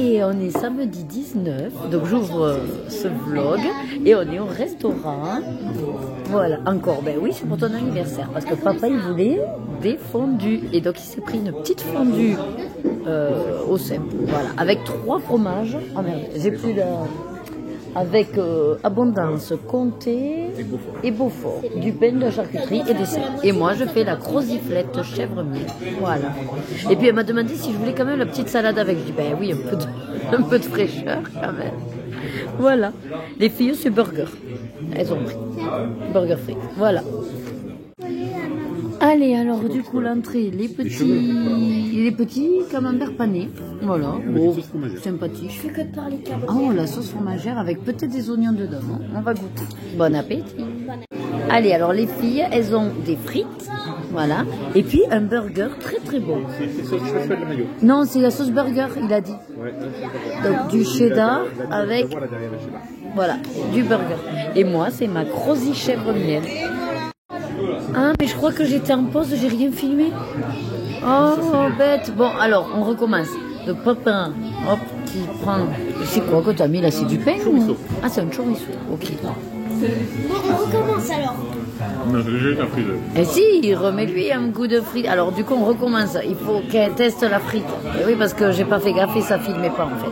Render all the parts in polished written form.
Et on est samedi 19, donc j'ouvre ce vlog et on est au restaurant. Voilà, encore, ben oui, c'est pour ton anniversaire parce que papa il voulait des fondues et donc il s'est pris une petite fondue au cèpe, voilà, avec 3 fromages. Oh merde, j'ai plus de... Avec abondance, comté et Beaufort, du pain de charcuterie et des cèpes. Et moi, je fais la croziflette chèvre miel. Voilà. Et puis, elle m'a demandé si je voulais quand même la petite salade avec. Je dis, ben oui, un peu de fraîcheur quand même. Voilà. Les filles, c'est burger. Elles ont pris. Burger frites. Voilà. Allez, alors du coup l'entrée, les petits camemberts panés, voilà, bon, sympathique. Je fais que de parler camembert. Oh, la sauce fromagère avec peut-être des oignons dedans, hein. On va goûter. Bon appétit. Allez, alors les filles, elles ont des frites, voilà, et puis un burger très très bon. C'est sauce chauffeur de maillot. Non, c'est la sauce burger, il a dit. Ouais, donc du cheddar avec, voilà, du burger. Et moi, c'est ma croziflette chèvre miel. Ah, mais je crois que j'étais en pause, j'ai rien filmé. Oh, bête. Bon, alors, on recommence. Le papa, hop, qui prend... C'est quoi que t'as mis là? C'est du pain ou... Ah, c'est un chorizo. Ok. Bon, on recommence alors. Non, j'ai déjà eu la frite. Et si, remets-lui un goût de frite. Alors, du coup, on recommence. Il faut qu'elle teste la frite. Et oui, parce que j'ai pas fait gaffe et ça filmait pas, en fait.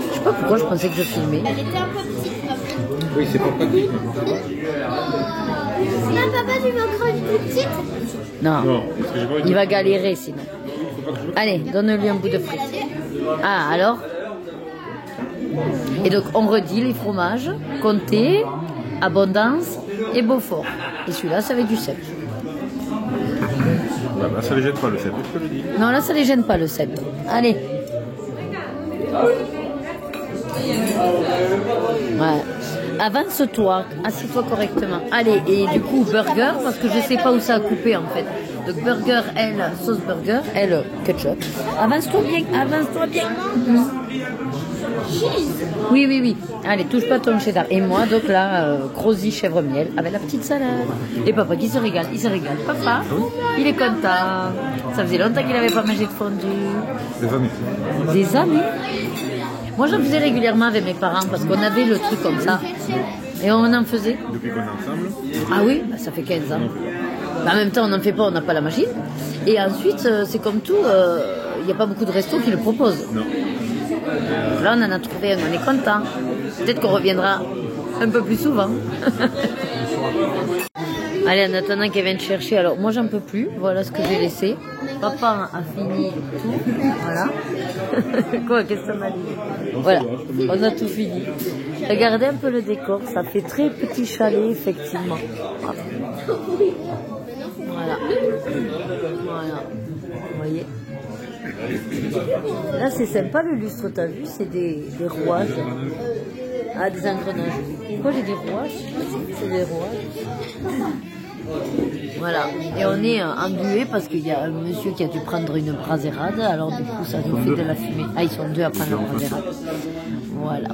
Je sais pas pourquoi je pensais que je filmais. Elle était un peu petite, ma frite. Oui, c'est pas pratique. Non, papa, tu veux encore une plus petite? Non, Non, parce que j'ai pas envie de... il va galérer sinon. Allez, donne-lui un bout de frite. Ah, alors? Et donc, on redit les fromages, comté, abondance et Beaufort. Et celui-là, ça avec du cèpe. Bah, ça les gêne pas le cèpe, je te le dis. Non, là, ça les gêne pas, le cèpe. Allez. Ouais. Avance-toi, assis-toi correctement. Allez, et du coup, burger, parce que je sais pas où ça a coupé, en fait. Donc, burger, elle, sauce burger, elle, ketchup. Avance-toi bien, avance-toi bien. Oui, oui, oui. Allez, touche pas ton cheddar. Et moi, donc là, croziflette chèvre miel avec la petite salade. Et papa qui se régale, il se régale. Papa, il est content. Ça faisait longtemps qu'il n'avait pas mangé de fondue. Des années. Des années. Moi, j'en faisais régulièrement avec mes parents parce qu'on avait le truc comme ça. Et on en faisait. Depuis qu'on est ensemble. Ah oui, bah, ça fait 15 ans. Bah, en même temps, on n'en fait pas, on n'a pas la machine. Et ensuite, c'est comme tout, il n'y a pas beaucoup de restos qui le proposent. Non. Là, on en a trouvé un, on est content. Peut-être qu'on reviendra un peu plus souvent. Allez, en attendant qu'elle vienne chercher, alors moi j'en peux plus, voilà ce que j'ai laissé. Papa a fini tout, voilà. Quoi, qu'est-ce que ça m'a dit? Voilà, on a tout fini. Regardez un peu le décor, ça fait très petit chalet, effectivement. Voilà. Voilà. Vous voyez? Là, c'est sympa le lustre, t'as vu? C'est des rouages. Ah, des engrenages. Pourquoi j'ai des rouages? C'est des rouages. Voilà, et on est englués parce qu'il y a un monsieur qui a dû prendre une brasérade, alors du coup ça nous fait de la fumée. Ah, ils sont deux à prendre la brasérade. Voilà.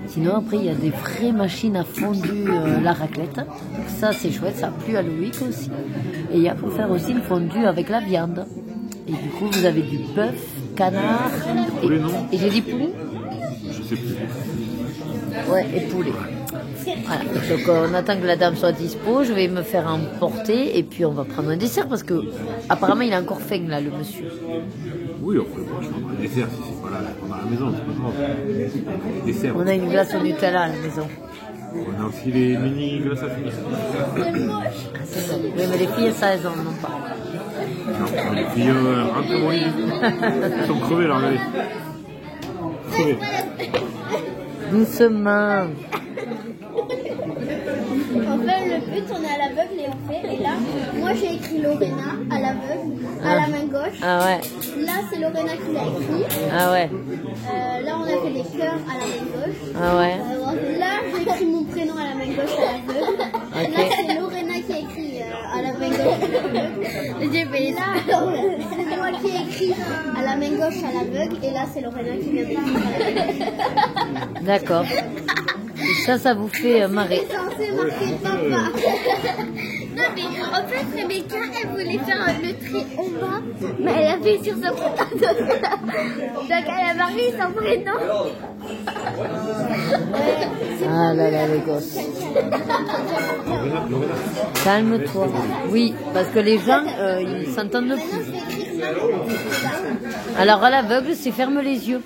Sinon après il y a des vraies machines à fondu la raclette. Donc, ça c'est chouette, ça a plu à Loïc aussi. Et il y a pour faire aussi une fondue avec la viande. Et du coup vous avez du bœuf, canard et j'ai dit poulet. Je sais plus. Ouais, et poulet. Voilà. Donc on attend que la dame soit dispo, je vais me faire emporter et puis on va prendre un dessert parce que apparemment il a encore faim là le monsieur. Oui, on peut prendre un dessert si c'est pas là, on a à la maison, c'est pas grave. Dessert. On a une glace au Nutella à la maison. On a aussi les mini glaces à finir. Ah, c'est ça. Oui, mais les filles ça elles en ont pas. Non, les filles rentrent au lit. Ils sont crevés là, regardez. Crevés. Doucement. En fait, le but, on est à l'aveugle et on fait. Et là, moi j'ai écrit Lorena à l'aveugle, à la main gauche. Ah ouais. Là, c'est Lorena qui l'a écrit. Ah ouais. Là, on a fait des cœurs à la main gauche. Ah ouais. Là, j'ai écrit mon prénom à la main gauche à l'aveugle. Ok. Là, c'est Lorena qui a écrit à la main gauche. J'ai fait là, c'est moi qui ai écrit à la main gauche à l'aveugle. Et là, c'est Lorena qui vient d'écrire à la main gauche. D'accord. Ça vous fait marrer. C'est censé marquer papa. Non, mais en fait, Rebecca, elle voulait faire le trait en bas, mais elle a fait sur son prénom. Donc, elle a marqué son prénom. Ah là là, les gosses. Calme-toi. Oui, parce que les gens, ils s'entendent plus. Alors, à l'aveugle, c'est ferme les yeux.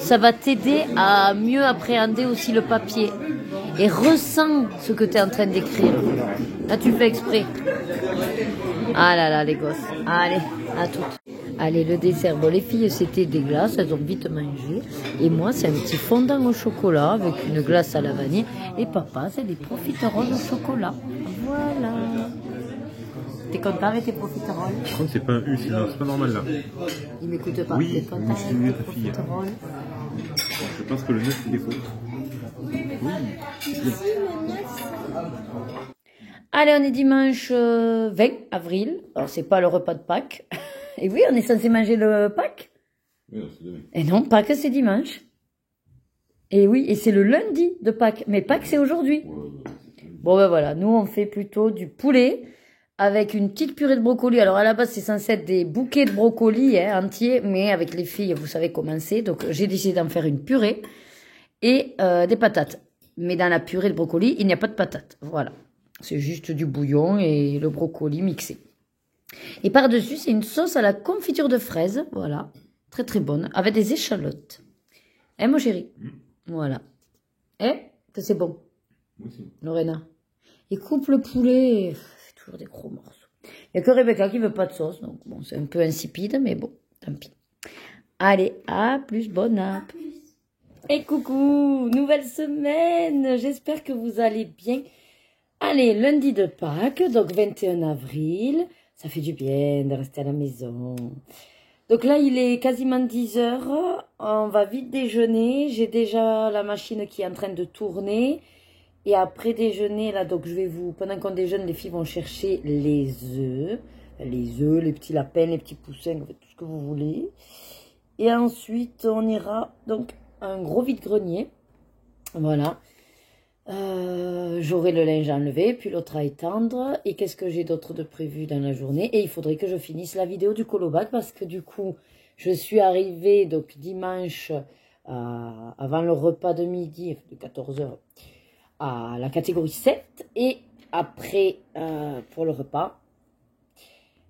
Ça va t'aider à mieux appréhender aussi le papier. Et ressens ce que tu es en train d'écrire. Là, tu fais exprès. Ah là là, les gosses. Allez, à toutes. Allez, le dessert. Bon, les filles, c'était des glaces. Elles ont vite mangé. Et moi, c'est un petit fondant au chocolat avec une glace à la vanille. Et papa, c'est des profiteroles au chocolat. Voilà. T'es content avec tes profiteroles? Je crois que c'est pas un U, c'est pas normal là. Il m'écoute pas. Oui, T'es content mais c'est mieux avec ta tes fille. profiteroles? Je pense que le 9 il est faux. Oui. Allez, on est dimanche 20 avril. Alors, c'est pas le repas de Pâques. Et oui, on est censé manger le Pâques. Mais non, c'est demain. Et non, Pâques, c'est dimanche. Et oui, et c'est le lundi de Pâques. Mais Pâques, c'est aujourd'hui. Bon, ben voilà, nous, on fait plutôt du poulet avec une petite purée de brocoli. Alors, à la base, c'est censé être des bouquets de brocoli entiers. Mais avec les filles, vous savez comment c'est. Donc, j'ai décidé d'en faire une purée et des patates. Mais dans la purée de brocoli, il n'y a pas de patates. Voilà. C'est juste du bouillon et le brocoli mixé. Et par-dessus, c'est une sauce à la confiture de fraises. Voilà. Très très bonne. Avec des échalotes. Hein, mon chéri? Voilà. Eh, que c'est bon. Moi aussi. Lorena. Il coupe le poulet. C'est toujours des gros morceaux. Il n'y a que Rebecca qui veut pas de sauce. Donc bon, c'est un peu insipide, mais bon, tant pis. Allez, à plus, bonne app. Et coucou, nouvelle semaine. J'espère que vous allez bien. Allez, lundi de Pâques, donc 21 avril. Ça fait du bien de rester à la maison. Donc là, il est quasiment 10 heures. On va vite déjeuner. J'ai déjà la machine qui est en train de tourner. Et après déjeuner, là, donc je vais vous... Pendant qu'on déjeune, les filles vont chercher les œufs. Les petits lapins, les petits poussins, tout ce que vous voulez. Et ensuite, on ira donc à un gros vide-grenier. Voilà. J'aurai le linge à enlever, puis l'autre à étendre. Et qu'est-ce que j'ai d'autre de prévu dans la journée? Et il faudrait que je finisse la vidéo du colobac parce que du coup, je suis arrivée donc dimanche avant le repas de midi de 14 h à la catégorie 7. Et après, pour le repas,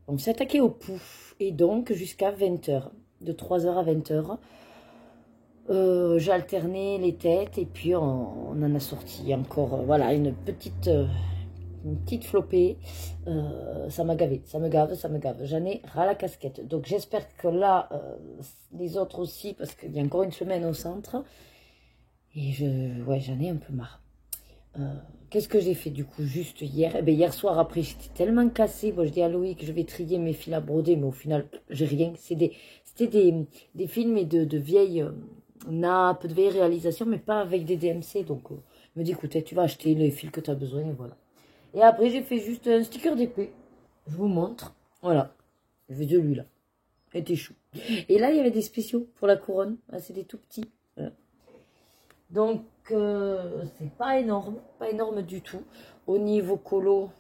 on s'est attaqué au pouf. Et donc, jusqu'à 20 h, de 3 h à 20 h. J'ai alterné les têtes et puis on en a sorti encore voilà une petite flopée. Ça m'a gavé, ça me gave. J'en ai ras la casquette. Donc j'espère que là, les autres aussi, parce qu'il y a encore une semaine au centre. Et j'en ai un peu marre. Qu'est-ce que j'ai fait du coup juste hier? Eh bien, hier soir après j'étais tellement cassée. Bon, je dis à Loïc que je vais trier mes fils à broder, mais au final j'ai rien. C'était des films et de vieilles nappes, de vieilles réalisations, mais pas avec des DMC. Donc je me dis écoute, tu vas acheter les fils que tu as besoin et voilà. Et après j'ai fait juste un sticker d'épée. Je vous montre. Voilà. Je fais de lui là. Et t'es chou. Et là il y avait des spéciaux pour la couronne. Ah, c'est des tout petits. Voilà. Donc, c'est pas énorme du tout. Au niveau colo,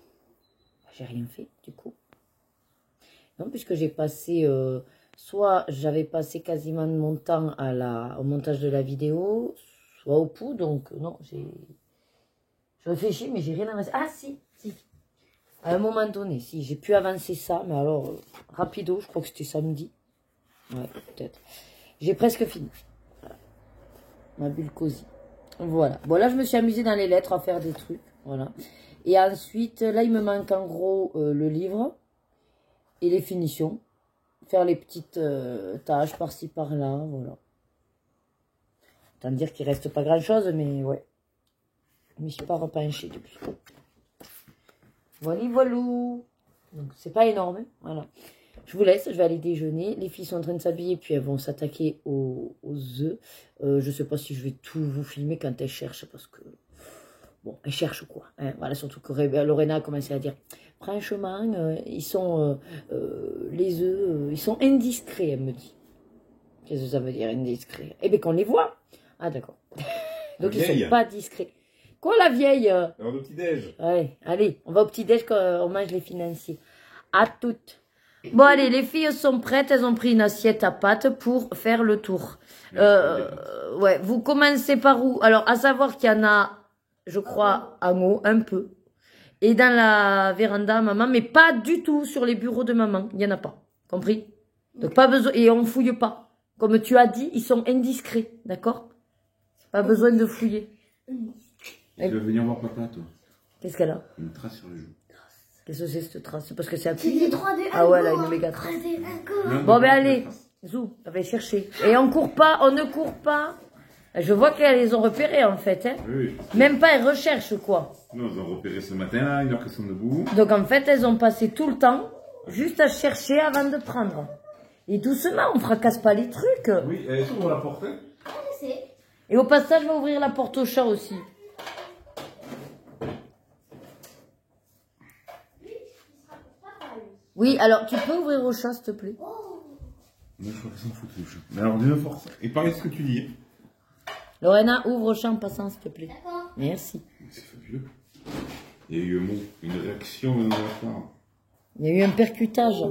j'ai rien fait du coup. Non, puisque j'ai passé, soit j'avais passé quasiment mon temps au montage de la vidéo, soit au pouls. Donc, non, je réfléchis, mais j'ai rien avancé. Ah, si. À un moment donné, si, j'ai pu avancer ça, mais alors, rapido, je crois que c'était samedi. Ouais, peut-être. J'ai presque fini. Ma bulle cosy. Voilà. Bon, là, je me suis amusée dans les lettres à faire des trucs. Voilà. Et ensuite, là, il me manque en gros le livre et les finitions. Faire les petites tâches par-ci, par-là. Voilà. Autant dire qu'il reste pas grand-chose, mais ouais. Je me suis pas repenchée depuis. Voilà, voilou. Donc, c'est pas énorme. Hein. Voilà. Je vous laisse, je vais aller déjeuner. Les filles sont en train de s'habiller, puis elles vont s'attaquer aux œufs. Je sais pas si je vais tout vous filmer quand elles cherchent, parce que... Bon, elles cherchent quoi. Hein, voilà, surtout que Lorena a commencé à dire, franchement, ils sont... les œufs, ils sont indiscrets, elle me dit. Qu'est-ce que ça veut dire, indiscrets? Eh bien, qu'on les voit. Ah, d'accord. Donc, ils sont pas discrets. Quoi la vieille? Alors le petit-déj. Ouais, allez, on va au petit-déj quand on mange les financiers. À toutes. Bon, allez, les filles sont prêtes. Elles ont pris une assiette à pâtes pour faire le tour. Ouais, vous commencez par où? Alors, à savoir qu'il y en a, je crois, en haut, un peu. Et dans la véranda, maman, mais pas du tout sur les bureaux de maman. Il n'y en a pas. Compris? Donc, pas besoin, et on fouille pas. Comme tu as dit, ils sont indiscrets. D'accord? Pas besoin de fouiller. Tu veux venir voir papa, toi? Qu'est-ce qu'elle a? Une trace sur le joue. Qu'est-ce que c'est cette trace? C'est parce que c'est C'est appuyé. des 3D. Ah ouais, elle a une méga trace. Bon, ben allez. Zou, elle va chercher. Et on court pas, on ne court pas. Je vois qu'elles les ont repérées en fait. Hein. Oui. Même pas, elles recherchent quoi. Non, ils ont repéré ce matin, une heure qu'elles sont debout. Donc en fait, elles ont passé tout le temps juste à chercher avant de prendre. Et doucement, on fracasse pas les trucs. Oui, elle s'ouvre la porte. Hein. Je sais. Et au passage, je vais ouvrir la porte au chat aussi. Oui, alors tu peux ouvrir au chat s'il te plaît. Mais je crois qu'elles s'en foutent, les chats. Mais alors, viens force. Et pareil ce que tu dis. Lorena, ouvre au chat en passant s'il te plaît. D'accord. Merci. C'est fabuleux. Il y a eu une réaction de notre part. Il y a eu un percutage.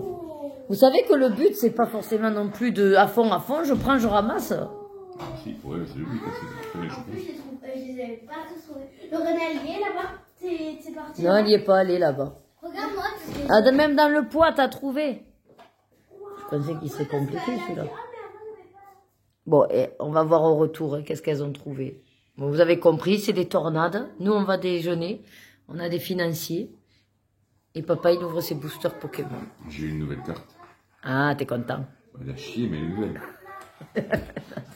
Vous savez que le but, c'est pas forcément non plus de à fond, je prends, je ramasse. Si, ouais, c'est le but, hein, c'est les En choses. plus, je les avais pas tous trouvés. Lorena, elle y est là-bas. C'est parti. Non, elle n'y est pas allée là-bas. Regarde-moi. Ah, même dans le poids, t'as trouvé. Je pensais qu'il serait compliqué celui-là. Bon, et on va voir au retour hein, qu'est-ce qu'elles ont trouvé. Bon, vous avez compris, c'est des tornades. Nous, on va déjeuner. On a des financiers. Et papa, il ouvre ses boosters Pokémon. J'ai eu une nouvelle carte. Ah, t'es content. Elle a chié, mais elle est nouvelle.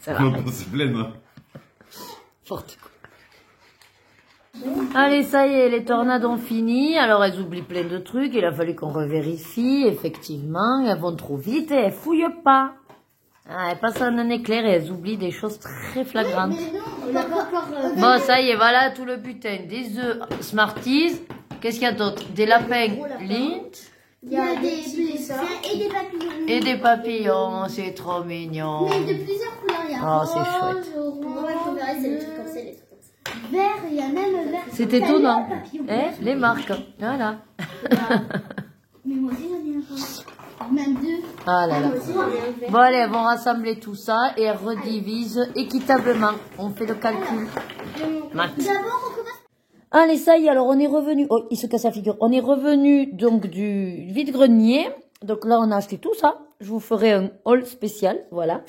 Ça va. Non, c'est pleine, hein. Forte quoi. Allez, ça y est, les tornades ont fini. Alors, elles oublient plein de trucs. Il a fallu qu'on revérifie. Effectivement, elles vont trop vite et elles fouillent pas. Ah, elles passent en un éclair et elles oublient des choses très flagrantes. Mais non, on n'a pas encore. Bon, ça y est, voilà tout le butin. Des œufs Smarties. Qu'est-ce qu'il y a d'autre? Des lapins Lindt. Il y a des poussins et des papillons. Et des papillons. C'est trop mignon. Mais de plusieurs couleurs. Il y a Oh, c'est rose, chouette. orange, c'est les trucs comme ça, les trucs comme ça. Vert, il y a même vert. C'est étonnant. Hein, les marques. Voilà. Mais moi aussi, j'en ai un vert. Même deux. Ah là là. Moi aussi, j'en ai un vert. Bon, allez, elles vont rassembler tout ça et elles redivisent équitablement. On fait le calcul. Max. D'abord, on commence. Allez, ça y est, alors on est revenu. Oh, il se casse la figure. On est revenu donc du vide-grenier. Donc là, on a acheté tout ça. Je vous ferai un haul spécial. Voilà.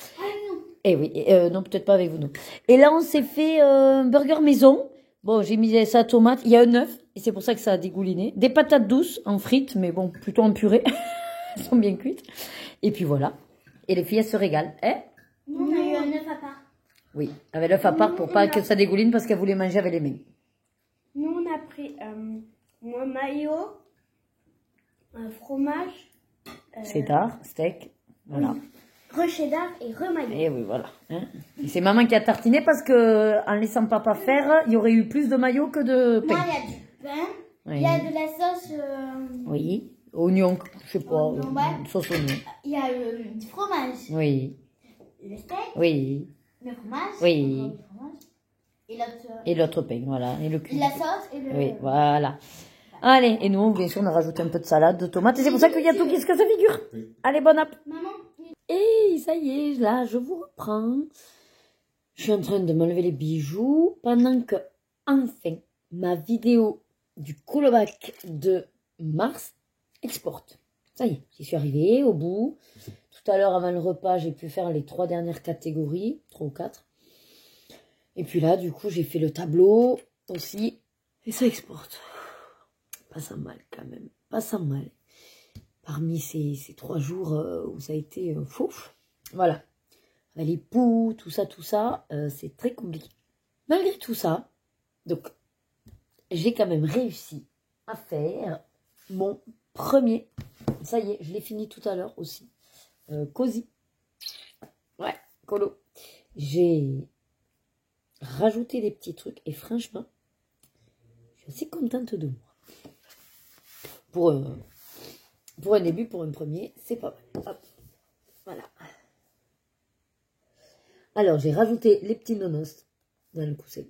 Et oui, non, peut-être pas avec vous, non. Et là, on s'est fait un burger maison. Bon, j'ai mis ça tomate. Il y a un œuf. Et c'est pour ça que ça a dégouliné. Des patates douces en frites, mais bon, plutôt en purée. Elles sont bien cuites. Et puis voilà. Et les filles, elles se régalent. Hein? Nous, on a eu un œuf à part. Oui, avec l'œuf à part pour pas que ça dégouline parce qu'elles voulaient manger avec les mains. Nous, on a pris un maillot, un fromage, Cheddar, steak, voilà. cheddar et maillot. Et oui, voilà. Hein. Et c'est maman qui a tartiné parce que en laissant papa faire, il y aurait eu plus de maillot que de Moi, pain. il y a du pain. Oui. Il y a de la sauce. Oui, oignon, je sais pas, Oignon, ouais. sauce oignon. Il y a du fromage. Oui, Le steak. oui, Le fromage. Oui. encore du fromage, et l'autre. et l'autre pain, voilà, et le cul. La sauce et le. Oui, voilà. Allez, et nous, bien sûr, on a rajouté un peu de salade, de tomates, et c'est pour ça qu'il y a tout qui se casse la figure. Allez, bon app. Maman. Et ça y est, là, je vous reprends. Je suis en train de m'enlever les bijoux pendant que, enfin, ma vidéo du callback de mars exporte. Ça y est, j'y suis arrivée au bout. Tout à l'heure, avant le repas, j'ai pu faire les 3 dernières catégories, 3 ou 4. Et puis là, du coup, j'ai fait le tableau aussi. Et ça exporte. Pas sans mal, quand même. Pas sans mal. Parmi ces 3 jours où ça a été fou. Voilà. Avec les poux, tout ça, c'est très compliqué. Malgré tout ça, donc, j'ai quand même réussi à faire mon premier. Ça y est, je l'ai fini tout à l'heure aussi. Cosy. Ouais, colo. J'ai rajouté des petits trucs et franchement, je suis assez contente de moi. Pour un début, pour un premier, c'est pas mal. Hop. Voilà. Alors, j'ai rajouté les petits nonos dans le coussin.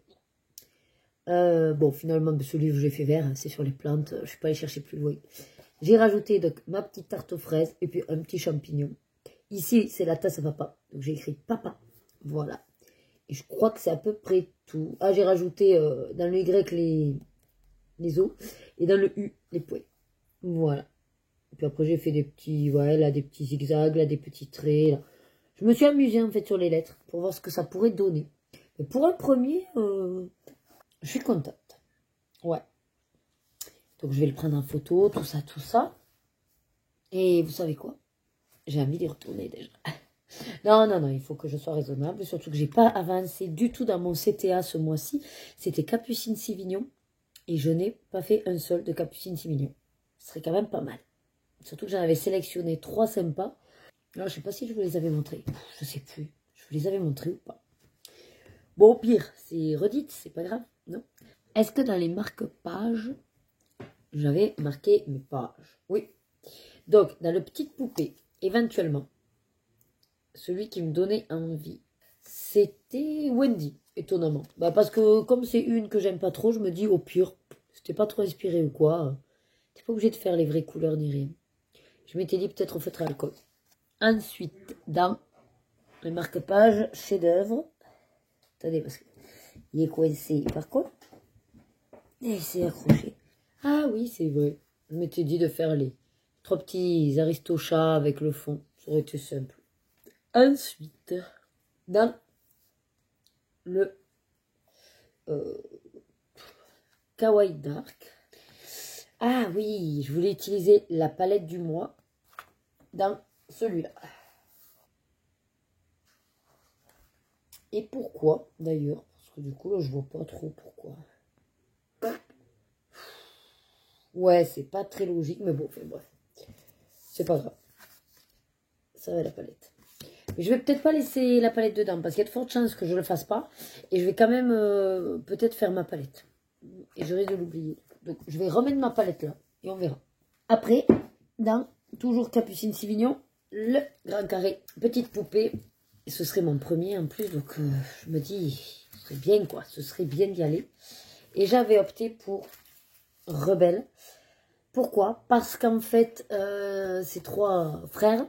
Bon, finalement, ce livre, je l'ai fait vert, hein, c'est sur les plantes. Je ne suis pas allée chercher plus loin. J'ai rajouté donc ma petite tarte aux fraises et puis un petit champignon. Ici, c'est la tasse à papa. Donc, j'ai écrit papa. Voilà. Et je crois que c'est à peu près tout. Ah, j'ai rajouté dans le Y les os et dans le U, les points. Voilà. Et puis après, j'ai fait des petits, ouais, là, des petits zigzags, là, des petits traits. Là. Je me suis amusée, en fait, sur les lettres pour voir ce que ça pourrait donner. Mais pour un premier, je suis contente. Ouais. Donc, je vais le prendre en photo, tout ça, tout ça. Et vous savez quoi? J'ai envie d'y retourner déjà. Non, non, non, il faut que je sois raisonnable. Surtout que j'ai pas avancé du tout dans mon CTA ce mois-ci. C'était Capucine Sivignon. Et je n'ai pas fait un seul de Capucine Sivignon. Ce serait quand même pas mal. Surtout que j'en avais sélectionné 3 sympas. Alors, je sais pas si je vous les avais montrés. Je sais plus. Je vous les avais montrés ou pas. Bon, au pire, c'est redite, c'est pas grave, non? Est-ce que dans les marque-pages, j'avais marqué mes pages? Oui. Donc, dans le petite poupée, éventuellement, celui qui me donnait envie, c'était Wendy, étonnamment. Bah, parce que comme c'est une que j'aime pas trop, je me dis au pire, c'était pas trop inspiré ou quoi. T'es pas obligé de faire les vraies couleurs ni rien. Je m'étais dit peut-être au feutre à alcool. Ensuite, dans le marque-page chef-d'œuvre, attendez, parce qu'il est coincé par contre, et il s'est accroché. Ah oui, c'est vrai. Je m'étais dit de faire les 3 petits aristochats avec le fond. Ça aurait été simple. Ensuite, dans le Kawaii Dark, ah oui, je voulais utiliser la palette du mois dans celui-là. Et pourquoi, d'ailleurs? Parce que du coup, là, je vois pas trop pourquoi. Ouais, c'est pas très logique, mais bon, enfin, bref. C'est pas grave. Ça va, la palette. Mais je vais peut-être pas laisser la palette dedans, parce qu'il y a de fortes chances que je le fasse pas. Et je vais quand même peut-être faire ma palette. Et je risque de l'oublier. Donc, je vais remettre ma palette là, et on verra. Après, dans toujours Capucine Sivignon, le grand carré, petite poupée. Et ce serait mon premier en plus, donc je me dis, ce serait bien quoi, ce serait bien d'y aller. Et j'avais opté pour Rebelle. Pourquoi? Parce qu'en fait, ces 3 frères,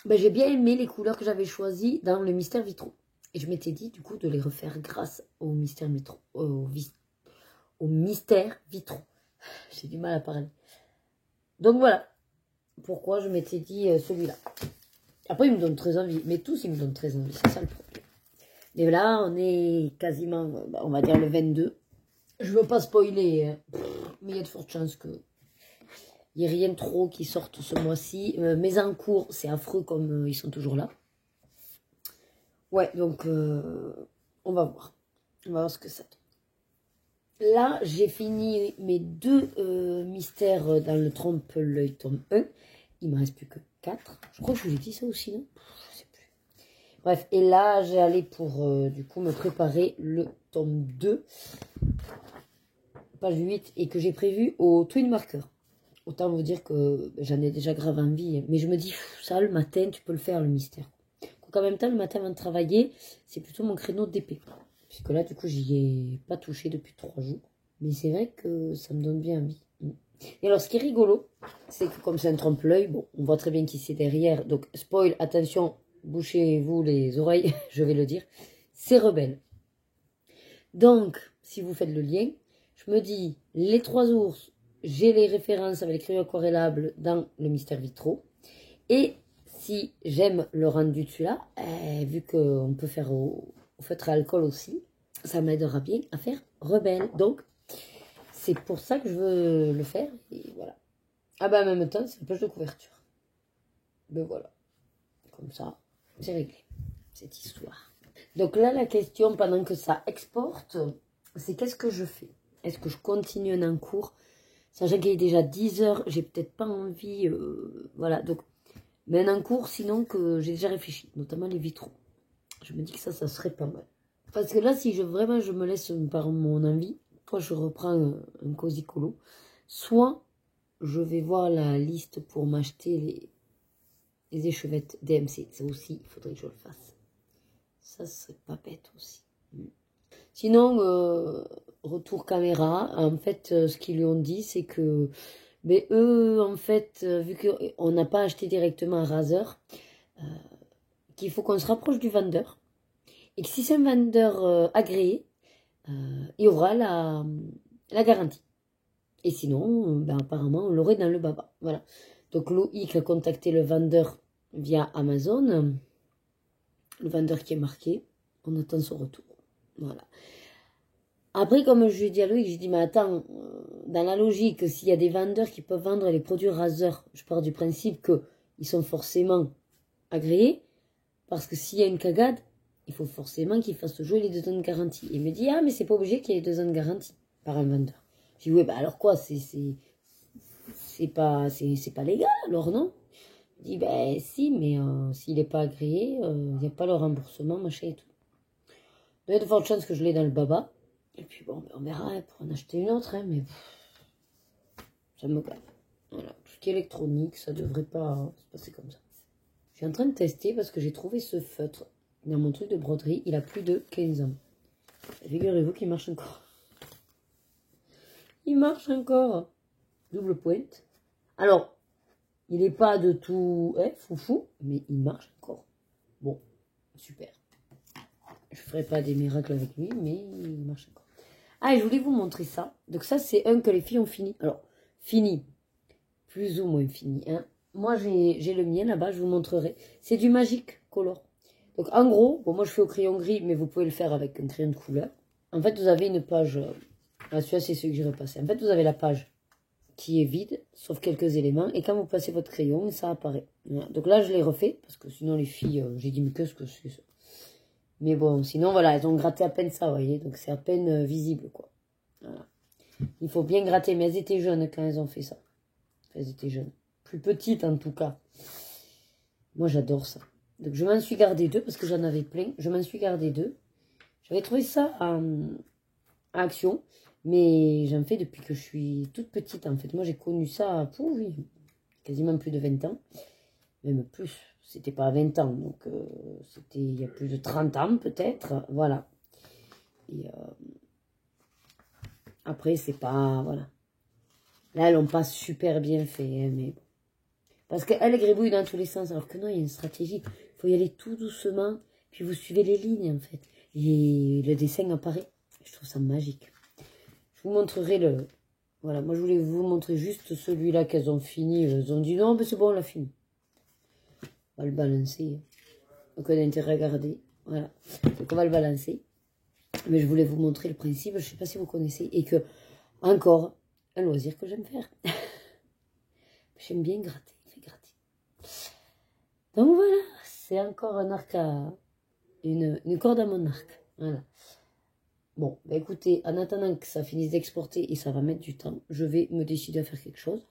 ben, j'ai bien aimé les couleurs que j'avais choisies dans le Mystère Vitro. Et je m'étais dit du coup de les refaire grâce au Mystère Vitro. Au Mystère Vitro. J'ai du mal à parler. Donc voilà pourquoi je m'étais dit celui-là. Après, il me donne très envie. Mais tous, ils me donnent très envie. C'est ça le problème. Mais là, on est quasiment, on va dire, le 22. Je veux pas spoiler, hein. Mais il y a de fortes chances qu'il n'y ait rien trop qui sorte ce mois-ci. Mes encours, c'est affreux comme ils sont toujours là. Ouais, donc, on va voir. On va voir ce que ça donne. Là, j'ai fini mes 2 mystères dans le trompe-l'œil tome 1. Il ne me reste plus que 4. Je crois que je vous ai dit ça aussi, non? Je sais plus. Bref, et là, j'ai allé pour, du coup, me préparer le tome 2, page 8, et que j'ai prévu au Twin Marker. Autant vous dire que j'en ai déjà grave envie. Mais je me dis, ça, le matin, tu peux le faire, le mystère. Donc, en même temps, le matin, avant de travailler, c'est plutôt mon créneau d'épée. Puisque là, du coup, j'y ai pas touché depuis 3 jours. Mais c'est vrai que ça me donne bien envie. Et alors, ce qui est rigolo, c'est que comme c'est un trompe-l'œil, bon, on voit très bien qui c'est derrière. Donc, spoil, attention, bouchez-vous les oreilles, je vais le dire. C'est Rebelle. Donc, si vous faites le lien, je me dis, les 3 ours, j'ai les références avec les crayons aquarellables dans le Mystère Vitro. Et si j'aime le rendu de celui-là, vu qu'on peut faire au feutre à alcool aussi, ça m'aidera bien à faire Rebelle. Donc, c'est pour ça que je veux le faire. Et voilà. Ah bah en même temps, c'est une page de couverture. Ben voilà. Comme ça, c'est réglé. Cette histoire. Donc là, la question, pendant que ça exporte, c'est qu'est-ce que je fais? Est-ce que je continue un cours? Sachant qu'il est déjà 10 heures, j'ai peut-être pas envie... voilà, donc... Mais un cours, sinon, que j'ai déjà réfléchi. Notamment les vitraux. Je me dis que ça serait pas mal. Parce que là, si vraiment je me laisse par mon envie... Soit je reprends un Cozy Colo, soit je vais voir la liste pour m'acheter les échevettes DMC. Ça aussi, il faudrait que je le fasse. Ça serait pas bête aussi. Sinon, retour caméra. En fait, ce qu'ils lui ont dit, c'est que mais eux, en fait, vu qu'on n'a pas acheté directement un Razer, qu'il faut qu'on se rapproche du vendeur. Et que si c'est un vendeur agréé, il y aura la garantie. Et sinon, ben, apparemment, on l'aurait dans le baba. Voilà. Donc Loïc a contacté le vendeur via Amazon. Le vendeur qui est marqué. On attend son retour. Voilà. Après, comme je lui ai dit à Loïc, j'ai dit, mais attends, dans la logique, s'il y a des vendeurs qui peuvent vendre les produits Razer, je pars du principe qu'ils sont forcément agréés, parce que s'il y a une cagade, il faut forcément qu'ils fassent jouer les 2 ans de garantie. Et il me dit, ah, mais c'est pas obligé qu'il y ait 2 ans de garantie par un vendeur. J'ai dit, oui, bah alors quoi, c'est pas légal, alors non? Il dit, ben si, mais s'il n'est pas agréé, il n'y a pas le remboursement, machin et tout. Il y a de fortes chances que je l'ai dans le baba. Et puis bon, on verra pour en acheter une autre, hein, mais ça me gave. Voilà, tout ce qui est électronique, ça devrait pas se passer comme ça. Je suis en train de tester parce que j'ai trouvé ce feutre dans mon truc de broderie. Il a plus de 15 ans. Figurez-vous qu'il marche encore. Il marche encore. Double pointe. Alors, il n'est pas de tout foufou, mais il marche encore. Bon, super. Je ne ferai pas des miracles avec lui, mais il marche encore. Ah, et je voulais vous montrer ça. Donc ça, c'est un que les filles ont fini. Alors, fini. Plus ou moins fini. Hein. Moi, j'ai le mien là-bas, je vous montrerai. C'est du Magic Color. Donc en gros, bon, moi je fais au crayon gris, mais vous pouvez le faire avec un crayon de couleur. En fait, vous avez une page... celui-là, c'est celui que j'ai repassé. En fait, vous avez la page qui est vide, sauf quelques éléments. Et quand vous passez votre crayon, ça apparaît. Voilà. Donc là, je l'ai refait, parce que sinon les filles, j'ai dit, mais qu'est-ce que c'est ça? Mais bon, sinon, voilà, elles ont gratté à peine ça, vous voyez. Donc, c'est à peine visible, quoi. Voilà. Il faut bien gratter. Mais elles étaient jeunes quand elles ont fait ça. Elles étaient jeunes. Plus petites, en tout cas. Moi, j'adore ça. Donc, je m'en suis gardé 2, parce que j'en avais plein. Je m'en suis gardé 2. J'avais trouvé ça à Action. Mais j'en fais depuis que je suis toute petite, en fait. Moi, j'ai connu ça, oui, quasiment plus de 20 ans. Même plus. C'était pas à 20 ans, donc c'était il y a plus de 30 ans peut-être, voilà. Et après, c'est pas, voilà. Là, elles l'ont pas super bien fait, hein, mais bon. Parce qu'elle gribouille dans tous les sens, alors que non, il y a une stratégie. Il faut y aller tout doucement, puis vous suivez les lignes, en fait. Et le dessin apparaît. Je trouve ça magique. Je vous montrerai le... Voilà, moi, je voulais vous montrer juste celui-là qu'elles ont fini. Elles ont dit, non, mais c'est bon, on l'a fini. On va le balancer. Donc on a intérêt à garder. Voilà. Donc on va le balancer. Mais je voulais vous montrer le principe. Je ne sais pas si vous connaissez. Et que, encore, un loisir que j'aime faire. J'aime bien gratter. Gratter. Donc voilà. C'est encore un arc à... Une corde à mon arc. Voilà. Bon, bah écoutez, en attendant que ça finisse d'exporter et ça va mettre du temps, je vais me décider à faire quelque chose.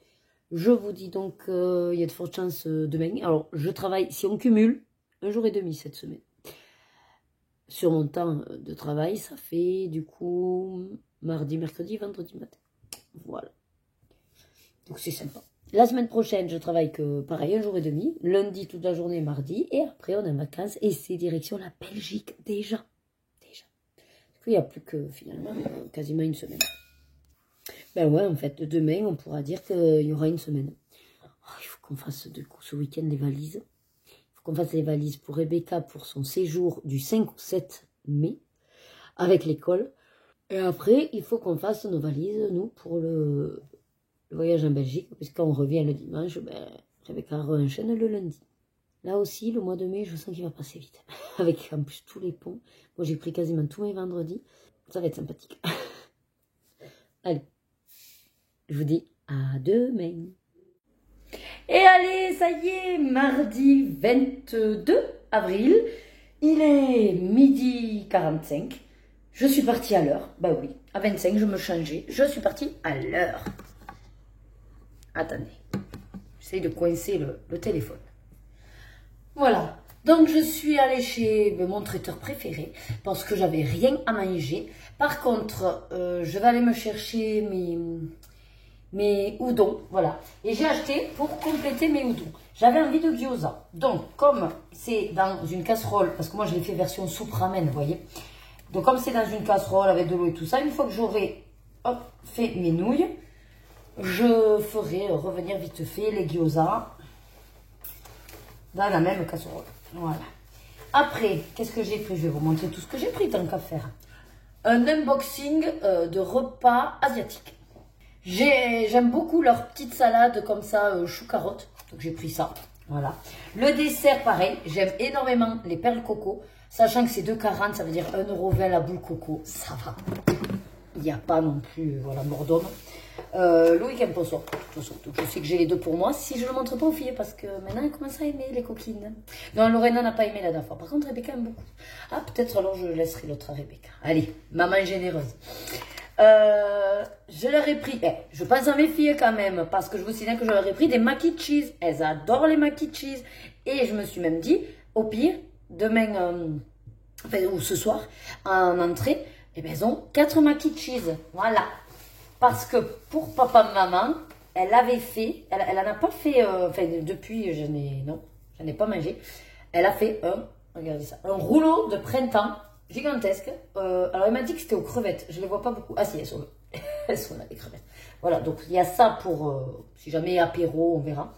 Je vous dis donc il y a de fortes chances demain. Alors, je travaille, si on cumule, 1 jour et demi cette semaine. Sur mon temps de travail, ça fait du coup mardi, mercredi, vendredi matin. Voilà. Donc c'est sympa. La semaine prochaine, je travaille que pareil, 1 jour et demi. Lundi, toute la journée, mardi. Et après, on est en vacances. Et c'est direction la Belgique déjà. Parce qu'il n'y a plus que finalement quasiment une semaine. Ben ouais, en fait, demain, on pourra dire qu'il y aura une semaine. Oh, il faut qu'on fasse du coup ce week-end les valises. Il faut qu'on fasse les valises pour Rebecca pour son séjour du 5 au 7 mai avec l'école. Et après, il faut qu'on fasse nos valises, nous, pour le voyage en Belgique. Puisqu'on revient le dimanche, ben, Rebecca enchaîne le lundi. Là aussi, le mois de mai, je sens qu'il va passer vite. Avec en plus tous les ponts. Moi, j'ai pris quasiment tous mes vendredis. Ça va être sympathique. Allez. Je vous dis à demain. Et allez, ça y est, mardi 22 avril. Il est 12h45. Je suis partie à l'heure. Bah oui, à 25, je me changeais. Je suis partie à l'heure. Attendez. J'essaye de coincer le téléphone. Voilà. Donc, je suis allée chez mon traiteur préféré parce que j'avais rien à manger. Par contre, je vais aller me chercher mes udons, voilà. Et j'ai acheté pour compléter mes udons. J'avais envie de gyoza. Donc, comme c'est dans une casserole, parce que moi je l'ai fait version soupe ramen, vous voyez. Donc comme c'est dans une casserole avec de l'eau et tout ça, une fois que j'aurai fait mes nouilles, je ferai revenir vite fait les gyoza dans la même casserole. Voilà. Après, qu'est-ce que j'ai pris? Je vais vous montrer tout ce que j'ai pris tant qu'à faire. Un unboxing de repas asiatiques. J'aime beaucoup leur petite salade comme ça, chou-carotte. Donc j'ai pris ça. Voilà. Le dessert, pareil. J'aime énormément les perles coco. Sachant que c'est 2,40, ça veut dire 1,20 € la boule coco. Ça va. Il n'y a pas non plus, voilà, mort d'homme. Loïc aime pas ça. Donc je sais que j'ai les deux pour moi. Si je ne le montre pas aux filles, parce que maintenant elle commence à aimer les coquines. Non, Lorena n'a pas aimé la dernière fois. Par contre, Rebecca aime beaucoup. Ah, peut-être alors je laisserai l'autre à Rebecca. Allez, maman généreuse. Je leur ai pris, je pense à mes filles quand même, parce que je vous signale que je leur ai pris des mac and cheese. Elles adorent les mac and cheese. Et je me suis même dit, au pire, demain, ou ce soir, en entrée, eh ben, elles ont 4 mac and cheese. Voilà. Parce que pour papa et maman, elle avait fait, elle en a pas fait, depuis, j'en ai pas mangé. Elle a fait regardez ça, un rouleau de printemps gigantesque. Alors, elle m'a dit que c'était aux crevettes. Je ne les vois pas beaucoup. Ah si, elles sont là. Elles sont là, les crevettes. Voilà, donc il y a ça pour, si jamais apéro, on verra.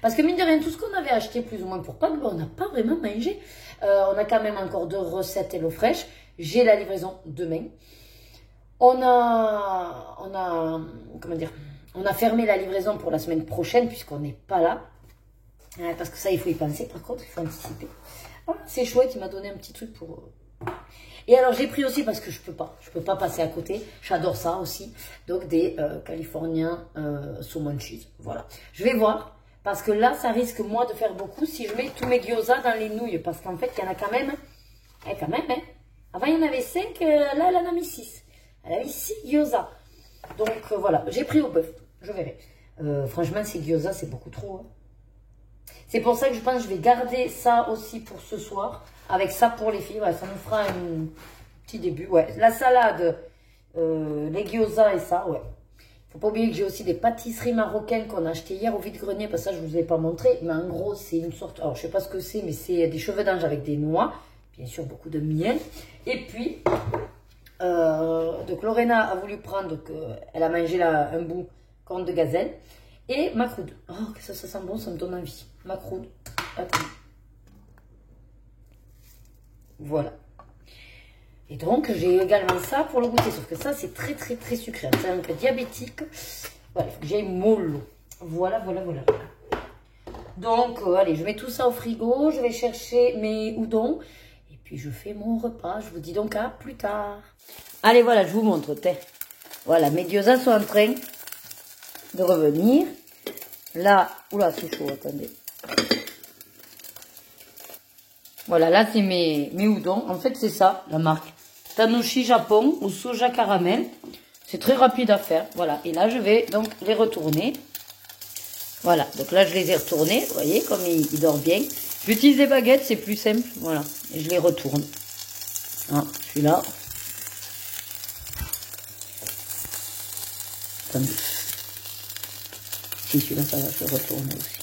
Parce que mine de rien, tout ce qu'on avait acheté plus ou moins pour Pâques, on n'a pas vraiment mangé. On a quand même encore 2 recettes HelloFresh. J'ai la livraison demain. On a fermé la livraison pour la semaine prochaine puisqu'on n'est pas là. Parce que ça, il faut y penser. Par contre, il faut anticiper. Ah, c'est chouette, il m'a donné un petit truc pour... Et alors, j'ai pris aussi, parce que je peux pas passer à côté. J'adore ça aussi. Donc, des Californiens saumon cheese. Voilà. Je vais voir. Parce que là, ça risque, moi, de faire beaucoup si je mets tous mes gyoza dans les nouilles. Parce qu'en fait, il y en a quand même... Avant, il y en avait 5. Là, elle en a mis 6. Elle a mis 6 gyoza. Donc, voilà. J'ai pris au bœuf. Je verrai. Franchement, ces gyoza, c'est beaucoup trop. Hein. C'est pour ça que je pense que je vais garder ça aussi pour ce soir. Avec ça pour les filles. Ouais, ça nous fera un petit début. Ouais. La salade, les gyoza et ça, ouais. Faut pas oublier que j'ai aussi des pâtisseries marocaines qu'on a achetées hier au vide-grenier. Parce que ça, je vous ai pas montré. Mais en gros, c'est une sorte... Alors, je sais pas ce que c'est, mais c'est des cheveux d'ange avec des noix. Bien sûr, beaucoup de miel. Et puis, donc Lorena a voulu prendre, donc elle a mangé là un bout corne de gazelle. Et macroude. Oh, que ça sent bon, ça me donne envie. Macroude. Voilà. Et donc, j'ai également ça pour le goûter. Sauf que ça, c'est très, très, très sucré. C'est un peu diabétique. Voilà, il faut que j'aille mollo. Voilà, voilà, voilà. Donc, allez, je mets tout ça au frigo. Je vais chercher mes udons. Et puis, je fais mon repas. Je vous dis donc à plus tard. Allez, voilà, je vous montre. Voilà, mes gyoza sont en train de revenir. Là, oula, c'est chaud, attendez. Voilà, là, c'est mes udons. En fait, c'est ça, la marque. Tanushi Japon ou Soja Caramel. C'est très rapide à faire. Voilà, et là, je vais donc les retourner. Voilà, donc là, je les ai retournés. Vous voyez, comme il dort bien. J'utilise des baguettes, c'est plus simple. Voilà, et je les retourne. Ah, celui-là. Attendez. Si, celui-là, ça va se retourner aussi.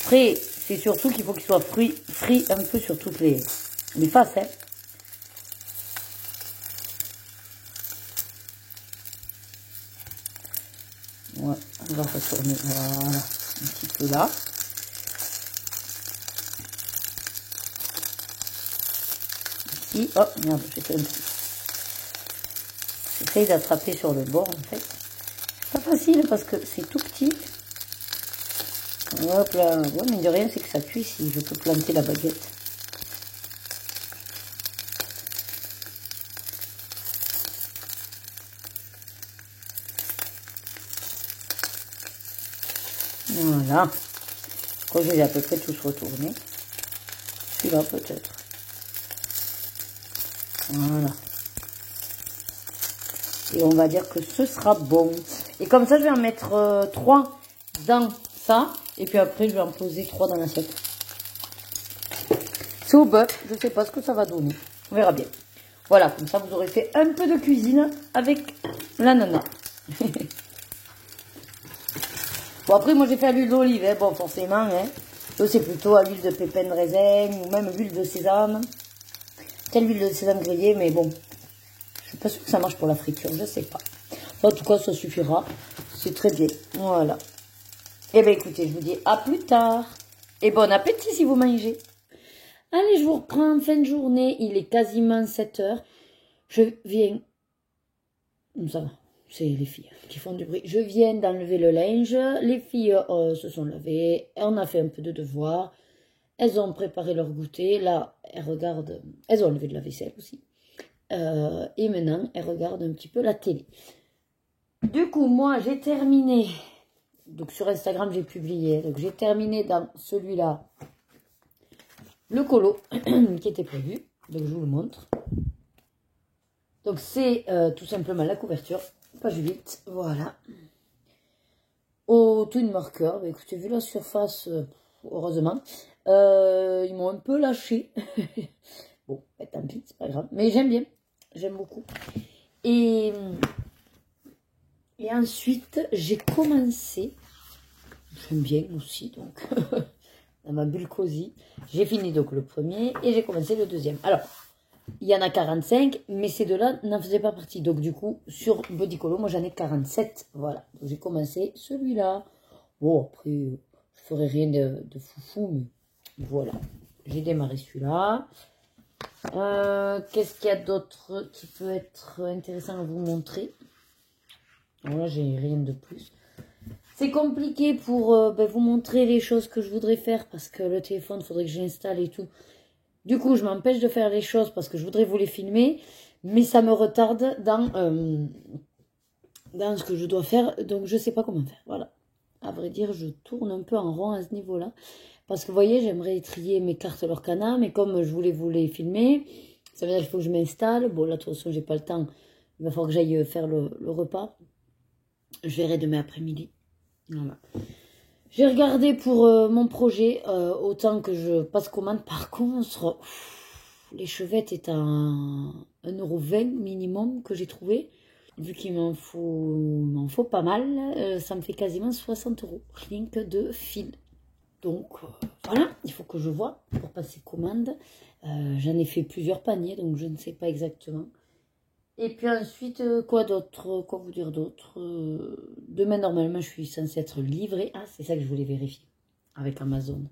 Après, c'est surtout qu'il faut qu'il soit frit un peu sur toutes les faces. Hein. Ouais, on va retourner, voilà, un petit peu là. Ici, oh, merde, j'ai fait un petit. J'essaye d'attraper sur le bord, en fait. C'est pas facile parce que c'est tout petit. Hop là, ouais, mais de rien, c'est que ça cuit si je peux planter la baguette. Voilà. Je crois que je les ai à peu près tous retournés. Celui-là peut-être. Voilà. Et on va dire que ce sera bon. Et comme ça, je vais en mettre 3 dans ça. Et puis après, je vais en poser 3 dans l'assiette. C'est au bœuf. Je ne sais pas ce que ça va donner. On verra bien. Voilà, comme ça, vous aurez fait un peu de cuisine avec l'ananas. Bon, après, moi, j'ai fait à l'huile d'olive. Hein. Bon, forcément, hein. C'est plutôt à l'huile de pépins de raisin ou même l'huile de sésame. peut-être l'huile de sésame grillée, mais bon, je suis pas sûre que ça marche pour la friture, je sais pas. Enfin, en tout cas, ça suffira. C'est très bien. Voilà. Eh bien, écoutez, je vous dis à plus tard. Et bon appétit si vous mangez. Allez, je vous reprends en fin de journée. Il est quasiment 7 h. Je viens... Ça va, c'est les filles qui font du bruit. Je viens d'enlever le linge. Les filles se sont lavées. On a fait un peu de devoirs. Elles ont préparé leur goûter. Là, elles regardent... Elles ont enlevé de la vaisselle aussi. Et maintenant, elles regardent un petit peu la télé. Du coup, moi, j'ai terminé... Donc, sur Instagram, j'ai publié. Donc, j'ai terminé dans celui-là le colo qui était prévu. Donc, je vous le montre. Donc, c'est tout simplement la couverture. Page 8. Voilà. Au twin marker. Écoutez, vu la surface, heureusement, ils m'ont un peu lâché. Bon, bah, tant pis, c'est pas grave. Mais j'aime bien. J'aime beaucoup. Et ensuite, j'ai commencé... J'aime bien aussi, donc, dans ma bulle cosy. J'ai fini donc le premier et j'ai commencé le deuxième. Alors, il y en a 45, mais ces deux-là n'en faisaient pas partie. Donc, du coup, sur Bodycolo, moi, j'en ai 47. Voilà. Donc, j'ai commencé celui-là. Bon, après, je ferai rien de foufou, mais voilà. J'ai démarré celui-là. Qu'est-ce qu'il y a d'autre qui peut être intéressant à vous montrer? Alors là, j'ai rien de plus. C'est compliqué pour vous montrer les choses que je voudrais faire parce que le téléphone, il faudrait que j'installe et tout. Du coup, je m'empêche de faire les choses parce que je voudrais vous les filmer, mais ça me retarde dans ce que je dois faire, donc je ne sais pas comment faire. Voilà. À vrai dire, je tourne un peu en rond à ce niveau-là parce que vous voyez, j'aimerais trier mes cartes Lorcana, mais comme je voulais vous les filmer, ça veut dire qu'il faut que je m'installe. Bon, là, de toute façon, j'ai pas le temps. Il va falloir que j'aille faire le repas. Je verrai demain après-midi. Voilà. J'ai regardé pour mon projet, autant que je passe commande. Par contre, les chevettes est à 1,20 € minimum que j'ai trouvé. Vu qu'il m'en faut pas mal, ça me fait quasiment 60 € rien que de fil. Donc voilà, il faut que je vois pour passer commande. J'en ai fait plusieurs paniers, donc je ne sais pas exactement. Et puis ensuite, quoi d'autre? Quoi vous dire d'autre? Demain, normalement, je suis censée être livrée. Ah, c'est ça que je voulais vérifier avec Amazon.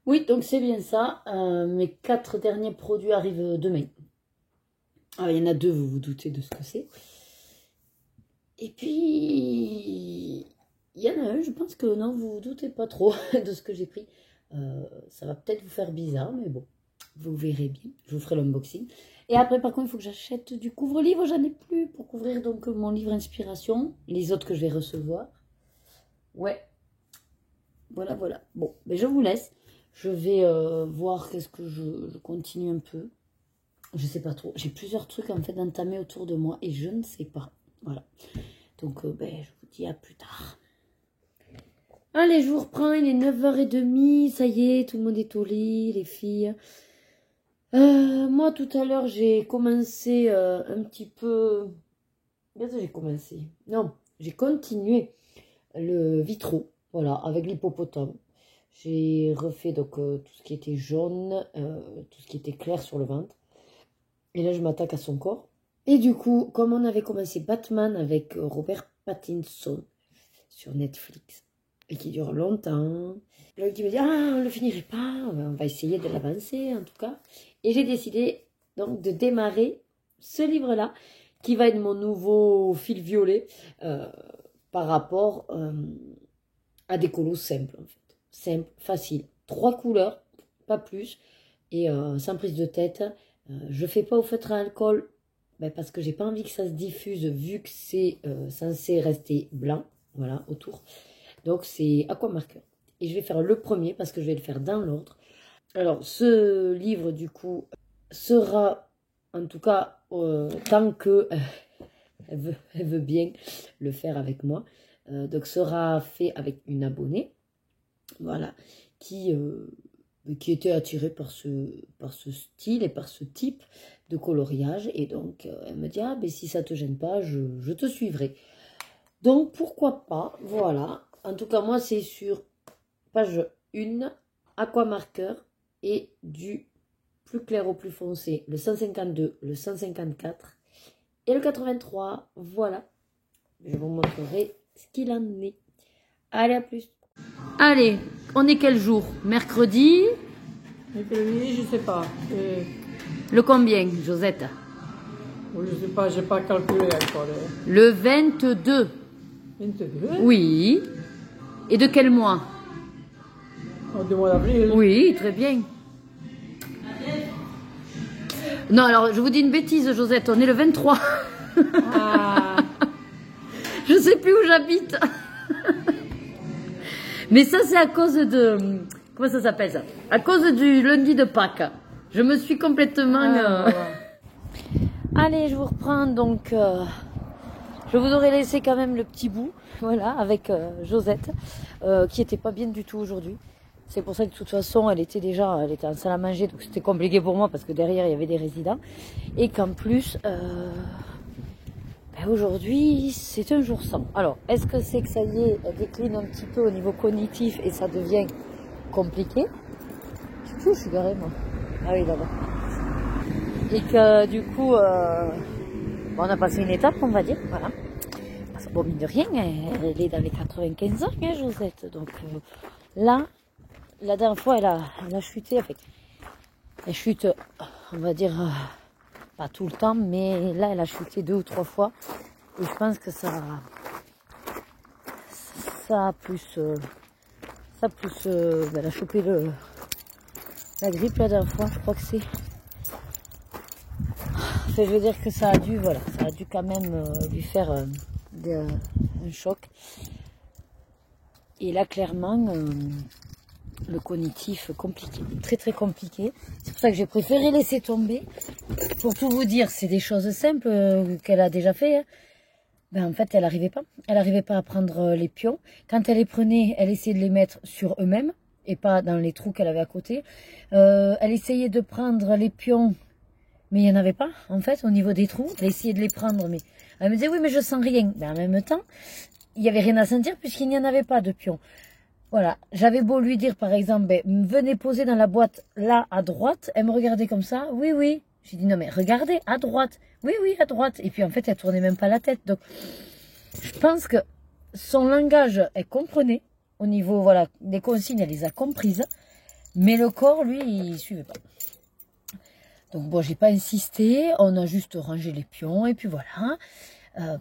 Oui, donc c'est bien ça. Mes 4 derniers produits arrivent demain. Ah, il y en a 2, vous vous doutez de ce que c'est. Et puis, il y en a un, je pense que non, vous vous doutez pas trop de ce que j'ai pris. Ça va peut-être vous faire bizarre, mais bon, vous verrez bien. Je vous ferai l'unboxing. Et après, par contre, il faut que j'achète du couvre-livre. J'en ai plus pour couvrir donc mon livre inspiration. Les autres que je vais recevoir. Ouais. Voilà, voilà. Bon, mais je vous laisse. Je vais voir qu'est-ce que je continue un peu. Je sais pas trop. J'ai plusieurs trucs en fait d'entamer autour de moi et je ne sais pas. Voilà. Donc, je vous dis à plus tard. Allez, je vous reprends. Il est 9 h 30. Ça y est, tout le monde est au lit, les filles. Moi, tout à l'heure, j'ai commencé un petit peu... Qu'est-ce que j'ai commencé? Non, j'ai continué le vitro, voilà, avec l'hippopotame. J'ai refait donc tout ce qui était jaune, tout ce qui était clair sur le ventre. Et là, je m'attaque à son corps. Et du coup, comme on avait commencé Batman avec Robert Pattinson sur Netflix, et qui dure longtemps, là, il me dit, ah, on ne le finirait pas, on va essayer de l'avancer en tout cas. Et j'ai décidé donc de démarrer ce livre-là, qui va être mon nouveau fil violet par rapport à des colos simples en fait. Simple, facile. 3 couleurs, pas plus, et sans prise de tête. Je fais pas au feutre à alcool parce que j'ai pas envie que ça se diffuse vu que c'est censé rester blanc, voilà, autour. Donc c'est aquamarqueur. Et je vais faire le premier parce que je vais le faire dans l'ordre. Alors, ce livre, du coup, sera, en tout cas, tant que elle veut bien le faire avec moi, donc sera fait avec une abonnée, voilà, qui était attirée par ce style et par ce type de coloriage. Et donc, elle me dit, ah, ben si ça te gêne pas, je te suivrai. Donc, pourquoi pas, voilà. En tout cas, moi, c'est sur page 1, aquamarqueur, et du plus clair au plus foncé, le 152, le 154 et le 83. Voilà. Je vous montrerai ce qu'il en est. Allez, à plus. Allez, on est quel jour? Mercredi? Mercredi, je sais pas. Le combien, Josette? Je sais pas, j'ai pas calculé encore. Le 22. 22? Oui. Et de quel mois? Du mois d'avril. Oui, très bien. Non, alors, je vous dis une bêtise, Josette, on est le 23. Ah. Je sais plus où j'habite. Mais ça, c'est à cause de... Comment ça s'appelle ça? À cause du lundi de Pâques. Je me suis complètement... Allez, je vous reprends. Donc, je vous aurais laissé quand même le petit bout. Voilà, avec Josette, qui était pas bien du tout aujourd'hui. C'est pour ça que de toute façon, elle était en salle à manger. Donc, c'était compliqué pour moi parce que derrière, il y avait des résidents. Et qu'en plus... aujourd'hui, c'est un jour sans. Alors, est-ce que c'est que ça y est, elle décline un petit peu au niveau cognitif et ça devient compliqué? Je suis garée, moi. Ah oui, là-bas. Et que du coup, on a passé une étape, on va dire. Voilà. Parce que bon, mine de rien, elle est dans les 95 ans, hein, Josette. Donc là, la dernière fois, elle a chuté. En fait, elle chute, on va dire... pas tout le temps, mais là, elle a chuté 2 ou 3 fois. Et je pense que ça a plus... elle a chopé la grippe la dernière fois, je crois que c'est... Enfin, je veux dire que ça a dû quand même lui faire un choc. Et là, clairement... le cognitif compliqué, très très compliqué. C'est pour ça que j'ai préféré laisser tomber. Pour tout vous dire, c'est des choses simples qu'elle a déjà fait. Hein. Ben, en fait, elle n'arrivait pas à prendre les pions. Quand elle les prenait, elle essayait de les mettre sur eux-mêmes et pas dans les trous qu'elle avait à côté. Elle essayait de prendre les pions, mais il n'y en avait pas, en fait, au niveau des trous. Elle essayait de les prendre, mais elle me disait, oui, mais je sens rien. Mais en même temps, il n'y avait rien à sentir puisqu'il n'y en avait pas de pions. Voilà, j'avais beau lui dire par exemple, ben, venez poser dans la boîte là à droite, elle me regardait comme ça, oui, oui. J'ai dit non mais regardez, à droite, oui, oui, à droite. Et puis en fait, elle tournait même pas la tête. Donc, je pense que son langage, elle comprenait au niveau, voilà, des consignes, elle les a comprises. Mais le corps, lui, il suivait pas. Donc bon, j'ai pas insisté, on a juste rangé les pions et puis voilà,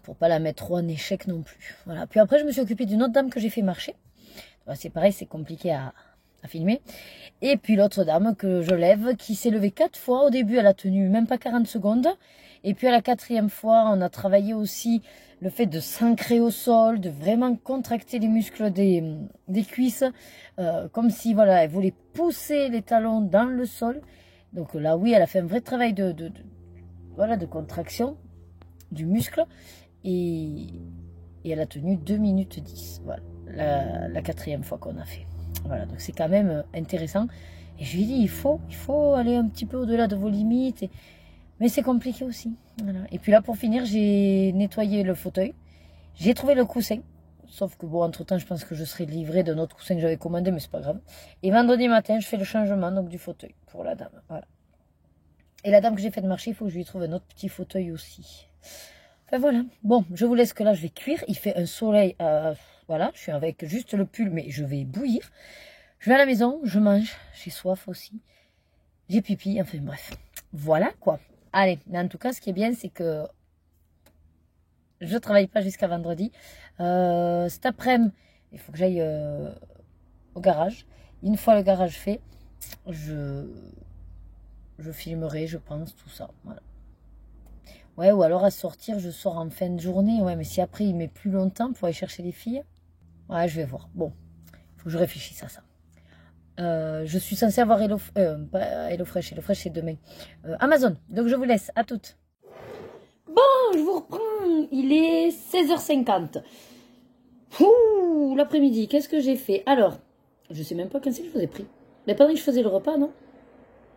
pour pas la mettre trop en échec non plus. Voilà. Puis après, je me suis occupée d'une autre dame que j'ai fait marcher. C'est pareil, c'est compliqué à filmer. Et puis l'autre dame que je lève, qui s'est levée 4 fois. Au début, elle a tenu même pas 40 secondes. Et puis à la 4e fois, on a travaillé aussi le fait de s'ancrer au sol, de vraiment contracter les muscles des cuisses. Comme si, voilà, elle voulait pousser les talons dans le sol. Donc là, oui, elle a fait un vrai travail de contraction du muscle. Et elle a tenu 2 minutes 10. Voilà. La 4e fois qu'on a fait. Voilà, donc c'est quand même intéressant. Et je lui ai dit, il faut aller un petit peu au-delà de vos limites. Mais c'est compliqué aussi. Voilà. Et puis là, pour finir, j'ai nettoyé le fauteuil. J'ai trouvé le coussin. Sauf que bon, entre-temps, je pense que je serai livrée d'un autre coussin que j'avais commandé, mais c'est pas grave. Et vendredi matin, je fais le changement donc, du fauteuil pour la dame. Voilà. Et la dame que j'ai fait de marcher, il faut que je lui trouve un autre petit fauteuil aussi. Enfin voilà. Bon, je vous laisse que là, je vais cuire. Il fait un soleil... voilà, je suis avec juste le pull, mais je vais bouillir. Je vais à la maison, je mange, j'ai soif aussi. J'ai pipi, enfin bref. Voilà quoi. Allez, mais en tout cas, ce qui est bien, c'est que je ne travaille pas jusqu'à vendredi. Cet après-midi, il faut que j'aille au garage. Une fois le garage fait, je filmerai, je pense, tout ça. Voilà. Ouais, ou alors à sortir, je sors en fin de journée. Ouais, mais si après, il met plus longtemps pour aller chercher les filles. Ouais, je vais voir. Bon, il faut que je réfléchisse à ça. Je suis censée avoir pas HelloFresh, HelloFresh c'est demain. Amazon, donc je vous laisse, à toutes. Bon, je vous reprends, il est 16h50. Ouh, l'après-midi, qu'est-ce que j'ai fait? Alors, je sais même pas quand c'est que je vous ai pris. Mais pendant que je faisais le repas, non?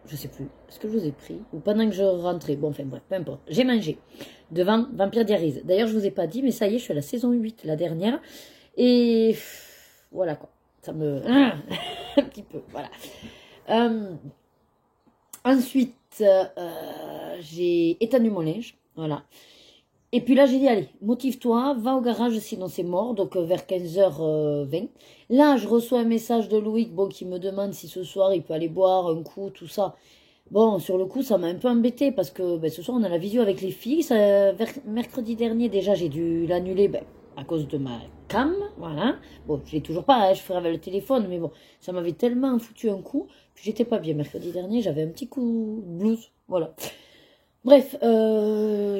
Je sais plus, est-ce que je vous ai pris? Ou pendant que je rentrais, bon, enfin bref, peu importe. J'ai mangé devant Vampire Diaries. D'ailleurs, je vous ai pas dit, mais ça y est, je suis à la saison 8, la dernière. Et voilà quoi, ça me... un petit peu, voilà. Ensuite, j'ai étendu mon linge. Voilà. Et puis là, j'ai dit, allez, motive-toi, va au garage, sinon c'est mort. Donc, vers 15h20. Là, je reçois un message de Loïc, bon, qui me demande si ce soir, il peut aller boire un coup, tout ça. Bon, sur le coup, ça m'a un peu embêté parce que ben, ce soir, on a la visio avec les filles. Mercredi dernier, déjà, j'ai dû l'annuler ben, à cause de ma cam. Voilà. Bon, je l'ai toujours pas, hein, je ferai avec le téléphone, mais bon, ça m'avait tellement foutu un coup. Puis j'étais pas bien. Mercredi dernier, j'avais un petit coup de blues. Voilà. Bref, voilà,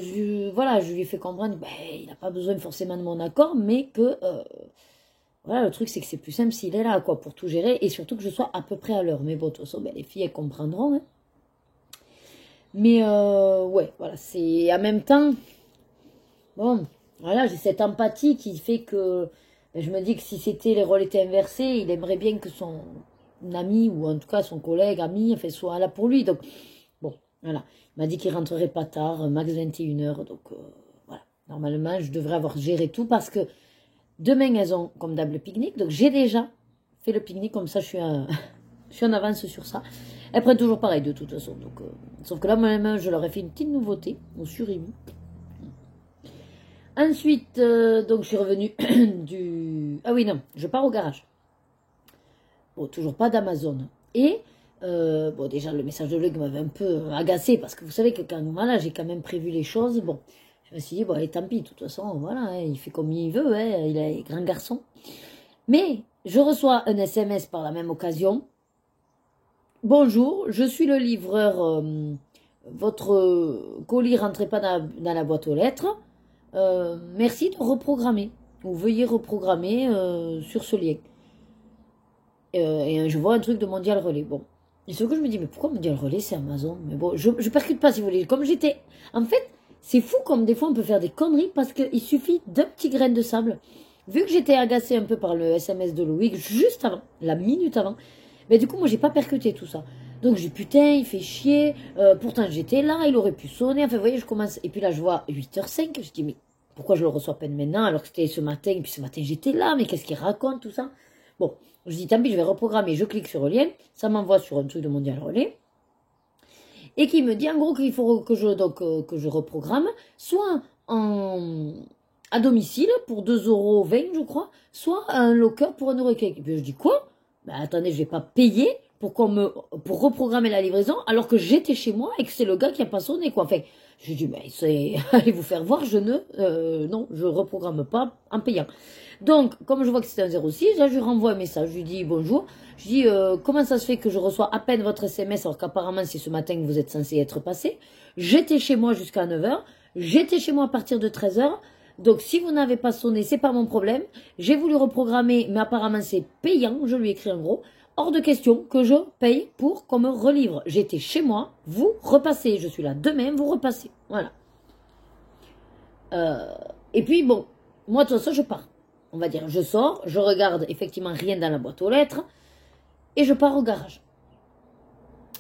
je lui ai fait comprendre ben, il n'a pas besoin forcément de mon accord, mais que voilà, le truc c'est que c'est plus simple s'il est là, quoi, pour tout gérer, et surtout que je sois à peu près à l'heure. Mais bon, de toute façon, ben, les filles, elles comprendront. Hein. Mais ouais, voilà, c'est en même temps, bon, voilà, j'ai cette empathie qui fait que ben, je me dis que si c'était les rôles étaient inversés, il aimerait bien que son ami, ou en tout cas son collègue, ami, enfin, soit là pour lui. Donc, bon, voilà. Il m'a dit qu'il rentrerait pas tard, max 21h. Donc, voilà. Normalement, je devrais avoir géré tout parce que demain, elles ont comme d'hab le pique-nique. Donc, j'ai déjà fait le pique-nique. Comme ça, je suis en avance sur ça. Elles prennent toujours pareil, de toute façon. Donc, sauf que là, moi-même, je leur ai fait une petite nouveauté au surimi. Ensuite, donc, je suis revenue du... Ah oui, non, je pars au garage. Bon, toujours pas d'Amazon. Et... bon, déjà, le message de Luc m'avait un peu agacé parce que vous savez que quand voilà, j'ai quand même prévu les choses. Bon, je me suis dit, bon, allez, tant pis, de toute façon, voilà, hein, il fait comme il veut, hein, il est grand garçon. Mais je reçois un SMS par la même occasion. Bonjour, je suis le livreur. Votre colis rentrait pas dans la boîte aux lettres. Merci de reprogrammer. Ou veuillez reprogrammer sur ce lien. Et je vois un truc de Mondial Relais. Bon. Et ce que je me dis, mais pourquoi Mondial Relais, c'est Amazon? Mais bon, je percute pas si vous voulez. Comme j'étais... En fait, c'est fou comme des fois on peut faire des conneries parce qu'il suffit d'un petit grain de sable. Vu que j'étais agacée un peu par le SMS de Loïc, juste avant, la minute avant, mais du coup, moi, j'ai pas percuté tout ça. Donc, je dis, putain, il fait chier. Pourtant, j'étais là, il aurait pu sonner. Enfin, vous voyez, je commence... Et puis là, je vois 8h05. Je dis, mais pourquoi je le reçois à peine maintenant alors que c'était ce matin? Et puis ce matin, j'étais là. Mais qu'est-ce qu'il raconte, tout ça? Bon. Je dis, tant pis, je vais reprogrammer. Je clique sur le lien. Ça m'envoie sur un truc de Mondial Relais. Et qui me dit, en gros, qu'il faut que je reprogramme, soit à domicile pour 2,20 €, je crois, soit à un locker pour 1 € et quelques. Et puis je dis, quoi? Ben, attendez, je vais pas payer pour reprogrammer la livraison alors que j'étais chez moi et que c'est le gars qui a pas sonné, quoi. Enfin, je dis, mais allez vous faire voir, non, je reprogramme pas en payant. Donc, comme je vois que c'est un 06, là, je lui renvoie un message. Je lui dis bonjour. Je dis, comment ça se fait que je reçois à peine votre SMS alors qu'apparemment, c'est ce matin que vous êtes censé être passé. J'étais chez moi jusqu'à 9h. J'étais chez moi à partir de 13h. Donc, si vous n'avez pas sonné, c'est pas mon problème. J'ai voulu reprogrammer, mais apparemment, c'est payant. Je lui ai écrit en gros. Hors de question que je paye pour qu'on me relivre. J'étais chez moi, vous repassez. Je suis là demain, vous repassez. Voilà. Et puis, bon, moi, de toute façon, je pars. On va dire, je sors, je regarde effectivement rien dans la boîte aux lettres et je pars au garage.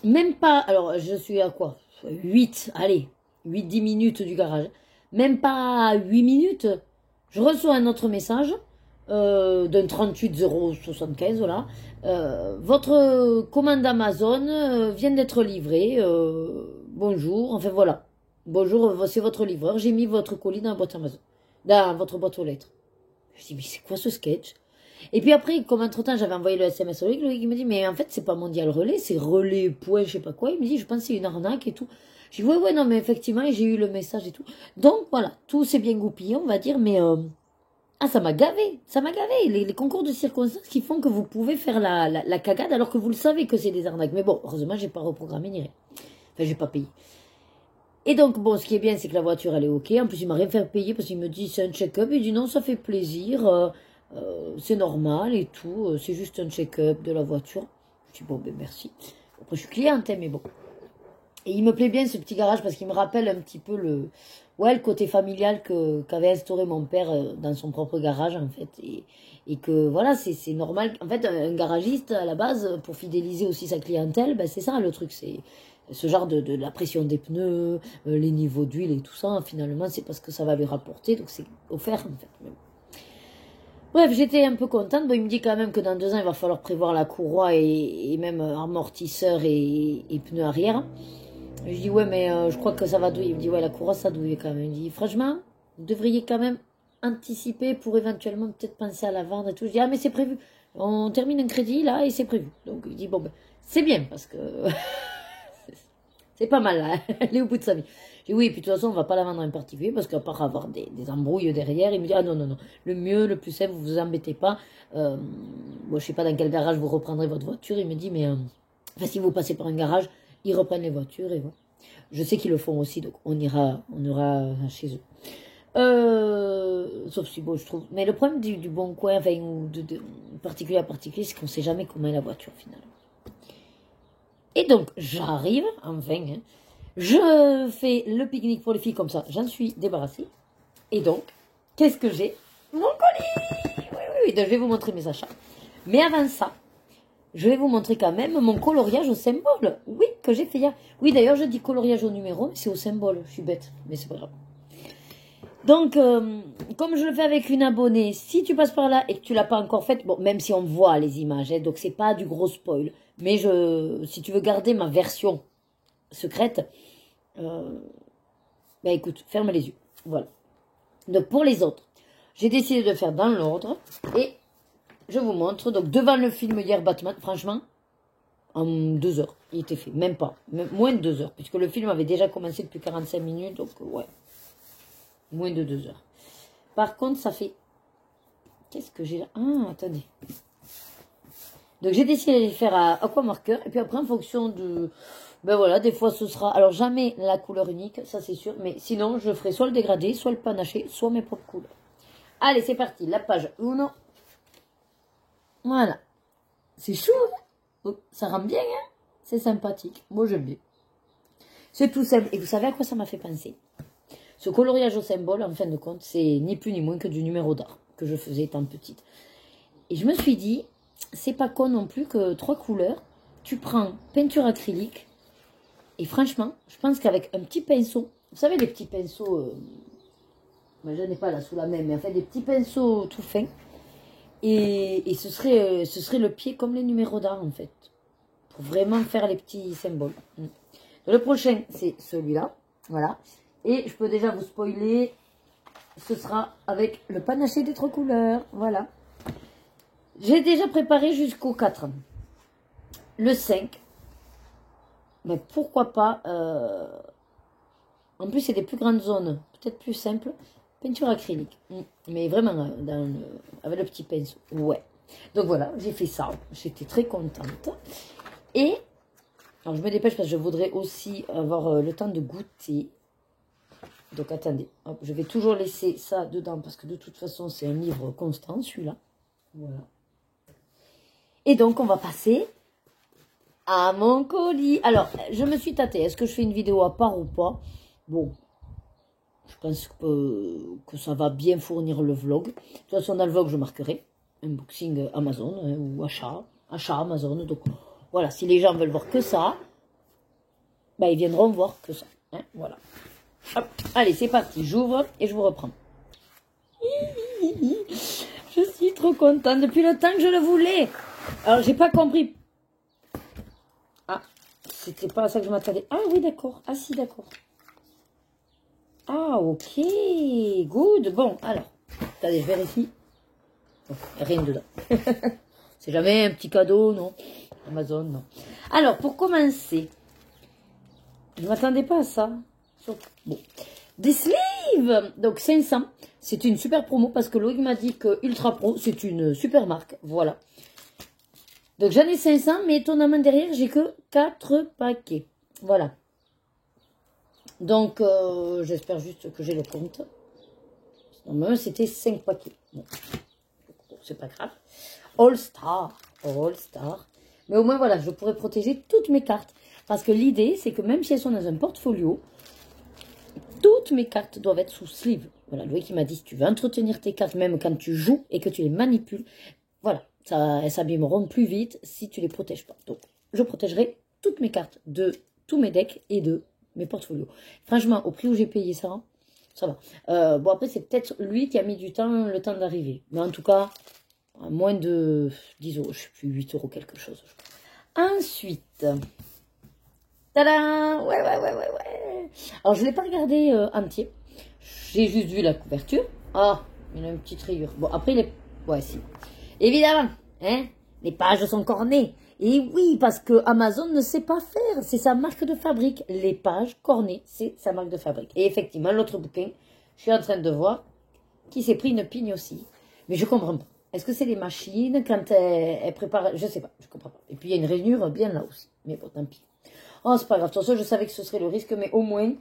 Même pas, alors je suis à quoi 8-10 minutes du garage. Même pas à 8 minutes, je reçois un autre message d'un 38,075, voilà. Votre commande Amazon vient d'être livrée. Bonjour, enfin voilà. Bonjour, c'est votre livreur. J'ai mis votre colis dans la boîte Amazon, dans votre boîte aux lettres. Je dis, mais c'est quoi ce sketch? Et puis après, comme entre-temps, j'avais envoyé le SMS au Loïc, il me dit, mais en fait, c'est pas Mondial Relais, c'est Relais, point, je sais pas quoi. Il me dit, je pense que c'est une arnaque et tout. Je dis, ouais, non, mais effectivement, j'ai eu le message et tout. Donc, voilà, tout s'est bien goupillé, on va dire, mais... ça m'a gavé, les concours de circonstances qui font que vous pouvez faire la cagade alors que vous le savez que c'est des arnaques. Mais bon, heureusement, j'ai pas reprogrammé ni rien. Enfin, j'ai pas payé. Et donc, bon, ce qui est bien, c'est que la voiture, elle est OK. En plus, il m'a rien fait payer parce qu'il me dit, c'est un check-up. Il dit, non, ça fait plaisir, c'est normal et tout. C'est juste un check-up de la voiture. Je dis, bon, ben merci. Après, je suis cliente, hein, mais bon. Et il me plaît bien, ce petit garage, parce qu'il me rappelle un petit peu le côté familial qu'avait instauré mon père dans son propre garage, en fait. Et que, voilà, c'est normal. En fait, un garagiste, à la base, pour fidéliser aussi sa clientèle, ben, c'est ça, le truc, c'est... Ce genre de la pression des pneus, les niveaux d'huile et tout ça, finalement, c'est parce que ça va lui rapporter, donc c'est offert, en fait. Bref, j'étais un peu contente. Bon, il me dit quand même que dans 2 ans, il va falloir prévoir la courroie et même amortisseur et pneus arrière. Je dis, ouais, mais je crois que ça va douiller. Il me dit, ouais, la courroie, ça douille quand même. Il me dit, franchement, vous devriez quand même anticiper pour éventuellement peut-être penser à la vendre et tout. Je dis, ah, mais c'est prévu. On termine un crédit, là, et c'est prévu. Donc, il dit, bon, ben, c'est bien, parce que c'est pas mal, là. Elle est au bout de sa vie. Je dis, oui, puis de toute façon, on va pas la vendre en particulier, parce qu'à part avoir des embrouilles derrière, il me dit, ah non, non, non. Le mieux, le plus simple, vous vous embêtez pas. Bon, je sais pas dans quel garage vous reprendrez votre voiture. Il me dit, mais enfin, si vous passez par un garage, ils reprennent les voitures et voilà. Je sais qu'ils le font aussi, donc on ira chez eux. Sauf si bon, je trouve. Mais le problème du bon coin, enfin, ou de particulier à particulier, c'est qu'on sait jamais comment est la voiture finalement. Et donc, j'arrive, enfin, hein, je fais le pique-nique pour les filles comme ça, j'en suis débarrassée. Et donc, qu'est-ce que j'ai? Mon colis! Oui, oui, oui, donc je vais vous montrer mes achats. Mais avant ça, je vais vous montrer quand même mon coloriage au symbole. Oui, que j'ai fait hier. Oui, d'ailleurs, je dis coloriage au numéro, mais c'est au symbole. Je suis bête, mais c'est pas grave. Donc, comme je le fais avec une abonnée, si tu passes par là et que tu l'as pas encore faite, bon, même si on voit les images, hein, donc c'est pas du gros spoil, mais si tu veux garder ma version secrète, ben écoute, ferme les yeux. Voilà. Donc, pour les autres, j'ai décidé de faire dans l'ordre et je vous montre. Donc, devant le film hier, Batman, franchement, en 2 heures, il était fait. Même pas. Moins de 2 heures. Puisque le film avait déjà commencé depuis 45 minutes. Donc, ouais. Moins de 2 heures. Par contre, ça fait... Qu'est-ce que j'ai là? Ah, attendez. Donc, j'ai décidé de les faire à aquamarqueur. Et puis après, en fonction de... Ben voilà, des fois, ce sera... Alors, jamais la couleur unique, ça c'est sûr. Mais sinon, je ferai soit le dégradé, soit le panaché, soit mes propres couleurs. Allez, c'est parti. La page 1. Voilà. C'est chou, hein? Ça rend bien, hein? C'est sympathique. Moi, j'aime bien. C'est tout simple. Et vous savez à quoi ça m'a fait penser? Ce coloriage au symbole, en fin de compte, c'est ni plus ni moins que du numéro d'art que je faisais étant petite. Et je me suis dit, c'est pas con non plus que 3 couleurs, tu prends peinture acrylique, et franchement, je pense qu'avec un petit pinceau, vous savez, les petits pinceaux, ben, je n'ai pas là sous la main, mais enfin des petits pinceaux tout fins, et ce serait le pied comme les numéros d'art, en fait, pour vraiment faire les petits symboles. Donc, le prochain, c'est celui-là, voilà. Et je peux déjà vous spoiler, ce sera avec le panaché des 3 couleurs. Voilà. J'ai déjà préparé jusqu'au 4. Le 5. Mais pourquoi pas. En plus, c'est des plus grandes zones. Peut-être plus simple. Peinture acrylique. Mais vraiment, avec le petit pinceau. Ouais. Donc voilà, j'ai fait ça. J'étais très contente. Et, alors je me dépêche parce que je voudrais aussi avoir le temps de goûter. Donc attendez, hop, je vais toujours laisser ça dedans parce que de toute façon c'est un livre constant celui-là. Voilà. Et donc on va passer à mon colis. Alors je me suis tâtée, est-ce que je fais une vidéo à part ou pas? Bon, je pense que ça va bien fournir le vlog. De toute façon dans le vlog je marquerai unboxing Amazon hein, ou achat Amazon. Donc voilà, si les gens veulent voir que ça, bah, ils viendront voir que ça. Hein, voilà. Hop, allez, c'est parti, j'ouvre et je vous reprends. Je suis trop contente depuis le temps que je le voulais. Alors, j'ai pas compris. Ah, c'était pas à ça que je m'attendais. Ah oui, d'accord. Ah si, d'accord. Ah, ok. Good. Bon, alors. Attendez, je vérifie. Oh, rien dedans. C'est jamais un petit cadeau, non? Amazon, non. Alors, pour commencer, je m'attendais pas à ça. Bon. Des sleeves, donc 500, c'est une super promo parce que Loïc m'a dit que Ultra Pro, c'est une super marque, voilà. Donc j'en ai 500, mais étonnamment derrière, j'ai que 4 paquets, voilà. Donc j'espère juste que j'ai le compte. Normalement c'était 5 paquets, bon, c'est pas grave. All Star, mais au moins voilà, je pourrais protéger toutes mes cartes. Parce que l'idée, c'est que même si elles sont dans un portfolio, toutes mes cartes doivent être sous sleeve. Voilà, Loïc qui m'a dit, si tu veux entretenir tes cartes, même quand tu joues et que tu les manipules, voilà, elles s'abîmeront plus vite si tu les protèges pas. Donc, je protégerai toutes mes cartes de tous mes decks et de mes portfolios. Franchement, au prix où j'ai payé ça, ça va. Bon, après, c'est peut-être lui qui a mis du temps, le temps d'arriver. Mais en tout cas, à moins de 10 euros, je sais plus, 8 euros quelque chose. Je crois. Ensuite, tada, ouais. Alors, je ne l'ai pas regardé entier. J'ai juste vu la couverture. Ah, il a une petite rayure. Bon, après, il est... Ouais, si. Évidemment, hein, les pages sont cornées. Et oui, parce que Amazon ne sait pas faire. C'est sa marque de fabrique. Les pages cornées, c'est sa marque de fabrique. Et effectivement, l'autre bouquin, je suis en train de voir, qui s'est pris une pigne aussi. Mais je comprends pas. Est-ce que c'est les machines quand elles préparent? Je sais pas, je comprends pas. Et puis, il y a une rainure bien là aussi. Mais bon, tant pis. Oh, c'est pas grave. De toute façon, je savais que ce serait le risque, mais au moins,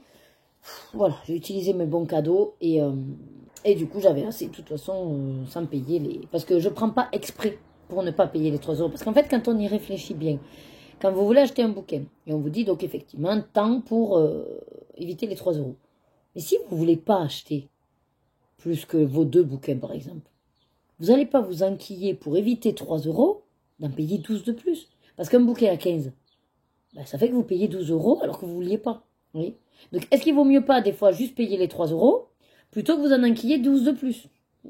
voilà, j'ai utilisé mes bons cadeaux et du coup, j'avais assez, de toute façon, sans payer les... Parce que je prends pas exprès pour ne pas payer les 3 euros. Parce qu'en fait, quand on y réfléchit bien, quand vous voulez acheter un bouquin, et on vous dit donc effectivement, tant pour éviter les 3 euros. Mais si vous voulez pas acheter plus que vos 2 bouquins, par exemple, vous n'allez pas vous enquiller pour éviter 3 euros d'en payer 12 de plus. Parce qu'un bouquin à 15, ben, ça fait que vous payez 12 euros alors que vous ne vouliez pas. Oui. Donc, est-ce qu'il vaut mieux pas, des fois, juste payer les 3 euros plutôt que vous en enquiller 12 de plus?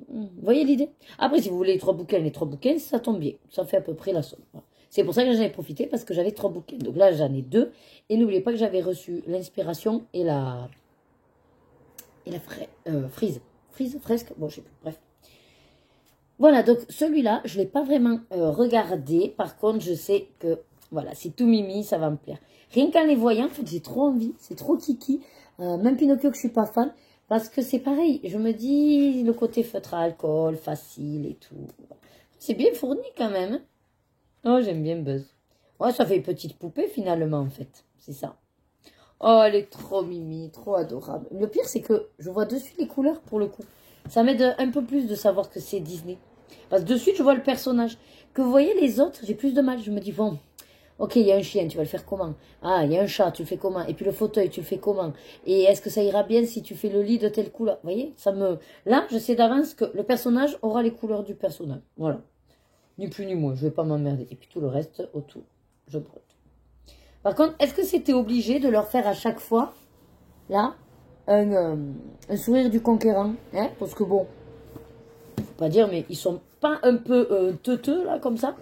Vous voyez l'idée? Après, si vous voulez les 3 bouquins, ça tombe bien. Ça fait à peu près la somme. Voilà. C'est pour ça que j'en ai profité, parce que j'avais 3 bouquins. Donc là, j'en ai 2. Et n'oubliez pas que j'avais reçu l'inspiration et la fresque. Bon, je sais plus. Bref. Voilà, donc celui-là, je ne l'ai pas vraiment regardé. Par contre, je sais que, voilà, c'est tout mimi, ça va me plaire. Rien qu'en les voyant, en fait, j'ai trop envie. C'est trop kiki. Même Pinocchio, que je suis pas fan. Parce que c'est pareil. Je me dis, le côté feutre à alcool, facile et tout. C'est bien fourni quand même. Oh, j'aime bien Buzz. Ouais, ça fait une petite poupée finalement, en fait. C'est ça. Oh, elle est trop mimi, trop adorable. Le pire, c'est que je vois dessus les couleurs pour le coup. Ça m'aide un peu plus de savoir que c'est Disney. Parce que de suite, je vois le personnage. Que vous voyez les autres, j'ai plus de mal. Je me dis, bon, ok, il y a un chien, tu vas le faire comment? Ah, il y a un chat, tu le fais comment? Et puis le fauteuil, tu le fais comment? Et est-ce que ça ira bien si tu fais le lit de telle couleur? Vous voyez, ça me... Là, je sais d'avance que le personnage aura les couleurs du personnage. Voilà. Ni plus ni moins, je vais pas m'emmerder. Et puis tout le reste, autour, je brode. Par contre, est-ce que c'était obligé de leur faire à chaque fois, là, un sourire du conquérant, hein? Parce que bon, faut pas dire, mais ils sont pas un peu teuteux, là, comme ça.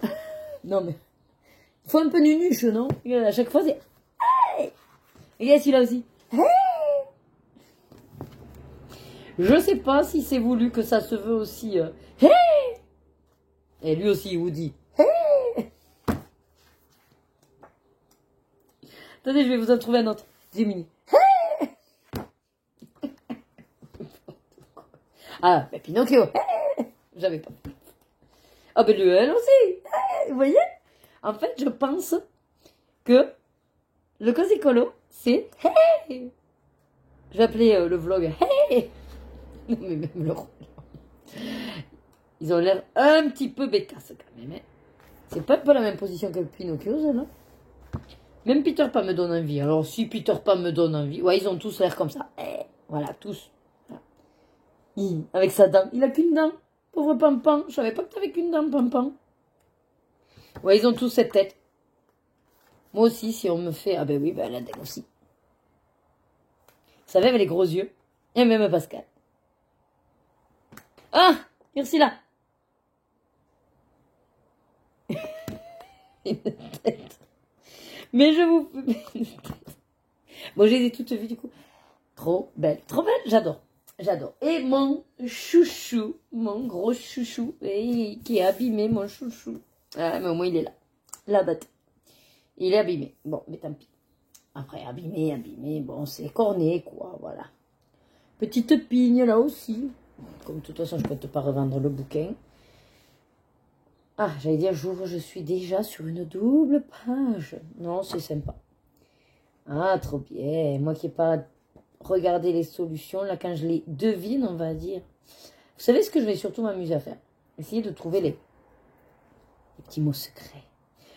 Non, mais il faut un peu nunuche, non? Regarde, à chaque fois, c'est... Hey! Regarde celui-là aussi. Hey! Je sais pas si c'est voulu que ça se veut aussi... Hey! Et lui aussi, il vous dit... Hey! Attendez, je vais vous en trouver un autre. Gemini. Hey! Ah, ben Pinocchio. Hey! J'avais pas. Ah, ben lui, elle aussi. Hey! Vous voyez? En fait, je pense que le Cosicolo, c'est hey! Je vais appeler le vlog hey! Non, mais même le rôle. Ils ont l'air un petit peu bécasses quand même. Hein. C'est pas un peu la même position que Pinocchio, ça, là. Même Peter Pan me donne envie. Alors, si Peter Pan me donne envie, ouais, ils ont tous l'air comme ça. Hey! Voilà, tous. Voilà. Avec sa dent. Il a qu'une dent. Pauvre Pampan. Je savais pas que t'avais qu'une dent, Pampan. Ouais, ils ont tous cette tête. Moi aussi, si on me fait... Ah ben oui, ben la dent aussi. Vous savez, avec les gros yeux. Et même Pascal. Ah, merci là. Une tête. Mais je vous... Bon, je les ai toutes vues du coup. Trop belle, j'adore. J'adore. Et mon chouchou, mon gros chouchou, qui est abîmé, mon chouchou. Ah, mais au moins il est là. La bête. Il est abîmé. Bon, mais tant pis. Après, abîmé, bon, c'est corné, quoi, voilà. Petite pigne, là aussi. Comme de toute façon, je ne peux pas revendre le bouquin. Ah, j'allais dire, j'ouvre, je suis déjà sur une double page. Non, c'est sympa. Ah, trop bien. Moi qui n'ai pas regardé les solutions, là, quand je les devine, on va dire. Vous savez ce que je vais surtout m'amuser à faire? Essayer de trouver les petits mots secrets.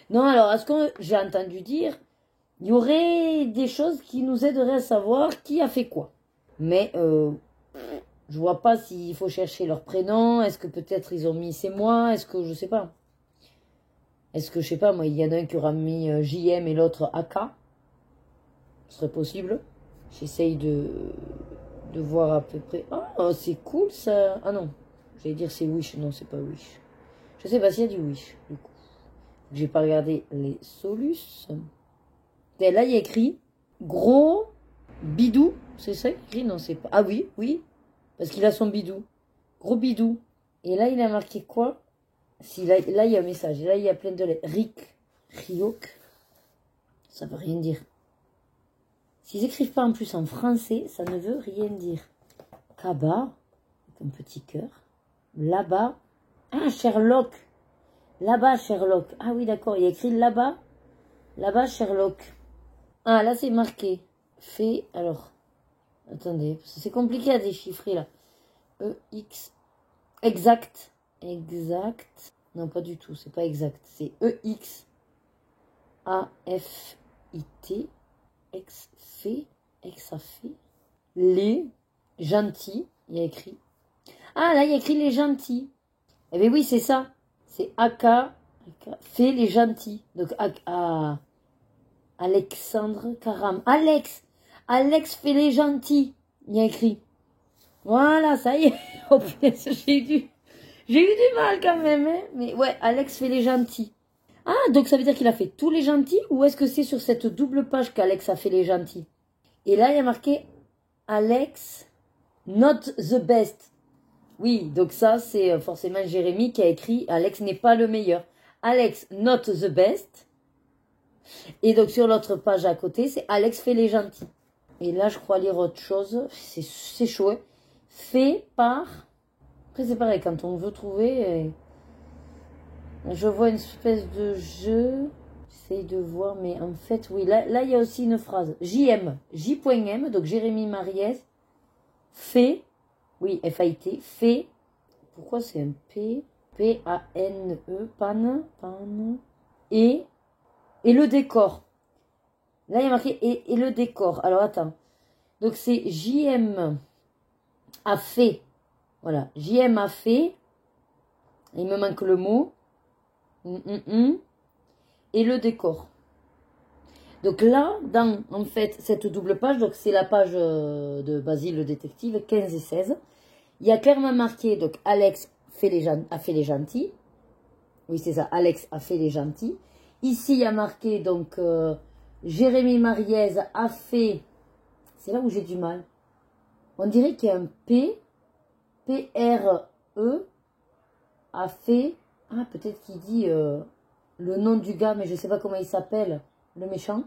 Non, alors, est-ce que j'ai entendu dire, il y aurait des choses qui nous aideraient à savoir qui a fait quoi. Mais, je vois pas s'il faut chercher leur prénom. Est-ce que peut-être ils ont mis c'est moi? Est-ce que je sais pas? Est-ce que je sais pas, moi, il y en a un qui aura mis JM et l'autre AK? Ce serait possible. J'essaye de de voir à peu près. Oh, c'est cool ça. Ah non, j'allais dire c'est Wish. Non, c'est pas Wish. Je sais pas s'il y a du Wish, du coup. J'ai pas regardé les solus. Et là, il y a écrit gros bidou. C'est ça écrit? Non, c'est pas. Ah oui, oui. Parce qu'il a son bidou. Gros bidou. Et là, il a marqué quoi? Si, là, il y a un message. Et là, il y a plein de lettres. Ryok. Ça veut rien dire. S'ils écrivent pas en plus en français, ça ne veut rien dire. Kaba, avec un petit cœur. Là-bas. Ah, Sherlock. Là-bas, Sherlock. Ah oui, d'accord. Il y a écrit là-bas. Là-bas, Sherlock. Ah, là, c'est marqué. Fait, alors. Attendez, c'est compliqué à déchiffrer, là. EX. Exact. Exact. Non, pas du tout. C'est pas exact. C'est EX. AFIT. Ex fait. Ex a fait. Les gentils. Il y a écrit. Ah, là, il y a écrit les gentils. Eh bien oui, c'est ça. C'est AK. Fait les gentils. Donc, Alexandre Karam. Alex fait les gentils. Il y a écrit. Voilà, ça y est. Oh punaise, j'ai eu du mal quand même. Hein, mais ouais, Alex fait les gentils. Ah, donc ça veut dire qu'il a fait tous les gentils? Ou est-ce que c'est sur cette double page qu'Alex a fait les gentils? Et là, il y a marqué Alex, not the best. Oui, donc ça, c'est forcément Jérémy qui a écrit Alex n'est pas le meilleur. Alex, not the best. Et donc sur l'autre page à côté, c'est Alex fait les gentils. Et là, je crois lire autre chose. C'est chaud. Hein. Fait par... Après, c'est pareil, quand on veut trouver... Je vois une espèce de jeu. J'essaye de voir, mais en fait, oui. Là, il y a aussi une phrase. JM. J.M. Donc, Jérémy Mariès. Fait. Oui, F-A-I-T. Fait. Pourquoi c'est un P? P-A-N-E. Pan. Et le décor. Là, il y a marqué et le décor. Alors, attends. Donc, c'est JM a fait. Voilà. JM a fait. Il me manque le mot. Et le décor. Donc là, dans, en fait, cette double page, donc c'est la page de Basile le détective, 15 et 16. Il y a clairement marqué, donc, Alex a fait les gentils. Oui, c'est ça, Alex a fait les gentils. Ici, il y a marqué, donc, Jérémy Mariès a fait... C'est là où j'ai du mal. On dirait qu'il y a un P, P-R-E, a fait... Ah, peut-être qu'il dit le nom du gars, mais je ne sais pas comment il s'appelle, le méchant.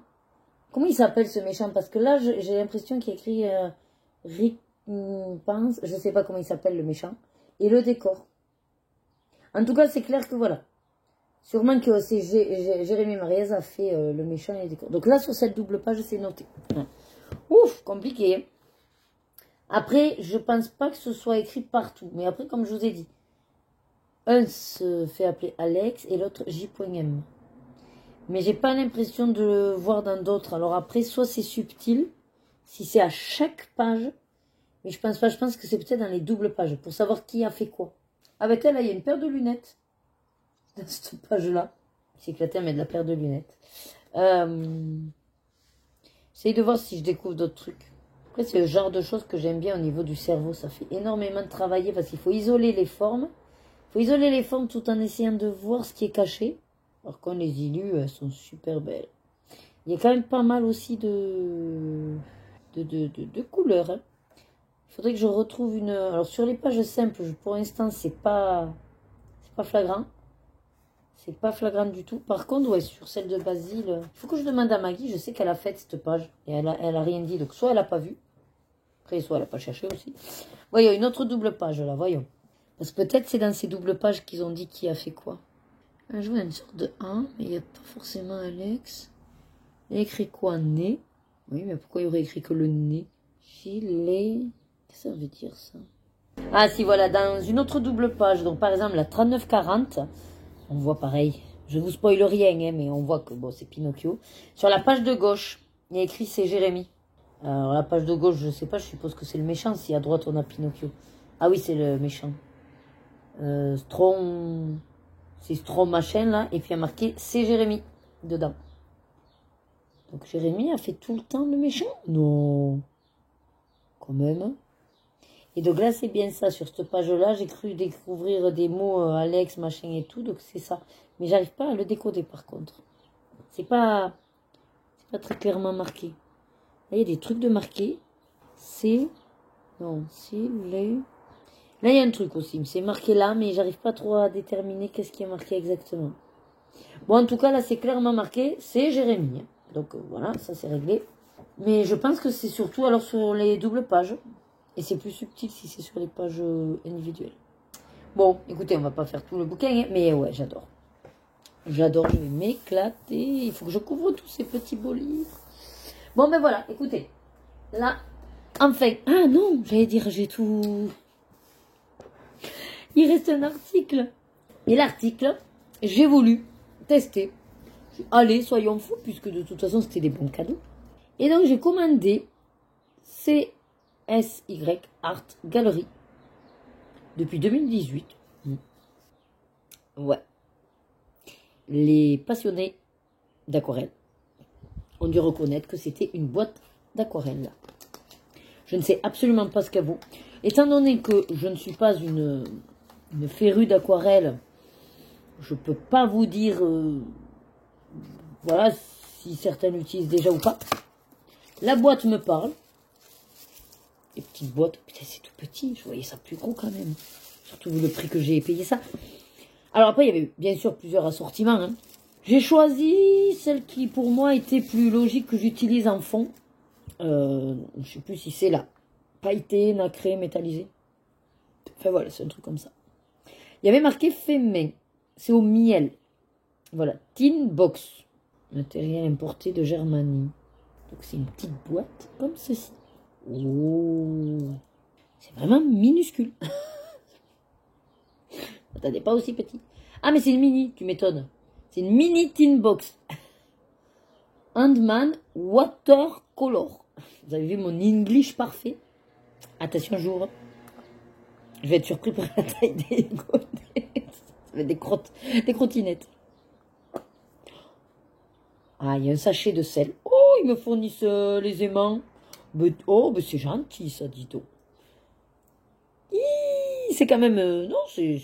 Comment il s'appelle ce méchant? Parce que là, j'ai l'impression qu'il y a écrit Rick Pense. Je ne sais pas comment il s'appelle le méchant. Et le décor. En tout cas, c'est clair que voilà. Sûrement que c'est Jérémy Mariès a fait le méchant et le décor. Donc là, sur cette double page, c'est noté. Ouf, compliqué. Après, je pense pas que ce soit écrit partout. Mais après, comme je vous ai dit, un se fait appeler Alex et l'autre J.M. Mais j'ai pas l'impression de le voir dans d'autres. Alors après, soit c'est subtil, si c'est à chaque page, mais je pense pas, je pense que c'est peut-être dans les doubles pages, pour savoir qui a fait quoi. Ah ben là, il y a une paire de lunettes, dans cette page-là. C'est éclaté à mettre la paire de lunettes. J'essaye de voir si je découvre d'autres trucs. Après, c'est le genre de choses que j'aime bien au niveau du cerveau. Ça fait énormément de travailler parce qu'il faut isoler les formes. Il faut isoler les formes tout en essayant de voir ce qui est caché. Alors quand les illus, elles sont super belles. Il y a quand même pas mal aussi de couleurs. Hein. Il faudrait que je retrouve une... Alors sur les pages simples, pour l'instant, c'est pas flagrant. C'est pas flagrant du tout. Par contre, ouais, sur celle de Basile, il faut que je demande à Maggie. Je sais qu'elle a fait cette page. Et elle a rien dit. Donc soit elle a pas vu. Après, soit elle a pas cherché aussi. Voyons, une autre double page là, voyons. Parce que peut-être c'est dans ces doubles pages qu'ils ont dit qui a fait quoi. Je vois une sorte de 1, mais il n'y a pas forcément Alex. Il y a écrit quoi? Nez. Oui, mais pourquoi il y aurait écrit que le nez? Gilet. Qu'est-ce que ça veut dire ça? Ah si, voilà, dans une autre double page. Donc par exemple, la 3940, on voit pareil. Je ne vous spoil rien, hein, mais on voit que bon, c'est Pinocchio. Sur la page de gauche, il y a écrit c'est Jérémy. Alors la page de gauche, je ne sais pas, je suppose que c'est le méchant. Si à droite on a Pinocchio. Ah oui, c'est le méchant. C'est Strom machin là, et puis il y a marqué c'est Jérémy dedans. Donc Jérémy a fait tout le temps le méchant? Non. Quand même. Et donc là, c'est bien ça. Sur cette page-là, j'ai cru découvrir des mots Alex, machin et tout. Donc c'est ça. Mais j'arrive pas à le décoder par contre. C'est pas très clairement marqué. Là, il y a des trucs de marqué. C'est... Non, c'est les... Là, il y a un truc aussi. C'est marqué là, mais j'arrive pas trop à déterminer qu'est-ce qui est marqué exactement. Bon, en tout cas, là, c'est clairement marqué. C'est Jérémy. Donc voilà, ça c'est réglé. Mais je pense que c'est surtout alors sur les doubles pages. Et c'est plus subtil si c'est sur les pages individuelles. Bon, écoutez, on va pas faire tout le bouquin, hein, mais ouais, j'adore. J'adore, je vais m'éclater. Il faut que je couvre tous ces petits beaux livres. Bon, ben voilà, écoutez. Là, enfin... Ah non, j'allais dire, j'ai tout... Il reste un article. Et l'article, j'ai voulu tester. Allez, soyons fous, puisque de toute façon, c'était des bons cadeaux. Et donc, j'ai commandé CSY Art Gallery depuis 2018. Ouais. Les passionnés d'aquarelle ont dû reconnaître que c'était une boîte d'aquarelle. Je ne sais absolument pas ce qu'elle vaut. Étant donné que je ne suis pas une férue d'aquarelle, je ne peux pas vous dire voilà si certains l'utilisent déjà ou pas. La boîte me parle. Les petites boîtes, putain c'est tout petit, je voyais ça plus gros quand même. Surtout vu le prix que j'ai payé ça. Alors après il y avait bien sûr plusieurs assortiments. Hein. J'ai choisi celle qui pour moi était plus logique que j'utilise en fond. Je ne sais plus si c'est la pailletée, nacrée, métallisée. Enfin voilà, c'est un truc comme ça. Il y avait marqué fait main. C'est au miel. Voilà, tin box. Matériel importé de Germanie. Donc c'est une petite boîte comme ceci. Oh, c'est vraiment minuscule. Attendez, pas aussi petit. Ah mais c'est une mini, tu m'étonnes. C'est une mini tin box. Handman watercolor. Vous avez vu mon English parfait? Attention, j'ouvre. Je vais être surpris par la taille des godettes. Ça va être des crottinettes. Ah, il y a un sachet de sel. Oh, ils me fournissent les aimants. Mais, oh, mais c'est gentil, ça, dis donc. C'est quand même... non, c'est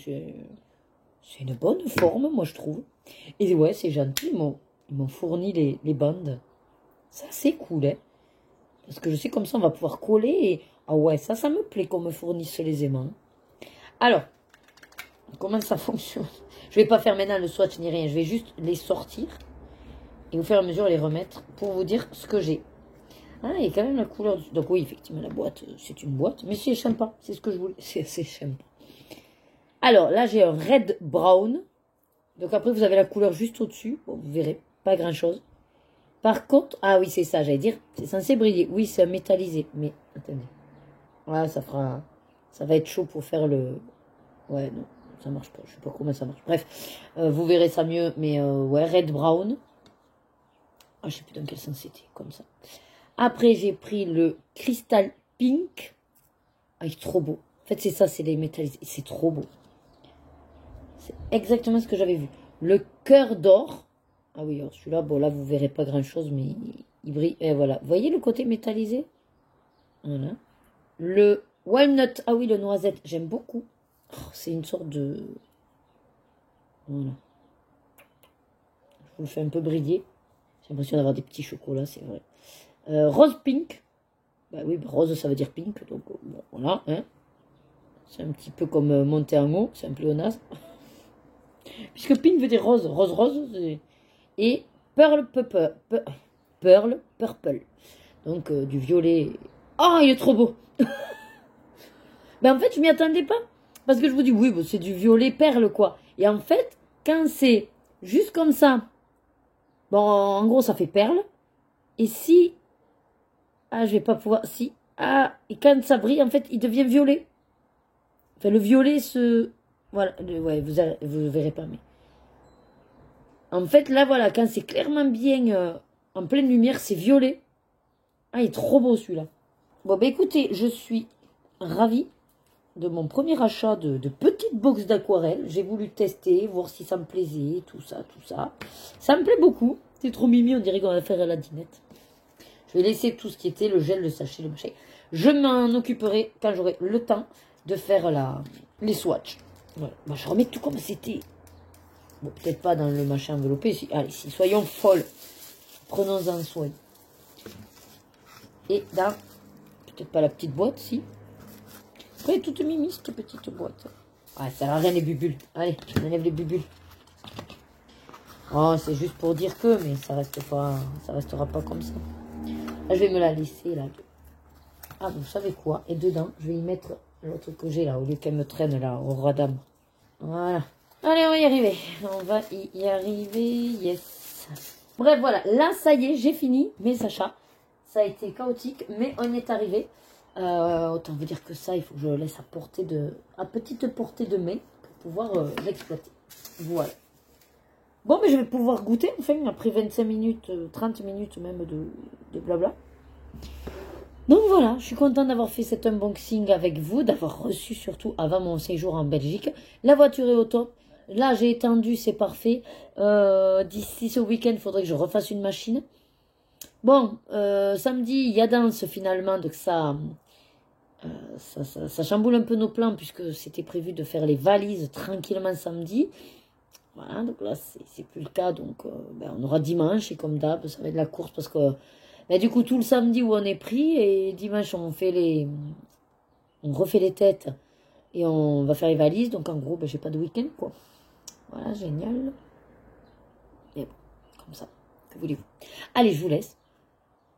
une bonne forme, moi, je trouve. Et ouais, c'est gentil. Ils m'ont fourni les bandes. Ça, c'est cool, hein. Parce que je sais, comme ça, on va pouvoir coller. Et... Ah ouais, ça me plaît qu'on me fournisse les aimants. Alors, comment ça fonctionne? Je vais pas faire maintenant le swatch ni rien. Je vais juste les sortir. Et au fur et à mesure, les remettre pour vous dire ce que j'ai. Ah, il y a quand même la couleur. Donc oui, effectivement, la boîte, c'est une boîte. Mais c'est sympa. C'est ce que je voulais. C'est assez sympa. Alors, là, j'ai un red brown. Donc après, vous avez la couleur juste au-dessus. Bon, vous verrez, pas grand-chose. Par contre... Ah oui, c'est ça, j'allais dire. C'est censé briller. Oui, c'est métallisé. Mais, attendez. Voilà, ça va être chaud pour faire le... Ouais, non, ça marche pas. Je sais pas comment ça marche. Bref, vous verrez ça mieux. Mais ouais, red brown. Ah, je sais plus dans quel sens c'était, comme ça. Après, j'ai pris le Crystal Pink. Ah, il est trop beau. En fait, c'est ça, c'est les métallisés. C'est trop beau. C'est exactement ce que j'avais vu. Le Cœur d'Or. Ah oui, alors celui-là, bon, là, vous verrez pas grand-chose, mais il brille. Et voilà. Vous voyez le côté métallisé? Voilà. Le Walnut. Ah oui, le noisette. J'aime beaucoup. Oh, c'est une sorte de... Voilà. Je vous le fais un peu briller. J'ai l'impression d'avoir des petits chocolats, c'est vrai. Rose pink. Bah oui, rose, ça veut dire pink. Donc, bon, voilà. Hein. C'est un petit peu comme monter en haut. C'est un pléonasme. Puisque pink veut dire rose. Rose. Et pearl purple. Pearl purple. Donc, du violet. Oh, il est trop beau. Ben, en fait, je m'y attendais pas. Parce que je vous dis, oui, bon, c'est du violet perle, quoi. Et en fait, quand c'est juste comme ça... Bon, en gros, ça fait perle. Et si... Ah, je vais pas pouvoir... Si. Ah, et quand ça brille, en fait, il devient violet. Enfin, le violet se... Voilà. Ouais, vous verrez pas, mais... En fait, là, voilà, quand c'est clairement bien en pleine lumière, c'est violet. Ah, il est trop beau, celui-là. Bon, ben écoutez, je suis ravie de mon premier achat de petites box d'aquarelle. J'ai voulu tester, voir si ça me plaisait, tout ça. Ça me plaît beaucoup. C'est trop mimi, on dirait qu'on va faire à la dinette. Je vais laisser tout ce qui était le gel, le sachet, le machin. Je m'en occuperai quand j'aurai le temps de faire les swatchs. Voilà. Moi, je remets tout comme c'était. Bon, peut-être pas dans le machin enveloppé. Allez, si, soyons folles. Prenons-en soin. Et dans, peut-être pas la petite boîte, si. Après, toute mimi, cette petite boîte. Ah, ça sert à rien les bubules. Allez, on enlève les bubules. Oh, c'est juste pour dire que, mais ça restera pas comme ça. Là, je vais me la laisser, là. Ah, vous savez quoi? Et dedans, je vais y mettre l'autre que j'ai, là, au lieu qu'elle me traîne, là, au radam. Voilà. Allez, on va y arriver. On va y arriver, yes. Bref, voilà. Là, ça y est, j'ai fini mes achats. Ça a été chaotique, mais on y est arrivé. Autant vous dire que ça, il faut que je le laisse à petite portée de main pour pouvoir l'exploiter. Voilà. Bon, mais je vais pouvoir goûter, enfin, après 25 minutes, 30 minutes même de blabla. Donc voilà, je suis contente d'avoir fait cet unboxing avec vous, d'avoir reçu surtout avant mon séjour en Belgique. La voiture est au top. Là, j'ai étendu, c'est parfait. D'ici ce week-end, il faudrait que je refasse une machine. Bon, samedi, il y a danse finalement, donc ça chamboule un peu nos plans puisque c'était prévu de faire les valises tranquillement samedi. Voilà, donc là, c'est plus le cas, donc on aura dimanche et comme d'hab, ça va être la course parce que du coup, tout le samedi où on est pris et dimanche, on refait les têtes et on va faire les valises, donc en gros, j'ai pas de week-end, quoi. Voilà, génial. Et bon, comme ça, que voulez-vous. Allez, je vous laisse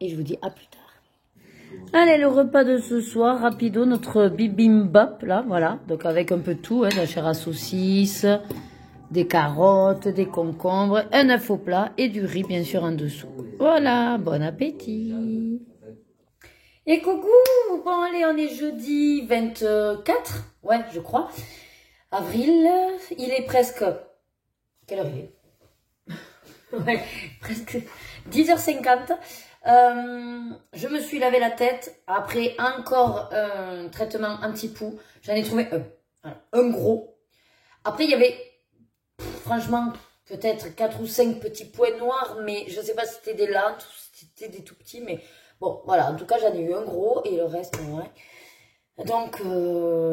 et je vous dis à plus tard. Allez, le repas de ce soir, rapido, notre bibimbap, là, voilà. Donc avec un peu de tout, hein, de la chair à saucisse, des carottes, des concombres, un œuf au plat et du riz, bien sûr, en dessous. Voilà, bon appétit. Et coucou, bon allez, on est jeudi 24, ouais, je crois, avril, il est presque... Quelle heure il est? Ouais, presque 10h50. Je me suis lavé la tête après encore un traitement anti-poux. J'en ai trouvé un. Voilà, un gros. Après, il y avait, franchement, peut-être 4 ou 5 petits points noirs, mais je ne sais pas si c'était des lentes ou si c'était des tout petits, mais bon, voilà. En tout cas, j'en ai eu un gros et le reste, ouais. Donc,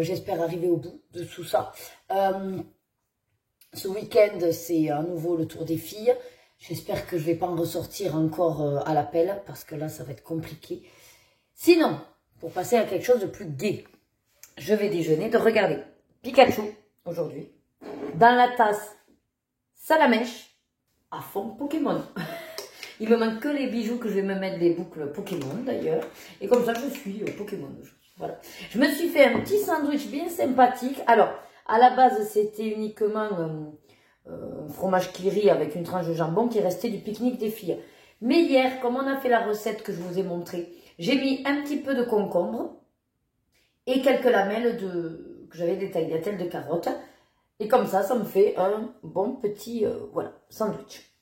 j'espère arriver au bout de tout ça. Ce week-end, c'est à nouveau le tour des filles. J'espère que je ne vais pas en ressortir encore à l'appel, parce que là, ça va être compliqué. Sinon, pour passer à quelque chose de plus gai, je vais déjeuner de regarder Pikachu, aujourd'hui, dans la tasse Salamèche, à fond Pokémon. Il me manque que les bijoux, que je vais me mettre des boucles Pokémon, d'ailleurs. Et comme ça, je suis Pokémon aujourd'hui. Voilà. Je me suis fait un petit sandwich bien sympathique. Alors, à la base, c'était uniquement... fromage kiri avec une tranche de jambon qui restait du pique-nique des filles. Mais hier, comme on a fait la recette que je vous ai montrée, j'ai mis un petit peu de concombre et quelques lamelles que j'avais des tagliatelles de carottes. Et comme ça me fait un bon petit voilà, sandwich.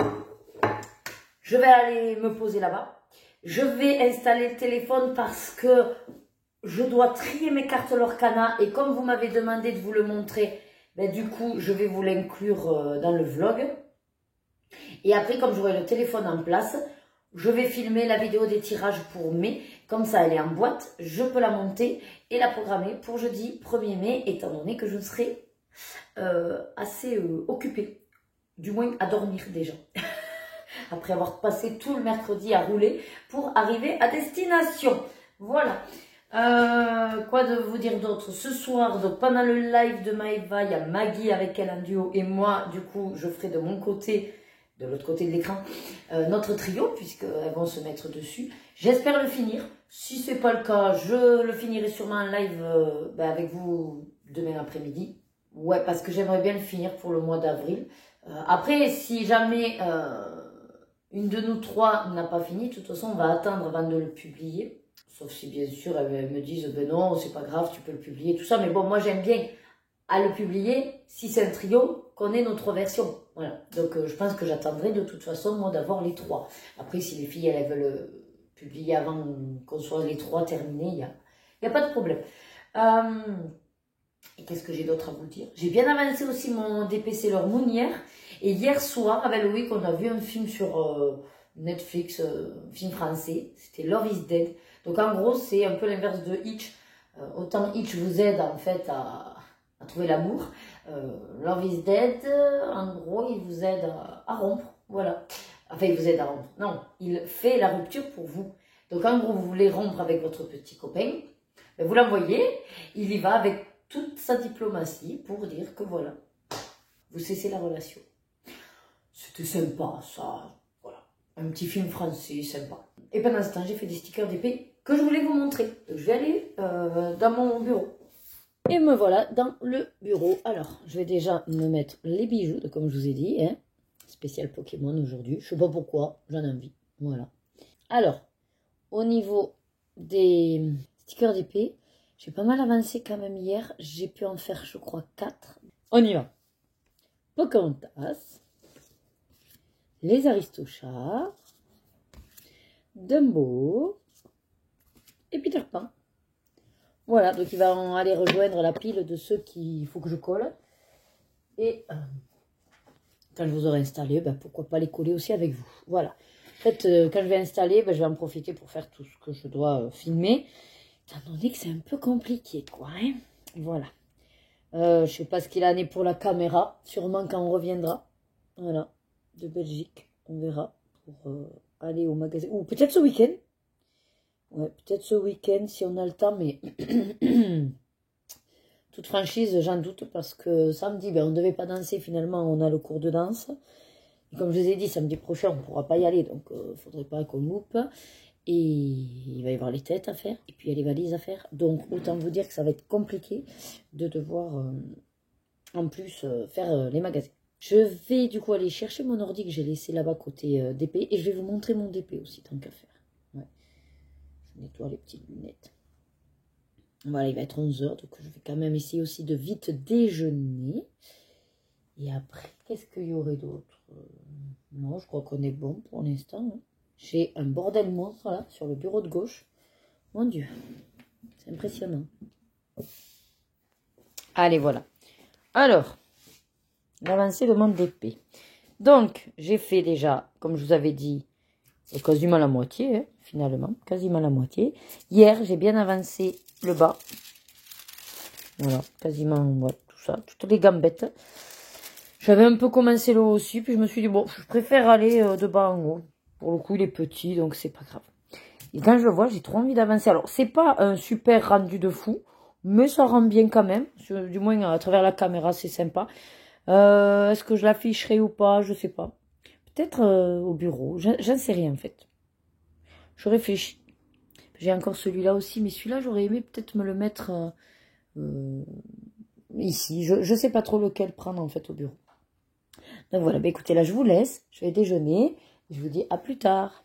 Je vais aller me poser là-bas. Je vais installer le téléphone parce que je dois trier mes cartes Lorcana et comme vous m'avez demandé de vous le montrer, du coup, je vais vous l'inclure dans le vlog. Et après, comme j'aurai le téléphone en place, je vais filmer la vidéo des tirages pour mai. Comme ça, elle est en boîte. Je peux la monter et la programmer pour jeudi 1er mai, étant donné que je serai assez occupée. Du moins, à dormir déjà. Après avoir passé tout le mercredi à rouler pour arriver à destination. Voilà. Quoi de vous dire d'autre? Ce soir, donc pendant le live de Maëva, il y a Maggie avec elle en duo et moi, du coup, je ferai de mon côté, de l'autre côté de l'écran, notre trio, puisqu'elles vont se mettre dessus. J'espère le finir. Si c'est pas le cas, je le finirai sûrement en live avec vous demain après-midi. Ouais, parce que j'aimerais bien le finir pour le mois d'avril. Après, si jamais une de nous trois n'a pas fini, de toute façon, on va attendre avant de le publier. Sauf si bien sûr elles me disent ben non, c'est pas grave, tu peux le publier, tout ça. Mais bon, moi j'aime bien à le publier, si c'est un trio, qu'on ait nos 3 versions. Voilà. Donc je pense que j'attendrai de toute façon moi d'avoir les 3. Après si les filles elles veulent publier avant qu'on soit les 3 terminés, il y a pas de problème. Et qu'est-ce que j'ai d'autre à vous dire? J'ai bien avancé aussi mon DPC Sailor Moon hier. Et hier soir, avec Loïc, on a vu un film sur Netflix, un film français. C'était Love is Dead. Donc en gros, c'est un peu l'inverse de Hitch. Autant Hitch vous aide en fait à trouver l'amour. Love is Dead, en gros, il vous aide à rompre. Voilà. Enfin, il vous aide à rompre. Non, il fait la rupture pour vous. Donc en gros, vous voulez rompre avec votre petit copain. Ben, vous l'envoyez, il y va avec toute sa diplomatie pour dire que voilà, vous cessez la relation. C'était sympa, ça. Voilà. Un petit film français, sympa. Et pendant ce temps, j'ai fait des stickers d'épée que je voulais vous montrer. Donc, je vais aller dans mon bureau. Et me voilà dans le bureau. Alors, je vais déjà me mettre les bijoux, comme je vous ai dit. Hein. Spécial Pokémon aujourd'hui. Je sais pas pourquoi, j'en ai envie. Voilà. Alors, au niveau des stickers d'épée, j'ai pas mal avancé quand même hier. J'ai pu en faire, je crois, 4. On y va. Pocahontas. Les Aristochats. Dumbo. Et Peter Pan. Voilà, donc il va aller rejoindre la pile de ceux qu'il faut que je colle. Et quand je vous aurai installé, ben, pourquoi pas les coller aussi avec vous. Voilà. En fait, quand je vais installer, ben, je vais en profiter pour faire tout ce que je dois filmer. Étant donné que c'est un peu compliqué, quoi. Hein, voilà. Je sais pas ce qu'il en est pour la caméra. Sûrement quand on reviendra. Voilà. De Belgique. On verra. Pour aller au magasin. Ou peut-être ce week-end. Ouais, peut-être ce week-end si on a le temps, mais toute franchise, j'en doute parce que samedi, ben, on ne devait pas danser, finalement, on a le cours de danse. Et comme je vous ai dit, samedi prochain, on ne pourra pas y aller, donc il ne faudrait pas qu'on loupe. Et il va y avoir les têtes à faire, et puis il y a les valises à faire. Donc, autant vous dire que ça va être compliqué de devoir, en plus, faire les magasins. Je vais du coup aller chercher mon ordi que j'ai laissé là-bas côté DP, et je vais vous montrer mon DP aussi, tant qu'à faire. Je nettoie les petites lunettes. Voilà, il va être 11 h, donc je vais quand même essayer aussi de vite déjeuner. Et après, qu'est-ce qu'il y aurait d'autre? Non, je crois qu'on est bon pour l'instant. Hein. J'ai un bordel monstre là, sur le bureau de gauche. Mon Dieu, c'est impressionnant. Allez, voilà. Alors, l'avancée de mon DP. Donc, j'ai fait déjà, comme je vous avais dit, quasiment la moitié, hein, finalement, quasiment la moitié. Hier, j'ai bien avancé le bas. Voilà, quasiment, ouais, tout ça, toutes les gambettes. J'avais un peu commencé le haut aussi, puis je me suis dit, bon, je préfère aller de bas en haut. Pour le coup, il est petit, donc c'est pas grave. Et quand je le vois, j'ai trop envie d'avancer. Alors, c'est pas un super rendu de fou, mais ça rend bien quand même. Du moins, à travers la caméra, c'est sympa. Est-ce que je l'afficherai ou pas? Je sais pas. Peut-être au bureau, j'en sais rien en fait. Je réfléchis. J'ai encore celui-là aussi, mais celui-là, j'aurais aimé peut-être me le mettre ici. Je sais pas trop lequel prendre en fait au bureau. Donc voilà, bah, écoutez, là je vous laisse, je vais déjeuner, et je vous dis à plus tard.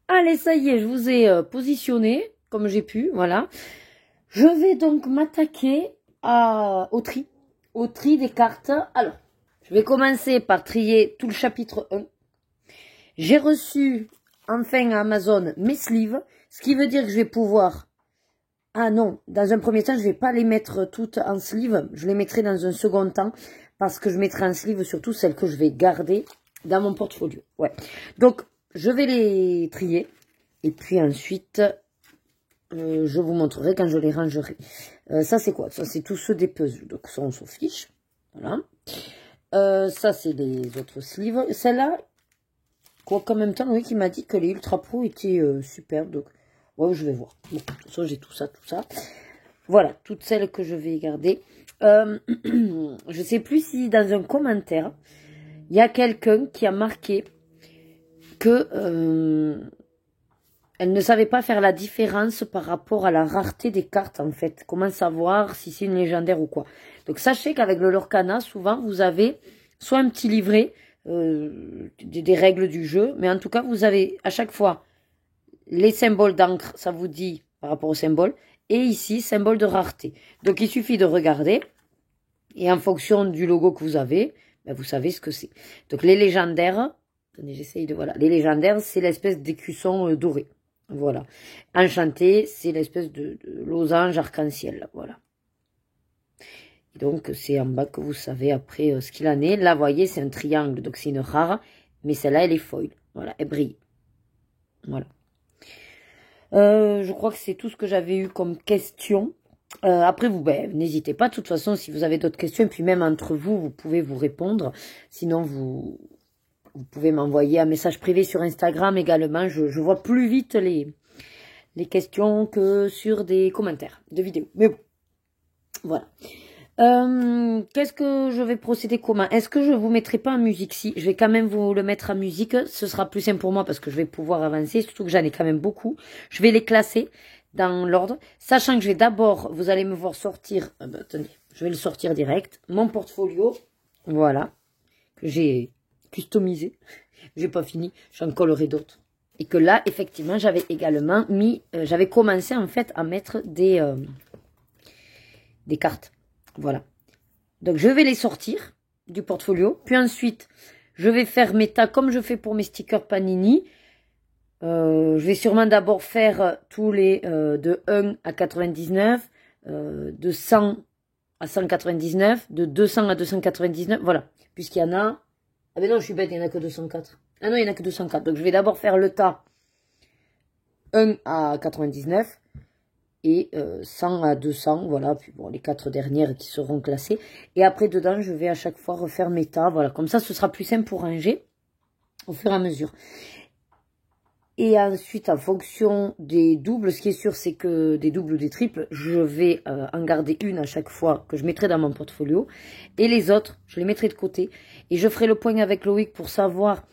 Allez, ça y est, je vous ai positionné comme j'ai pu, voilà. Je vais donc m'attaquer au tri des cartes. Alors, je vais commencer par trier tout le chapitre 1. J'ai reçu enfin à Amazon mes sleeves, ce qui veut dire que je vais pouvoir... Ah non, dans un premier temps, je ne vais pas les mettre toutes en sleeve, je les mettrai dans un second temps, parce que je mettrai en sleeve surtout celles que je vais garder dans mon portfolio. Ouais. Donc, je vais les trier, et puis ensuite, je vous montrerai quand je les rangerai. Ça, c'est quoi? Ça, c'est tous ceux des puzzles, donc ça, on s'en fiche. Voilà. Ça, c'est les autres sleeves. Celle-là, quoi qu'en même temps, oui, qui m'a dit que les Ultra Pro étaient superbes. Donc, ouais, je vais voir. Bon, de toute façon, j'ai tout ça. Voilà, toutes celles que je vais garder. Je sais plus si dans un commentaire, il y a quelqu'un qui a marqué que elle ne savait pas faire la différence par rapport à la rareté des cartes, en fait. Comment savoir si c'est une légendaire ou quoi. Donc, sachez qu'avec le Lorcana, souvent, vous avez soit un petit livret des règles du jeu, mais en tout cas, vous avez à chaque fois les symboles d'encre, ça vous dit par rapport aux symboles, et ici, symbole de rareté. Donc, il suffit de regarder, et en fonction du logo que vous avez, ben, vous savez ce que c'est. Donc, les légendaires, attendez, j'essaye de... Voilà, les légendaires, c'est l'espèce d'écusson doré. Voilà. Enchanté, c'est l'espèce de losange arc-en-ciel. Voilà. Et donc, c'est en bas que vous savez après ce qu'il en est. Là, vous voyez, c'est un triangle, donc c'est une rare. Mais celle-là, elle est foil. Voilà, elle brille. Voilà. Je crois que c'est tout ce que j'avais eu comme question. Après, vous, n'hésitez pas. De toute façon, si vous avez d'autres questions, et puis même entre vous, vous pouvez vous répondre. Sinon, vous pouvez m'envoyer un message privé sur Instagram également. Je vois plus vite les questions que sur des commentaires de vidéos. Mais bon, voilà. Qu'est-ce que je vais procéder comment? Est-ce que je vous mettrai pas en musique? Si, je vais quand même vous le mettre en musique. Ce sera plus simple pour moi parce que je vais pouvoir avancer. Surtout que j'en ai quand même beaucoup. Je vais les classer dans l'ordre. Sachant que je vais d'abord, vous allez me voir sortir. Attendez, je vais le sortir direct. Mon portfolio. Voilà. Que j'ai customisé. J'ai pas fini. J'en collerai d'autres. Et que là, effectivement, j'avais également mis. J'avais commencé en fait à mettre des cartes. Voilà. Donc, je vais les sortir du portfolio. Puis ensuite, je vais faire mes tas comme je fais pour mes stickers Panini. Je vais sûrement d'abord faire tous les de 1 à 99, de 100 à 199, de 200 à 299. Voilà. Puisqu'il y en a... Ah ben non, je suis bête, il n'y en a que 204. Ah non, il n'y en a que 204. Donc, je vais d'abord faire le tas 1 à 99. Et 100 à 200, voilà, puis bon, les 4 dernières qui seront classées. Et après, dedans, je vais à chaque fois refaire mes tas, voilà, comme ça, ce sera plus simple pour ranger au fur et à mesure. Et ensuite, en fonction des doubles, ce qui est sûr, c'est que des doubles ou des triples, je vais en garder une à chaque fois que je mettrai dans mon portfolio. Et les autres, je les mettrai de côté. Et je ferai le point avec Loïc pour savoir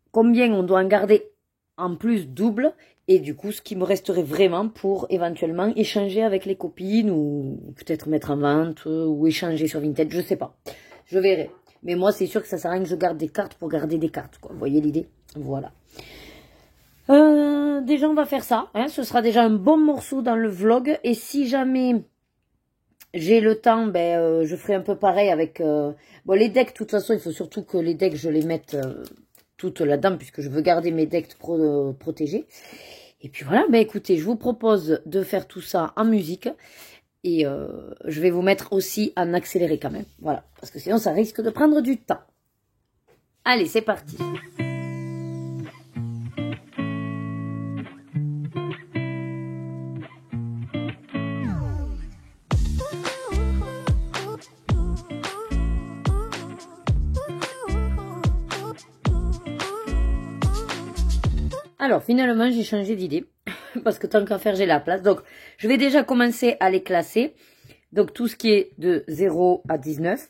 combien on doit en garder en plus double. Et du coup, ce qui me resterait vraiment pour éventuellement échanger avec les copines ou peut-être mettre en vente ou échanger sur Vinted, je sais pas. Je verrai. Mais moi, c'est sûr que ça sert à rien que je garde des cartes pour garder des cartes, quoi. Vous voyez l'idée? Voilà. Déjà, on va faire ça. Hein. Ce sera déjà un bon morceau dans le vlog. Et si jamais j'ai le temps, je ferai un peu pareil avec... Bon, les decks, de toute façon, il faut surtout que les decks, je les mette toutes là-dedans puisque je veux garder mes decks protégés. Et puis voilà, écoutez, je vous propose de faire tout ça en musique. Et je vais vous mettre aussi en accéléré quand même. Voilà, parce que sinon ça risque de prendre du temps. Allez, c'est parti. Alors, finalement, j'ai changé d'idée. Parce que tant qu'à faire, j'ai la place. Donc, je vais déjà commencer à les classer. Donc, tout ce qui est de 0 à 19.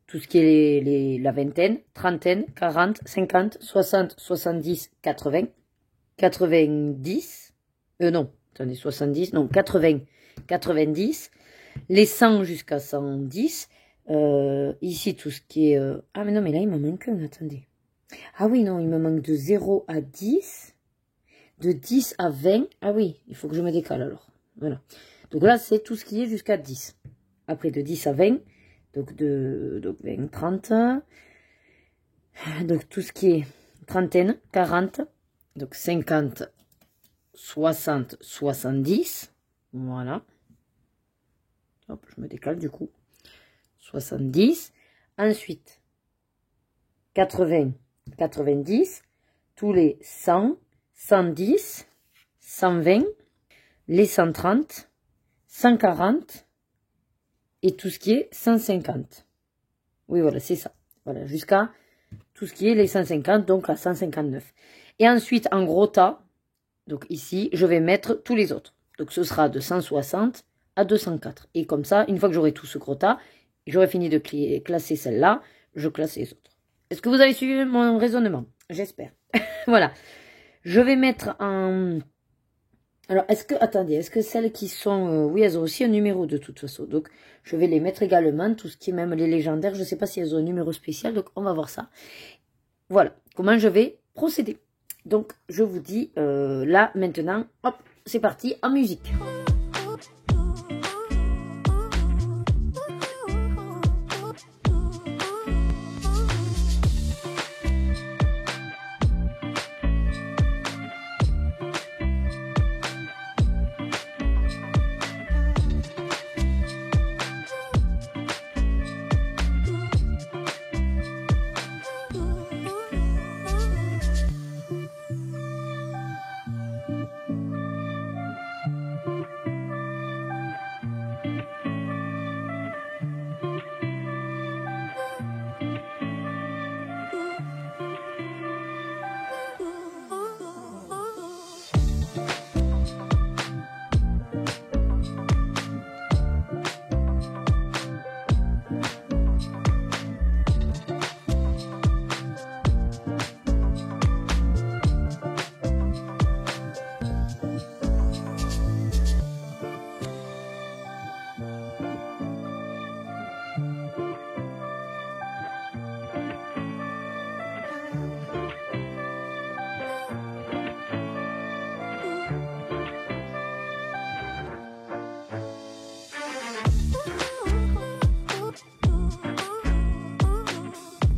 Tout ce qui est la vingtaine, trentaine, 40, 50, 60, 70, 80. 90. Non, attendez, 70. Non, 80, 90. Les 100 jusqu'à 110. Ici, tout ce qui est... Ah, mais non, mais là, il me manque un, attendez. Ah oui, non, il me manque de 0 à 10, de 10 à 20. Ah oui, il faut que je me décale alors. Voilà. Donc là, c'est tout ce qui est jusqu'à 10. Après, de 10 à 20, donc 20, 30. Donc tout ce qui est trentaine, 40, donc 50, 60, 70. Voilà. Hop, je me décale du coup. 70. Ensuite, 80. 90, tous les 100, 110, 120, les 130, 140 et tout ce qui est 150. Oui, voilà, c'est ça. Voilà, jusqu'à tout ce qui est les 150, donc à 159. Et ensuite, en gros tas, donc ici, je vais mettre tous les autres. Donc ce sera de 160 à 204. Et comme ça, une fois que j'aurai tout ce gros tas, j'aurai fini de classer celle-là, je classe les autres. Est-ce que vous avez suivi mon raisonnement? J'espère. Voilà. Je vais mettre en... Alors, attendez, est-ce que celles qui sont... oui, elles ont aussi un numéro de toute façon. Donc, je vais les mettre également. Tout ce qui est même les légendaires. Je ne sais pas si elles ont un numéro spécial. Donc, on va voir ça. Voilà. Comment je vais procéder. Donc, je vous dis là, maintenant, hop, c'est parti, en musique.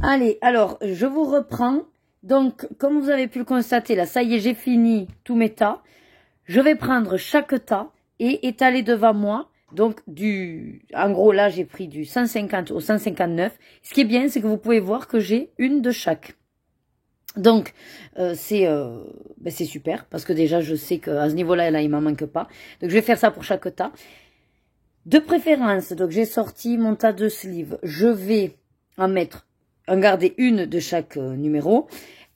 Allez, alors, je vous reprends. Donc, comme vous avez pu le constater, là, ça y est, j'ai fini tous mes tas. Je vais prendre chaque tas et étaler devant moi. Donc, en gros, là, j'ai pris du 150 au 159. Ce qui est bien, c'est que vous pouvez voir que j'ai une de chaque. Donc, c'est super, parce que déjà, je sais qu'à ce niveau-là, là, il m'en manque pas. Donc, je vais faire ça pour chaque tas. De préférence, donc j'ai sorti mon tas de sleeves. Je vais en garder une de chaque numéro.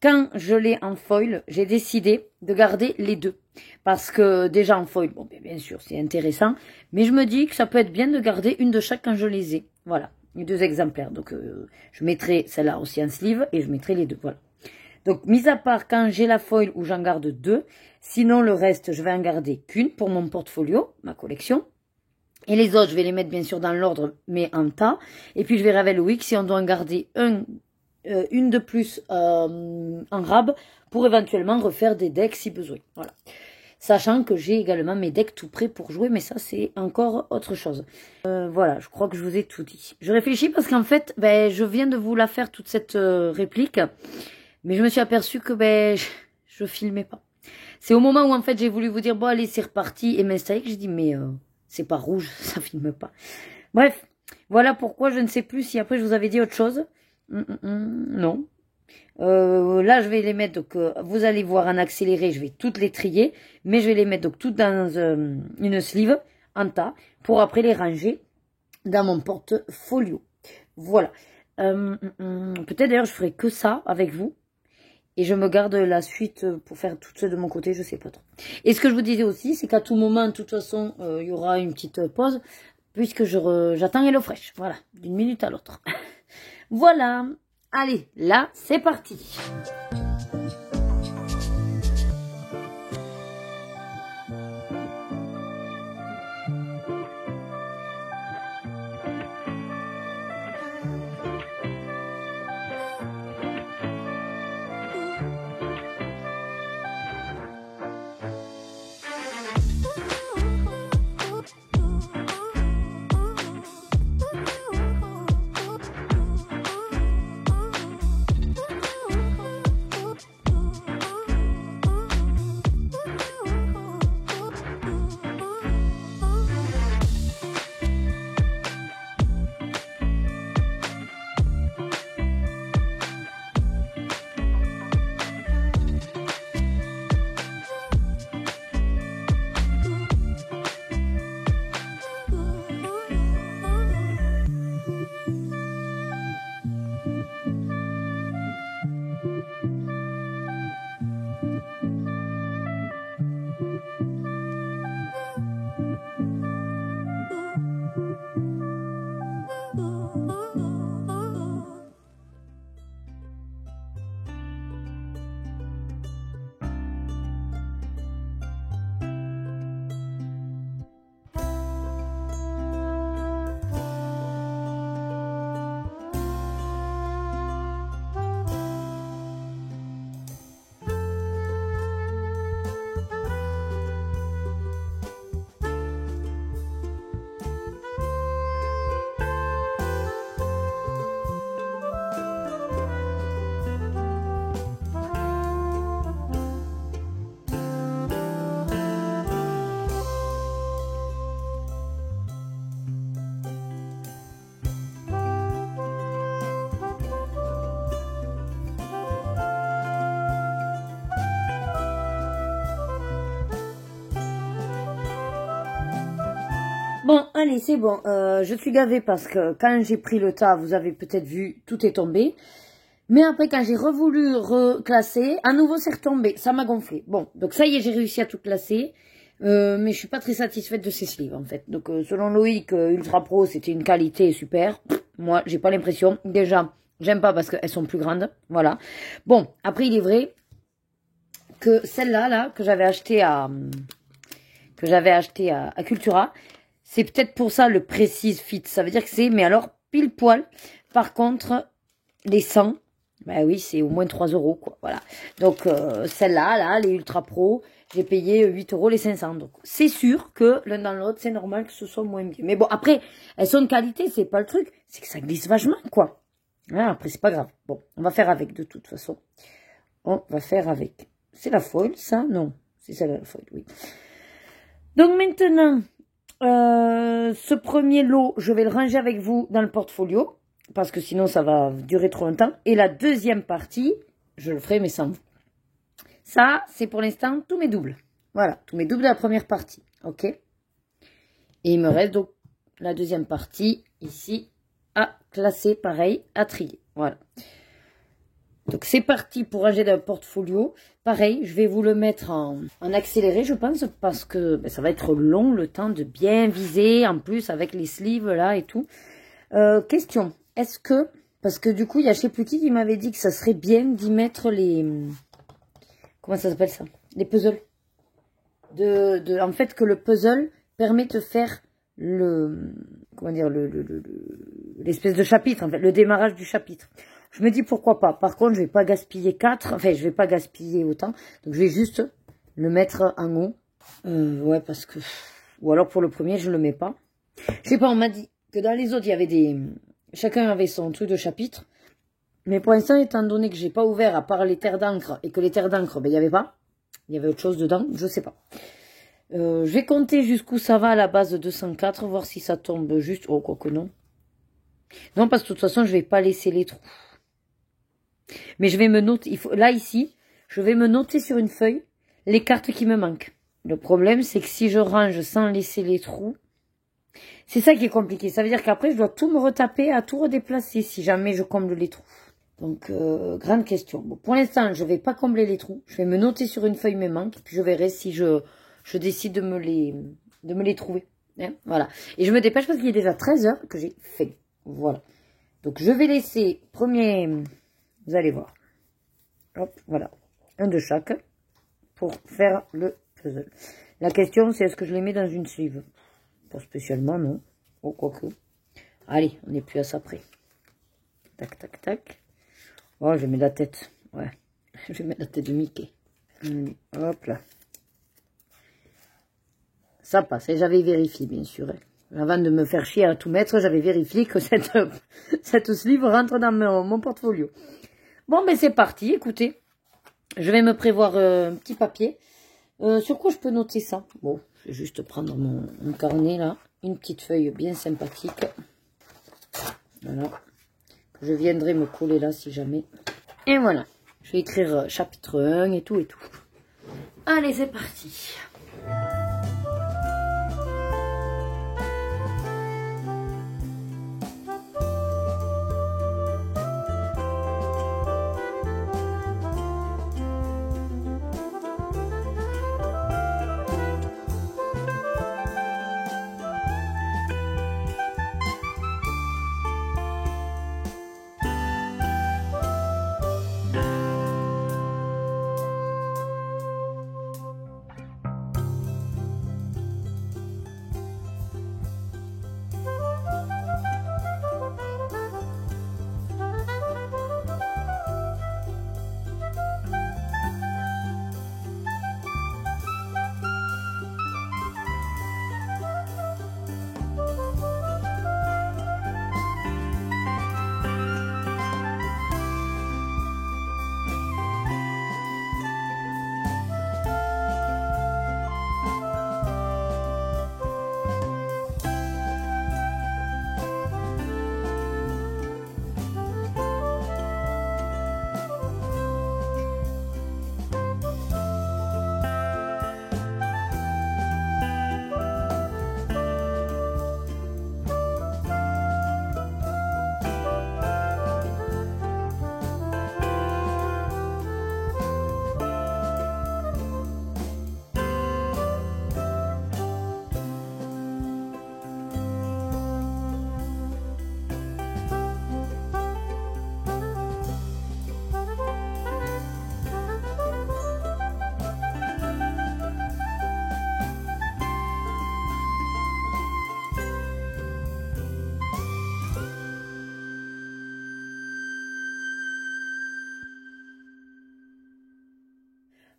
Quand je l'ai en foil, j'ai décidé de garder les deux. Parce que déjà en foil, bon, bien sûr, c'est intéressant. Mais je me dis que ça peut être bien de garder une de chaque quand je les ai. Voilà, les deux exemplaires. Donc, je mettrai celle-là aussi en sleeve et je mettrai les deux. Voilà. Donc, mis à part quand j'ai la foil où j'en garde deux. Sinon, le reste, je vais en garder qu'une pour mon portfolio, ma collection. Et les autres, je vais les mettre bien sûr dans l'ordre, mais en tas. Et puis, je verrai avec Loïc si on doit en garder une de plus en rab pour éventuellement refaire des decks si besoin. Voilà. Sachant que j'ai également mes decks tout prêts pour jouer, mais ça, c'est encore autre chose. Voilà, je crois que je vous ai tout dit. Je réfléchis parce qu'en fait, je viens de vous la faire, toute cette réplique. Mais je me suis aperçue que je filmais pas. C'est au moment où en fait, j'ai voulu vous dire, bon, allez, c'est reparti. Et m'installer que j'ai dit, mais... c'est pas rouge, ça filme pas. Bref, voilà pourquoi je ne sais plus si après je vous avais dit autre chose. Non. Là, je vais les mettre, donc vous allez voir en accéléré, je vais toutes les trier. Mais je vais les mettre donc toutes dans une sleeve, en tas, pour après les ranger dans mon portfolio. Voilà. Peut-être d'ailleurs je ferai que ça avec vous. Et je me garde la suite pour faire tout ça de mon côté, je sais pas trop. Et ce que je vous disais aussi, c'est qu'à tout moment, de toute façon, il y aura une petite pause, puisque j'attends HelloFresh. Voilà, d'une minute à l'autre. Voilà. Allez, là, c'est parti. Bon, allez, c'est bon. Je suis gavée parce que quand j'ai pris le tas, vous avez peut-être vu, tout est tombé. Mais après, quand j'ai revoulu reclasser, à nouveau, c'est retombé. Ça m'a gonflé. Bon, donc ça y est, j'ai réussi à tout classer. Mais je suis pas très satisfaite de ces sleeves, en fait. Donc, selon Loïc, Ultra Pro, c'était une qualité super. Moi, j'ai pas l'impression. Déjà, j'aime pas parce qu'elles sont plus grandes. Voilà. Bon, après, il est vrai que celle-là, là, que j'avais acheté à Cultura, c'est peut-être pour ça le Precise Fit. Ça veut dire que c'est, mais alors, pile poil. Par contre, les 100, ben oui, c'est au moins 3 €, quoi. Voilà. Donc, celle-là, là, les Ultra Pro, j'ai payé 8 € les 500. Donc, c'est sûr que l'un dans l'autre, c'est normal que ce soit moins bien. Mais bon, après, elles sont de qualité, c'est pas le truc. C'est que ça glisse vachement, quoi. Ah, après, c'est pas grave. Bon, on va faire avec de toute façon. On va faire avec. C'est la foil, ça? Non. C'est celle-là, la foil, oui. Donc maintenant, ce premier lot, je vais le ranger avec vous dans le portfolio. Parce que sinon, ça va durer trop longtemps. Et la deuxième partie, je le ferai, mais sans vous. Ça, c'est pour l'instant tous mes doubles. Voilà, tous mes doubles de la première partie. Ok? Et il me reste donc la deuxième partie, ici, à classer, pareil, à trier. Voilà. Donc, c'est parti pour ranger dans le portfolio. Pareil, je vais vous le mettre en accéléré, je pense, parce que ben, ça va être long, le temps de bien viser, en plus, avec les sleeves, là, et tout. Question, est-ce que... Parce que, du coup, il y a je sais plus qui m'avait dit que ça serait bien d'y mettre les... Comment ça s'appelle, ça? Les puzzles. En fait, que le puzzle permet de faire le... Comment dire? L'espèce de chapitre, en fait, le démarrage du chapitre. Je me dis pourquoi pas. Par contre, je vais pas gaspiller 4. Enfin, je vais pas gaspiller autant. Donc, je vais juste le mettre en haut. Ouais, parce que... Ou alors, pour le premier, je le mets pas. Je sais pas, on m'a dit que dans les autres, il y avait des... Chacun avait son truc de chapitre. Mais pour l'instant, étant donné que j'ai pas ouvert à part les terres d'encre et que les terres d'encre, ben, il y avait pas. Il y avait autre chose dedans, je sais pas. Je vais compter jusqu'où ça va à la base de 204, voir si ça tombe juste. Oh, quoi que non. Non, parce que de toute façon, je vais pas laisser les trous. Mais je vais me noter, là, ici, je vais me noter sur une feuille les cartes qui me manquent. Le problème, c'est que si je range sans laisser les trous, c'est ça qui est compliqué. Ça veut dire qu'après, je dois tout me retaper, à tout redéplacer si jamais je comble les trous. Donc, grande question. Bon, pour l'instant, je vais pas combler les trous. Je vais me noter sur une feuille mes manques, puis je verrai si je décide de me les trouver. Hein, voilà. Et je me dépêche parce qu'il est déjà 13 h que j'ai fait. Voilà. Donc, je vais laisser premier... Vous allez voir. Hop, voilà. Un de chaque pour faire le puzzle. La question, c'est est-ce que je les mets dans une sleeve? Pas spécialement, non. Oh, quoique. Allez, on n'est plus à ça près. Tac, tac, tac. Oh, je mets la tête. Ouais. Je vais mettre la tête de Mickey. Hop là. Ça passe. Et j'avais vérifié, bien sûr. Avant de me faire chier à tout mettre, j'avais vérifié que cette sleeve rentre dans mon portfolio. Bon, ben c'est parti. Écoutez, je vais me prévoir un petit papier. Sur quoi je peux noter ça? Bon, je vais juste prendre mon carnet là. Une petite feuille bien sympathique. Voilà. Je viendrai me coller là si jamais. Et voilà. Je vais écrire chapitre 1 et tout et tout. Allez, c'est parti.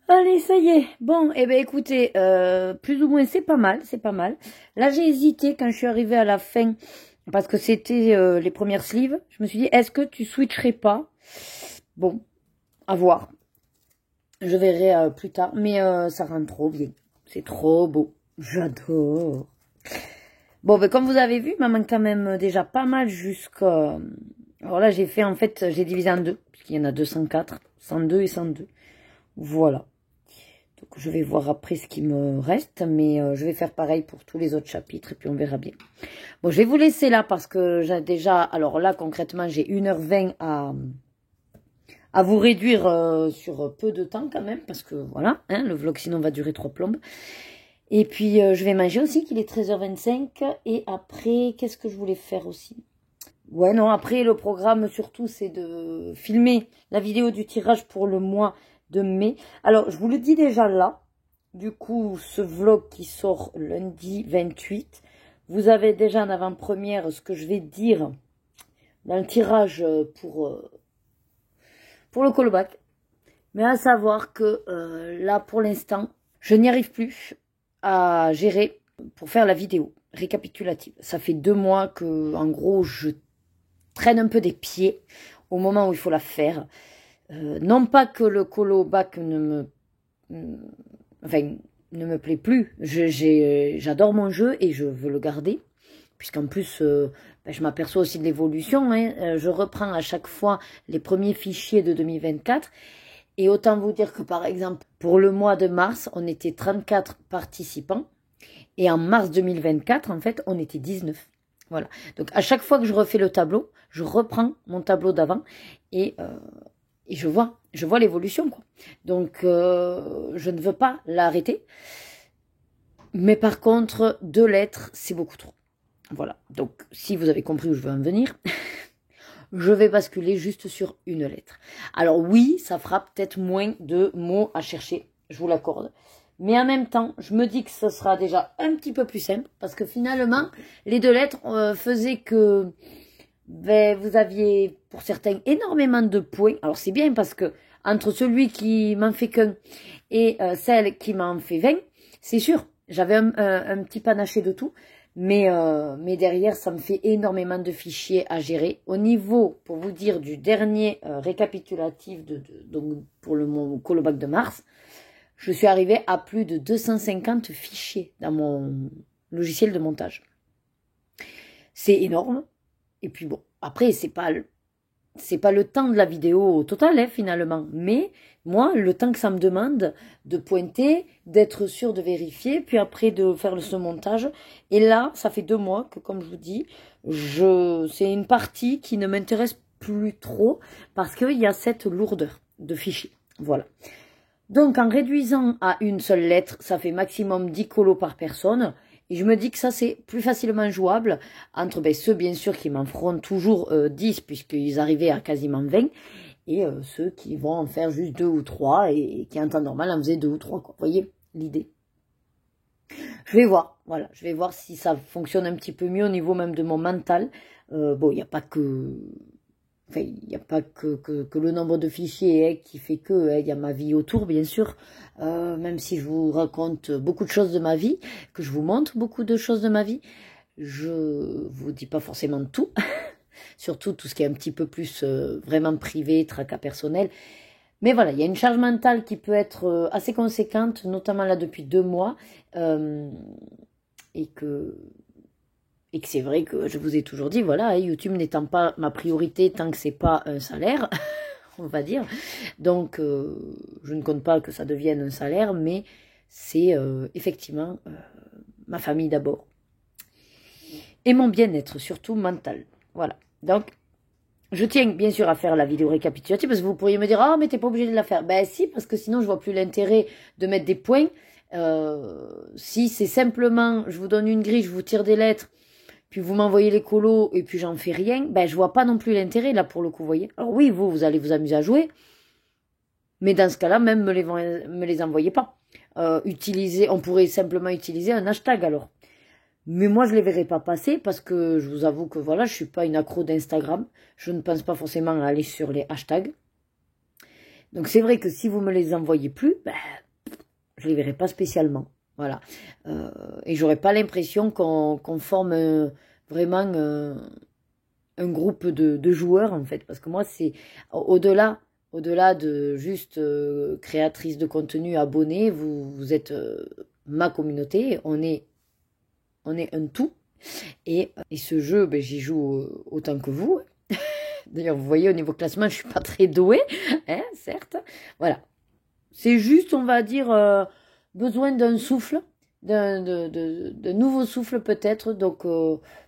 Allez, ça y est. Bon, eh ben écoutez, plus ou moins c'est pas mal, c'est pas mal. Là, j'ai hésité quand je suis arrivée à la fin parce que c'était les premières sleeves. Je me suis dit, est-ce que tu switcherais pas? Bon, à voir. Je verrai plus tard, mais ça rend trop bien. C'est trop beau. J'adore. Bon, ben, comme vous avez vu, il m'en manque quand même déjà pas mal jusqu'à... Alors là, j'ai fait, en fait, j'ai divisé en deux, puisqu'il y en a 204, 102 et 102. Voilà. Donc, je vais voir après ce qui me reste, mais je vais faire pareil pour tous les autres chapitres, et puis on verra bien. Bon, je vais vous laisser là, parce que j'ai déjà... Alors là, concrètement, j'ai 1h20 à vous réduire sur peu de temps quand même, parce que voilà, hein, le vlog sinon va durer 3 plombes. Et puis je vais manger aussi, qu'il est 13h25, et après, qu'est-ce que je voulais faire aussi? Ouais, non, après le programme surtout c'est de filmer la vidéo du tirage pour le mois de mai. Alors, je vous le dis déjà là, du coup, ce vlog qui sort lundi 28, vous avez déjà en avant-première ce que je vais dire dans le tirage pour le callback. Mais à savoir que là, pour l'instant, je n'y arrive plus à gérer pour faire la vidéo récapitulative. Ça fait 2 mois que, en gros, je traîne un peu des pieds au moment où il faut la faire. Non pas que le callback ne me plaît plus. J'adore mon jeu et je veux le garder. Puisqu'en plus, je m'aperçois aussi de l'évolution. Hein. Je reprends à chaque fois les premiers fichiers de 2024. Et autant vous dire que, par exemple, pour le mois de mars, on était 34 participants. Et en mars 2024, en fait, on était 19. Voilà. Donc, à chaque fois que je refais le tableau, je reprends mon tableau d'avant et je vois l'évolution, quoi. Donc, je ne veux pas l'arrêter. Mais par contre, 2 lettres, c'est beaucoup trop. Voilà. Donc, si vous avez compris où je veux en venir... je vais basculer juste sur 1 lettre. Alors oui, ça fera peut-être moins de mots à chercher, je vous l'accorde. Mais en même temps, je me dis que ce sera déjà un petit peu plus simple, parce que finalement, les 2 lettres faisaient que vous aviez, pour certains, énormément de points. Alors c'est bien, parce que entre celui qui m'en fait qu'un et celle qui m'en fait 20, c'est sûr, j'avais un petit panaché de tout. Mais derrière, ça me fait énormément de fichiers à gérer. Au niveau, pour vous dire, du dernier récapitulatif donc pour le callback de mars, je suis arrivée à plus de 250 fichiers dans mon logiciel de montage. C'est énorme. Et puis bon, après, c'est pas le temps de la vidéo au total, hein, finalement. Mais moi, le temps que ça me demande de pointer, d'être sûr de vérifier, puis après de faire ce montage. Et là, ça fait 2 mois que, comme je vous dis, c'est une partie qui ne m'intéresse plus trop parce qu'il y a cette lourdeur de fichiers. Voilà. Donc, en réduisant à une seule lettre, ça fait maximum 10 colos par personne. Et je me dis que ça, c'est plus facilement jouable entre ceux, bien sûr, qui m'en feront toujours 10, puisqu'ils arrivaient à quasiment 20, et ceux qui vont en faire juste 2 ou 3, et qui en temps normal en faisaient 2 ou 3, quoi. Vous voyez l'idée? Je vais voir, voilà, je vais voir si ça fonctionne un petit peu mieux au niveau même de mon mental. Bon, il n'y a pas que... Enfin, il n'y a pas que le nombre de fichiers qui fait que, il y a ma vie autour, bien sûr, même si je vous raconte beaucoup de choses de ma vie, que je vous montre beaucoup de choses de ma vie, je vous dis pas forcément tout, surtout tout ce qui est un petit peu plus vraiment privé, tracas personnel. Mais voilà, il y a une charge mentale qui peut être assez conséquente, notamment là depuis 2 mois, et que c'est vrai que je vous ai toujours dit, voilà, YouTube n'étant pas ma priorité tant que c'est pas un salaire, on va dire. Donc, je ne compte pas que ça devienne un salaire, mais c'est effectivement ma famille d'abord. Et mon bien-être, surtout mental. Voilà. Donc, je tiens bien sûr à faire la vidéo récapitulative, parce que vous pourriez me dire, ah, mais t'es pas obligé de la faire. Ben si, parce que sinon, je vois plus l'intérêt de mettre des points. Si c'est simplement, je vous donne une grille, je vous tire des lettres, puis vous m'envoyez les colos et puis j'en fais rien, ben je vois pas non plus l'intérêt là pour le coup, vous voyez. Alors oui, vous allez vous amuser à jouer, mais dans ce cas-là, même me les envoyez pas. On pourrait simplement utiliser un hashtag alors. Mais moi, je les verrai pas passer parce que je vous avoue que voilà, je suis pas une accro d'Instagram. Je ne pense pas forcément à aller sur les hashtags. Donc c'est vrai que si vous me les envoyez plus, ben, je les verrai pas spécialement. Voilà. Et j'aurais pas l'impression qu'on forme vraiment un groupe de joueurs, en fait. Parce que moi, c'est au-delà de juste créatrice de contenu, abonnée, vous êtes ma communauté, on est un tout. Et ce jeu, ben, j'y joue autant que vous. D'ailleurs, vous voyez, au niveau classement, je suis pas très douée, hein, certes. Voilà. C'est juste, on va dire, besoin d'un souffle, d'un nouveau souffle peut-être. Donc,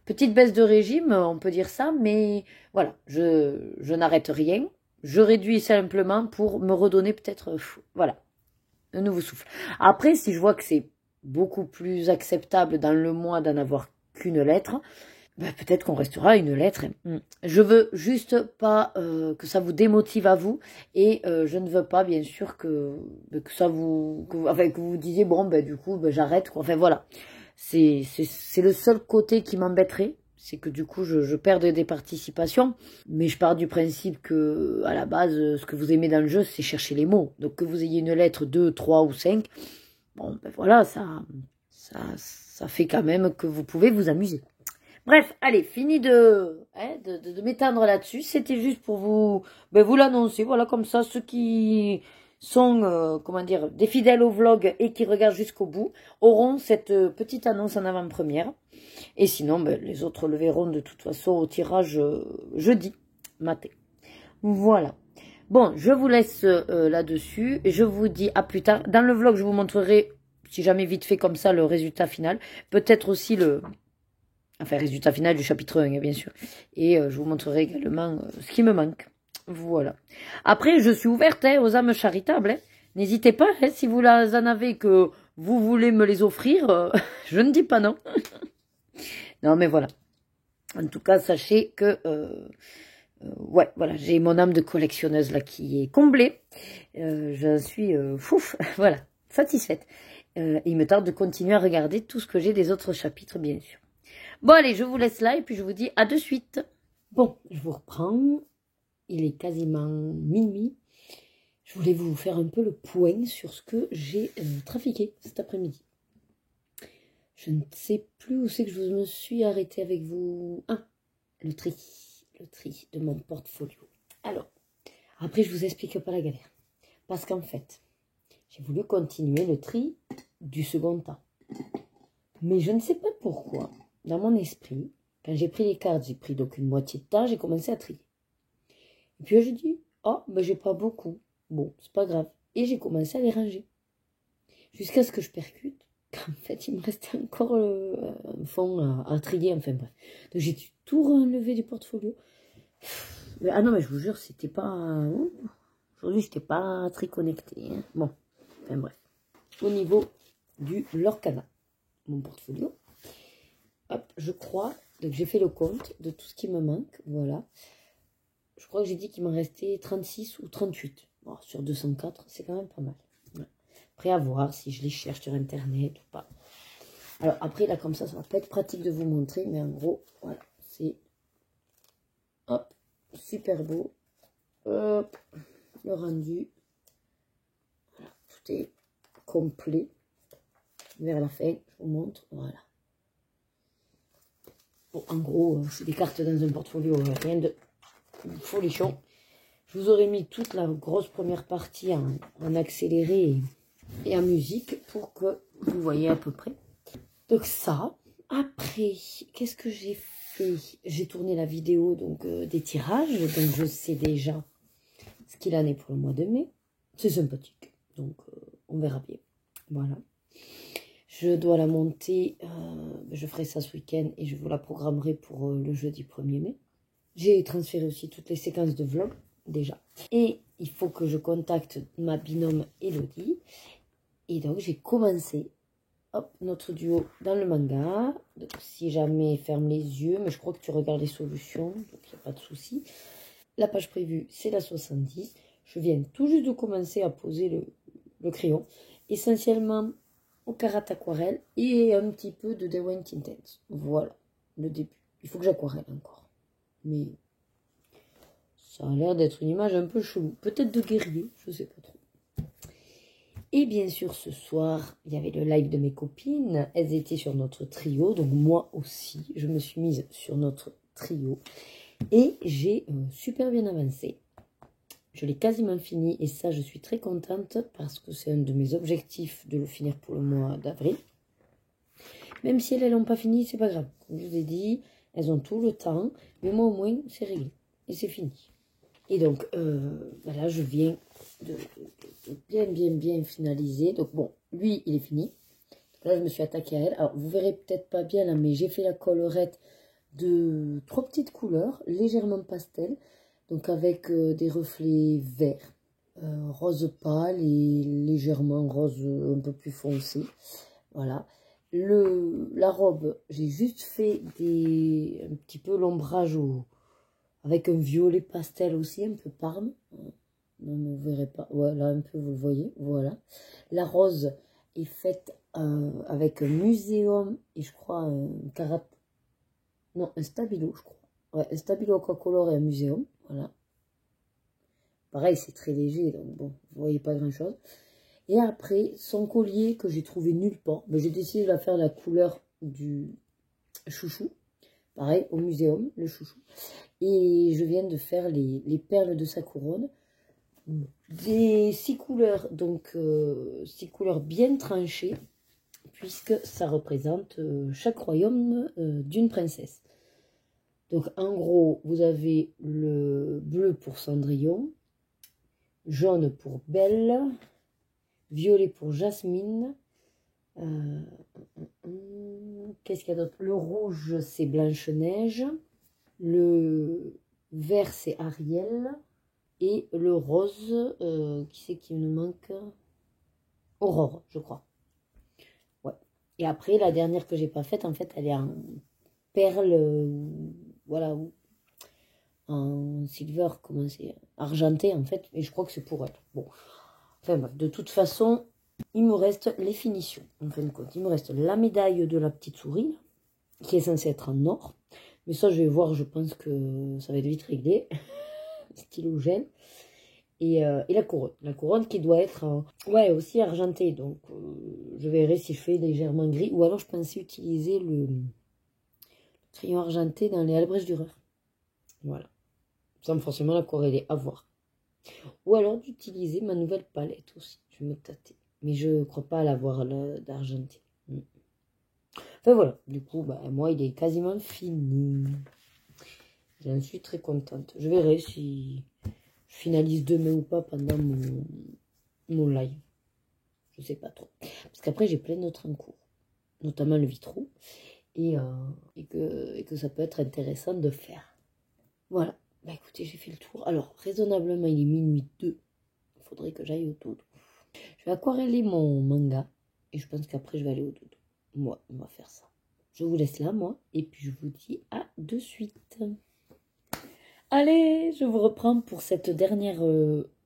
petite baisse de régime, on peut dire ça. Mais voilà, je n'arrête rien. Je réduis simplement pour me redonner peut-être, voilà, un nouveau souffle. Après, si je vois que c'est beaucoup plus acceptable dans le mois d'en avoir qu'une lettre, ben peut-être qu'on restera à une lettre. Je veux juste pas que ça vous démotive à vous, et je ne veux pas bien sûr que ça vous que vous disiez bon ben du coup ben, j'arrête quoi. Enfin voilà, c'est le seul côté qui m'embêterait, c'est que du coup je perds des participations, mais je pars du principe que à la base ce que vous aimez dans le jeu c'est chercher les mots, donc que vous ayez une lettre 2, 3 ou 5, bon ben voilà, ça fait quand même que vous pouvez vous amuser. Bref, allez, fini de m'étendre là-dessus. C'était juste pour vous l'annoncer. Voilà, comme ça, ceux qui sont, comment dire, des fidèles au vlog et qui regardent jusqu'au bout auront cette petite annonce en avant-première. Et sinon, ben, les autres le verront de toute façon au tirage jeudi matin. Voilà. Bon, je vous laisse là-dessus. Et je vous dis à plus tard. Dans le vlog, je vous montrerai, si jamais vite fait comme ça, le résultat final. Peut-être aussi résultat final du chapitre 1, bien sûr. Et je vous montrerai également ce qui me manque. Voilà. Après, je suis ouverte aux âmes charitables. Hein. N'hésitez pas, hein, si vous en avez que vous voulez me les offrir, je ne dis pas non. Non, mais voilà. En tout cas, sachez que... ouais, voilà, j'ai mon âme de collectionneuse là qui est comblée. Je suis fouf, voilà, satisfaite. Il me tarde de continuer à regarder tout ce que j'ai des autres chapitres, bien sûr. Bon, allez, je vous laisse là et puis je vous dis à de suite. Bon, je vous reprends. Il est quasiment minuit. Je voulais vous faire un peu le point sur ce que j'ai trafiqué cet après-midi. Je ne sais plus où c'est que je me suis arrêtée avec vous. Ah, le tri de mon portfolio. Alors, après, je vous explique pas la galère. Parce qu'en fait, j'ai voulu continuer le tri du second temps. Mais je ne sais pas pourquoi. Dans mon esprit, quand j'ai pris les cartes, j'ai pris donc une moitié de temps, j'ai commencé à trier. Et puis j'ai dit, oh, ben j'ai pas beaucoup. Bon, c'est pas grave. Et j'ai commencé à les ranger. Jusqu'à ce que je percute qu'en fait, il me restait encore un fond à trier, enfin bref. Donc j'ai dû tout relever du portfolio. Ah non, mais je vous jure, c'était pas... Aujourd'hui, j'étais pas très connectée. Hein. Bon, enfin bref. Au niveau du Lorcana, mon portfolio. Hop, je crois, donc j'ai fait le compte de tout ce qui me manque, voilà. Je crois que j'ai dit qu'il m'en restait 36 ou 38. Bon, sur 204, c'est quand même pas mal. Ouais. Après, à voir si je les cherche sur Internet ou pas. Alors, après, là, comme ça va pas être pratique de vous montrer, mais en gros, voilà, c'est... Hop, super beau. Hop, le rendu. Voilà, tout est complet. Vers la fin, je vous montre, voilà. Bon, en gros, c'est des cartes dans un portfolio, rien de folichon. Je vous aurais mis toute la grosse première partie en accéléré et en musique pour que vous voyez à peu près. Donc ça, après, qu'est-ce que j'ai fait? J'ai tourné la vidéo donc des tirages, donc je sais déjà ce qu'il en est pour le mois de mai. C'est sympathique, donc on verra bien. Voilà. Je dois la monter, je ferai ça ce week-end et je vous la programmerai pour le jeudi 1er mai. J'ai transféré aussi toutes les séquences de vlog, déjà. Et il faut que je contacte ma binôme Elodie. Et donc j'ai commencé, hop, notre duo dans le manga. Donc si jamais ferme les yeux, mais je crois que tu regardes les solutions, donc il n'y a pas de souci. La page prévue, c'est la 70. Je viens tout juste de commencer à poser le crayon. Essentiellement au carate aquarelle et un petit peu de Dewayne Intense. Voilà, le début. Il faut que j'aquarelle encore. Mais ça a l'air d'être une image un peu chelou. Peut-être de guerrier, je sais pas trop. Et bien sûr, ce soir, il y avait le live de mes copines. Elles étaient sur notre trio, donc moi aussi, je me suis mise sur notre trio. Et j'ai super bien avancé. Je l'ai quasiment fini et ça, je suis très contente parce que c'est un de mes objectifs de le finir pour le mois d'avril. Même si elles n'ont pas fini, c'est pas grave. Comme je vous ai dit, elles ont tout le temps, mais moi au moins, c'est réglé et c'est fini. Et donc, là, je viens de bien finaliser. Donc bon, lui, il est fini. Donc là, je me suis attaquée à elle. Alors, vous verrez peut-être pas bien là, mais j'ai fait la collerette de 3 petites couleurs, légèrement pastel. Donc avec des reflets verts, rose pâle et légèrement rose un peu plus foncé. Voilà. La robe, j'ai juste fait un petit peu l'ombrage avec un violet pastel aussi, un peu parme. Non, mais vous verrez pas. Voilà, un peu, vous le voyez. Voilà. La rose est faite avec un muséum et je crois un stabilo, je crois. Ouais, un stabilo aquacolor et un muséum. Voilà. Pareil, c'est très léger, donc bon, vous voyez pas grand-chose. Et après, son collier que j'ai trouvé nulle part. Ben, j'ai décidé de la faire la couleur du chouchou. Pareil, au muséum, le chouchou. Et je viens de faire les perles de sa couronne. Des 6 couleurs, donc 6 couleurs bien tranchées, puisque ça représente chaque royaume d'une princesse. Donc en gros, vous avez le bleu pour Cendrillon, jaune pour Belle, violet pour Jasmine, qu'est-ce qu'il y a d'autre? Le rouge, c'est Blanche-Neige, le vert, c'est Ariel, et le rose, qui c'est qui nous manque? Aurore, je crois. Ouais. Et après, la dernière que j'ai pas faite, en fait, elle est en perle, voilà, en silver, comment c'est, argenté, en fait, et je crois que c'est pour elle. Bon, enfin bref, de toute façon, il me reste les finitions, en fin de compte. Il me reste la médaille de la petite souris, qui est censée être en or, mais ça, je vais voir, je pense que ça va être vite réglé, stylo gel. Et la couronne qui doit être ouais, aussi argentée, donc je verrai si je fais légèrement gris, ou alors je pensais utiliser le crayon argenté dans les Albrecht Dürer, voilà, sans forcément la corréler, à voir, ou alors d'utiliser ma nouvelle palette aussi, je vais me tâter, mais je crois pas l'avoir d'argenté. Enfin voilà, du coup, bah, moi il est quasiment fini, j'en suis très contente, je verrai si je finalise demain ou pas pendant mon live. Je sais pas trop. Parce qu'après, j'ai plein d'autres en cours. Notamment le vitraux. Et que ça peut être intéressant de faire. Voilà. Bah écoutez, j'ai fait le tour. Alors, raisonnablement, il est minuit 2. Il faudrait que j'aille au dodo. Je vais aquareller mon manga. Et je pense qu'après, je vais aller au dodo. Moi, on va faire ça. Je vous laisse là, moi. Et puis, je vous dis à de suite. Allez, je vous reprends pour cette dernière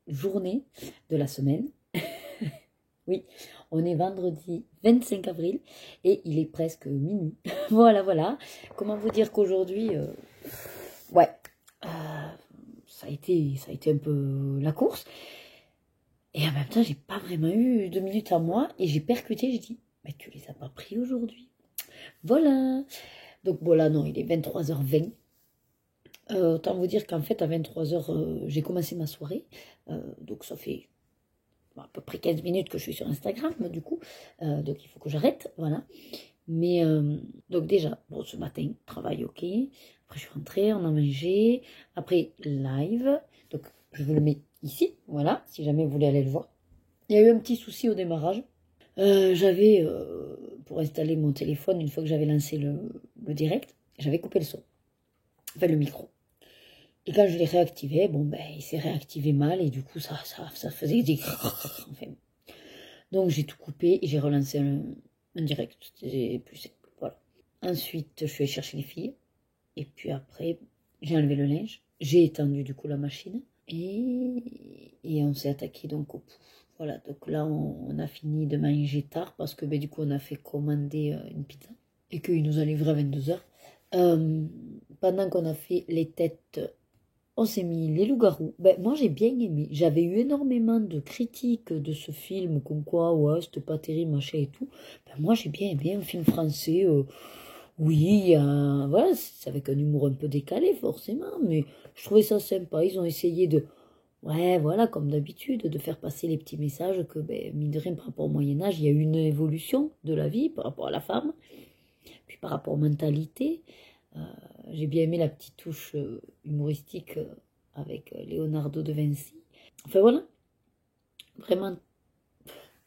journée de la semaine. Oui, on est vendredi 25 avril et il est presque minuit. Voilà, voilà. Comment vous dire qu'aujourd'hui, ouais, ça a été un peu la course. Et en même temps, j'ai pas vraiment eu 2 minutes à moi et j'ai percuté, j'ai dit, mais tu les as pas pris aujourd'hui. Voilà. Donc voilà, non, il est 23h20. Autant vous dire qu'en fait, à 23h, j'ai commencé ma soirée. Donc ça fait à peu près 15 minutes que je suis sur Instagram, du coup. Donc il faut que j'arrête, voilà. Mais, donc déjà, bon, ce matin, travail, ok. Après, je suis rentrée, on a mangé. Après, live. Donc, je vous le mets ici, voilà, si jamais vous voulez aller le voir. Il y a eu un petit souci au démarrage. J'avais, pour installer mon téléphone, une fois que j'avais lancé le direct, j'avais coupé le son. Enfin, le micro. Et quand je l'ai réactivé, bon, ben, il s'est réactivé mal et du coup, ça faisait des... Enfin, donc, j'ai tout coupé et j'ai relancé un direct. C'était plus simple, voilà. Ensuite, je suis allée chercher les filles. Et puis après, j'ai enlevé le linge. J'ai étendu, du coup, la machine. Et on s'est attaqué, donc, au pouf. Voilà, donc là, on a fini de manger tard parce que, ben, du coup, on a fait commander une pizza. Et qu'il nous a livré à 22h. Pendant qu'on a fait les têtes... on s'est mis les loups-garous. Ben, moi, j'ai bien aimé. J'avais eu énormément de critiques de ce film, comme quoi, ouais, c'était pas terrible, machin et tout. Ben, moi, j'ai bien aimé un film français. Oui, voilà, c'est avec un humour un peu décalé, forcément, mais je trouvais ça sympa. Ils ont essayé de, ouais, voilà, comme d'habitude, de faire passer les petits messages que, ben, mine de rien, par rapport au Moyen-Âge, il y a eu une évolution de la vie par rapport à la femme, puis par rapport aux mentalités. J'ai bien aimé la petite touche humoristique avec Leonardo de Vinci. Enfin voilà, vraiment,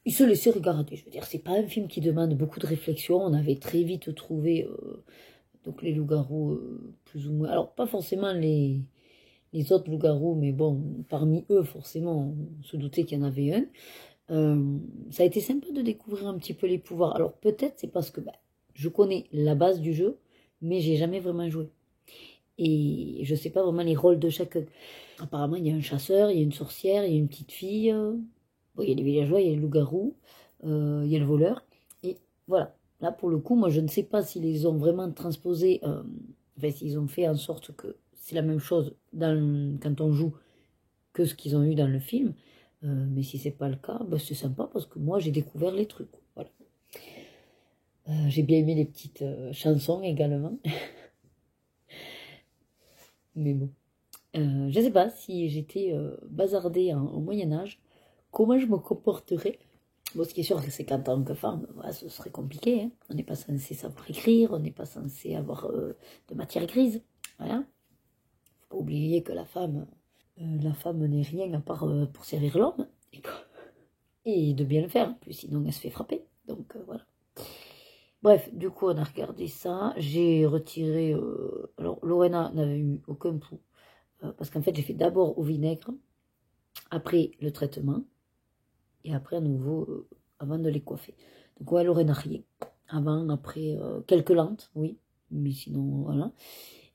il se laissait regarder. Je veux dire, c'est pas un film qui demande beaucoup de réflexion. On avait très vite trouvé donc les loups-garous plus ou moins. Alors pas forcément les autres loups-garous, mais bon, parmi eux forcément, on se doutait qu'il y en avait un. Ça a été sympa de découvrir un petit peu les pouvoirs. Alors peut-être c'est parce que bah, je connais la base du jeu, mais j'ai jamais vraiment joué. Et je sais pas vraiment les rôles de chacun. Apparemment, il y a un chasseur, il y a une sorcière, il y a une petite fille. Bon, il y a les villageois, il y a les loups-garous, il y a le voleur. Et voilà. Là, pour le coup, moi, je ne sais pas s'ils les ont vraiment transposés. Enfin, s'ils ont fait en sorte que c'est la même chose quand on joue que ce qu'ils ont eu dans le film. Mais si c'est pas le cas, bah, c'est sympa parce que moi, j'ai découvert les trucs. Voilà. J'ai bien aimé les petites chansons également. Mais bon. Je ne sais pas si j'étais bazardée au Moyen-Âge, comment je me comporterais. Bon, ce qui est sûr, c'est qu'en tant que femme, voilà, ce serait compliqué. Hein. On n'est pas censé savoir écrire, on n'est pas censé avoir de matière grise. Voilà. Faut pas oublier que la femme n'est rien à part pour servir l'homme. Et de bien le faire, plus sinon elle se fait frapper. Donc voilà. Bref, du coup, on a regardé ça. J'ai retiré... alors, Lorena n'avait eu aucun pouls. Parce qu'en fait, j'ai fait d'abord au vinaigre, après le traitement, et après à nouveau, avant de les coiffer. Donc, ouais, Lorena rien. Avant, après, quelques lentes, oui. Mais sinon, voilà.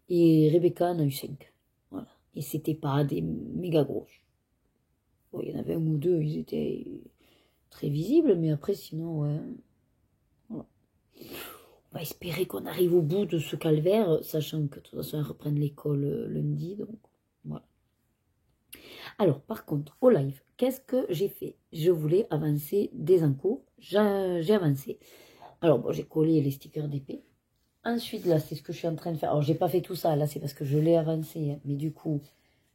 Et Rebecca en a eu 5. Voilà. Et c'était pas des méga gros. Bon, il y en avait un ou deux, ils étaient très visibles, mais après, sinon, ouais... Voilà. On va espérer qu'on arrive au bout de ce calvaire, sachant que de toute façon, elles reprennent l'école lundi, donc voilà. Alors, par contre, au live, qu'est-ce que j'ai fait? Je voulais avancer des encours, j'ai avancé. Alors, bon, j'ai collé les stickers d'épée. Ensuite, là, c'est ce que je suis en train de faire. Alors, j'ai pas fait tout ça, là, c'est parce que je l'ai avancé, hein. Mais du coup,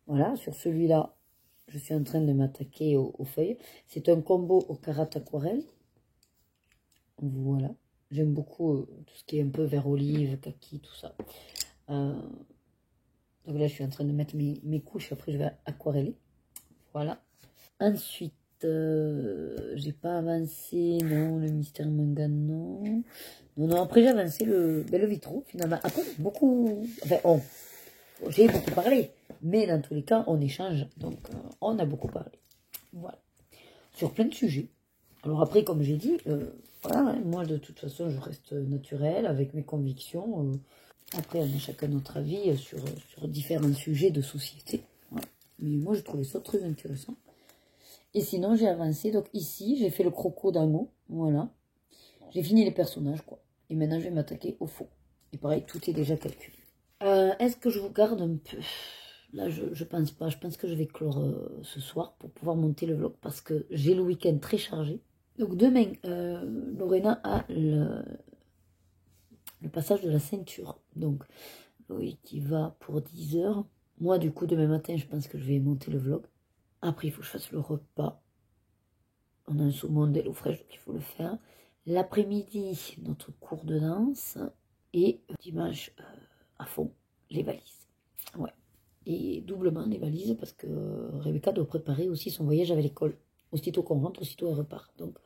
voilà, sur celui-là, je suis en train de m'attaquer aux feuilles. C'est un combo au Karat aquarelle. Voilà. J'aime beaucoup tout ce qui est un peu vert olive, kaki, tout ça. Donc là, je suis en train de mettre mes couches. Après, je vais aquareller. Voilà. Ensuite, j'ai pas avancé. Non, le mystère manga, non. Non, après, j'ai avancé le vitro, finalement. Après, beaucoup... Enfin, j'ai beaucoup parlé. Mais dans tous les cas, on échange. Donc, on a beaucoup parlé. Voilà. Sur plein de sujets. Alors après, comme j'ai dit... voilà, moi de toute façon je reste naturelle avec mes convictions. Après on a chacun notre avis sur différents sujets de société. Voilà. Mais moi je trouvais ça très intéressant. Et sinon j'ai avancé, donc ici j'ai fait le croco d'en haut, voilà. J'ai fini les personnages quoi. Et maintenant je vais m'attaquer au faux. Et pareil, tout est déjà calculé. Est-ce que je vous garde un peu? Là je pense pas, je pense que je vais clore ce soir pour pouvoir monter le vlog parce que j'ai le week-end très chargé. Donc demain, Lorena a le passage de la ceinture. Donc Loïc il va pour 10 h. Moi du coup demain matin je pense que je vais monter le vlog. Après il faut que je fasse le repas. On a un saumon d'eau fraîche donc il faut le faire. L'après-midi notre cours de danse. Et dimanche à fond les valises. Ouais. Et doublement les valises parce que Rebecca doit préparer aussi son voyage avec l'école. Aussitôt qu'on rentre, aussitôt elle repart. Donc,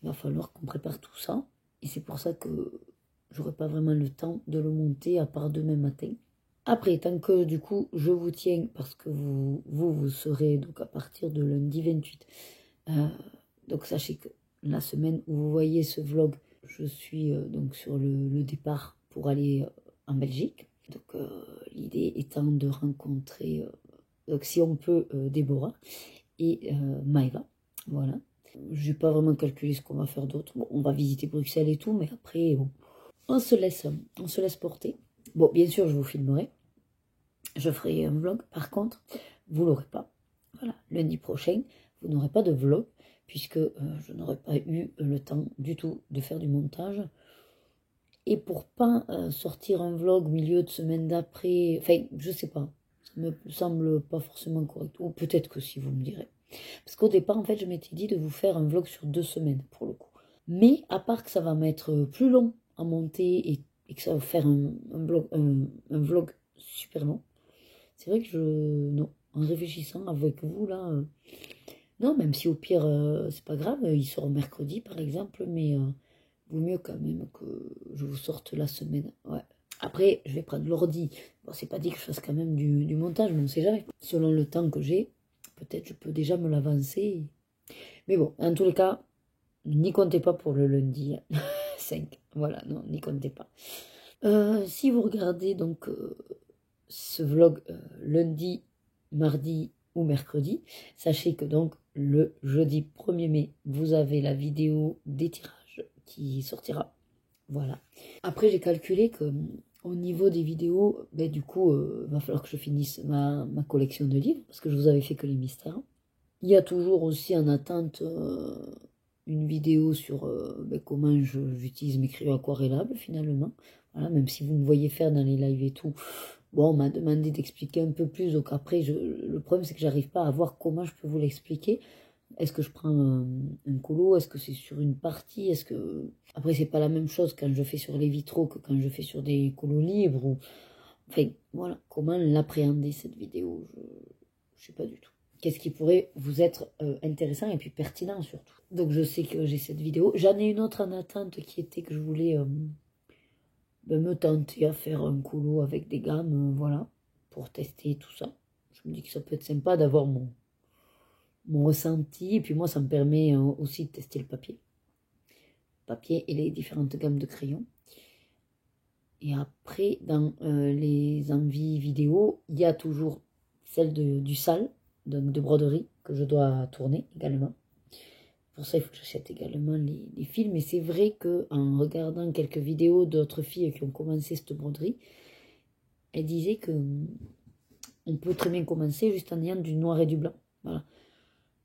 il va falloir qu'on prépare tout ça. Et c'est pour ça que j'aurai pas vraiment le temps de le monter à part demain matin. Après, tant que du coup, je vous tiens, parce que vous serez donc à partir de lundi 28. Donc, sachez que la semaine où vous voyez ce vlog, je suis donc sur le départ pour aller en Belgique. Donc, l'idée étant de rencontrer, donc si on peut, Déborah et Maëva, voilà. Je n'ai pas vraiment calculé ce qu'on va faire d'autre. Bon, on va visiter Bruxelles et tout, mais après, bon, on se laisse porter. Bon, bien sûr, je vous filmerai. je ferai un vlog. Par contre, vous l'aurez pas. Voilà, lundi prochain, vous n'aurez pas de vlog, puisque je n'aurai pas eu le temps du tout de faire du montage. Et pour pas sortir un vlog milieu de semaine d'après, enfin, je sais pas, ça me semble pas forcément correct. Ou peut-être que si, vous me direz. Parce qu'au départ, en fait, je m'étais dit de vous faire un vlog sur 2 semaines, pour le coup. Mais, à part que ça va m'être plus long à monter et que ça va faire un vlog super long, c'est vrai que non, en réfléchissant avec vous, là, non, même si au pire, c'est pas grave, il sort mercredi, par exemple, mais vaut mieux quand même que je vous sorte la semaine, ouais. Après, je vais prendre l'ordi. Bon, c'est pas dit que je fasse quand même du montage, mais on sait jamais. Selon le temps que j'ai, peut-être je peux déjà me l'avancer. Mais bon, en tous les cas, n'y comptez pas pour le lundi 5. Voilà, non, n'y comptez pas. Si vous regardez donc ce vlog lundi, mardi ou mercredi, sachez que donc le jeudi 1er mai, vous avez la vidéo des tirages qui sortira. Voilà. Après, j'ai calculé que au niveau des vidéos, ben, du coup, va falloir que je finisse ma collection de livres, parce que je vous avais fait que les mystères. Il y a toujours aussi en attente une vidéo sur ben, comment j'utilise mes crayons aquarellables, finalement. Voilà, même si vous me voyez faire dans les lives et tout, bon, on m'a demandé d'expliquer un peu plus, donc après, le problème, c'est que j'arrive pas à voir comment je peux vous l'expliquer. Est-ce que je prends un colo? Est-ce que c'est sur une partie? Est-ce que... Après, c'est pas la même chose quand je fais sur les vitraux que quand je fais sur des colos libres. Ou... Enfin, voilà, comment l'appréhender, cette vidéo, je sais pas du tout. Qu'est-ce qui pourrait vous être intéressant et puis pertinent, surtout. Donc, je sais que j'ai cette vidéo. J'en ai une autre en attente qui était que je voulais me tenter à faire un colo avec des gammes, voilà, pour tester tout ça. Je me dis que ça peut être sympa d'avoir mon ressenti, et puis moi ça me permet aussi de tester le papier et les différentes gammes de crayons. Et après, dans les envies vidéo, il y a toujours celle du sale, donc de broderie, que je dois tourner également. Pour ça, il faut que j'achète également les films. Et c'est vrai qu'en regardant quelques vidéos d'autres filles qui ont commencé cette broderie, elles disaient que on peut très bien commencer juste en ayant du noir et du blanc. Voilà.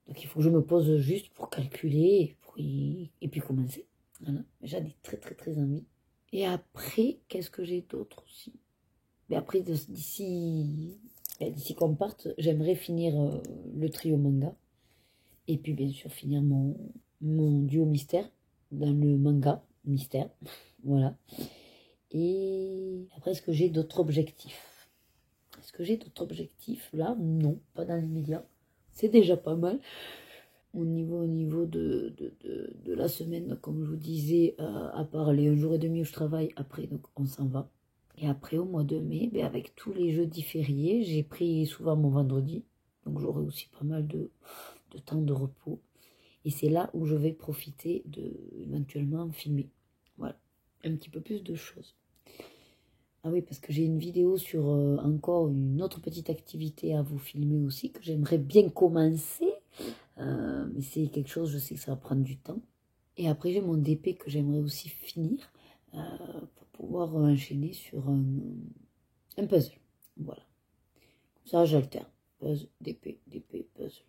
Donc il faut que je me pose juste pour calculer et puis commencer. Voilà. J'en ai très très très envie. Et après, qu'est-ce que j'ai d'autre aussi? Mais après, d'ici qu'on parte, j'aimerais finir le trio manga. Et puis bien sûr finir mon duo mystère dans le manga mystère. Voilà. Et après, est-ce que j'ai d'autres objectifs? Est-ce que j'ai d'autres objectifs? Là, non, pas dans les médias. C'est déjà pas mal. Au niveau de la semaine, comme je vous disais, à part les 1 jour et demi où je travaille, après, donc on s'en va. Et après, au mois de mai, ben, avec tous les jeudis fériés, j'ai pris souvent mon vendredi. Donc j'aurai aussi pas mal de temps de repos. Et c'est là où je vais profiter de éventuellement filmer. Voilà, un petit peu plus de choses. Ah oui, parce que j'ai une vidéo sur encore une autre petite activité à vous filmer aussi, que j'aimerais bien commencer. Mais c'est quelque chose, je sais que ça va prendre du temps. Et après, j'ai mon DP que j'aimerais aussi finir pour pouvoir enchaîner sur un puzzle. Voilà. Ça, j'alterne. Puzzle, DP, puzzle.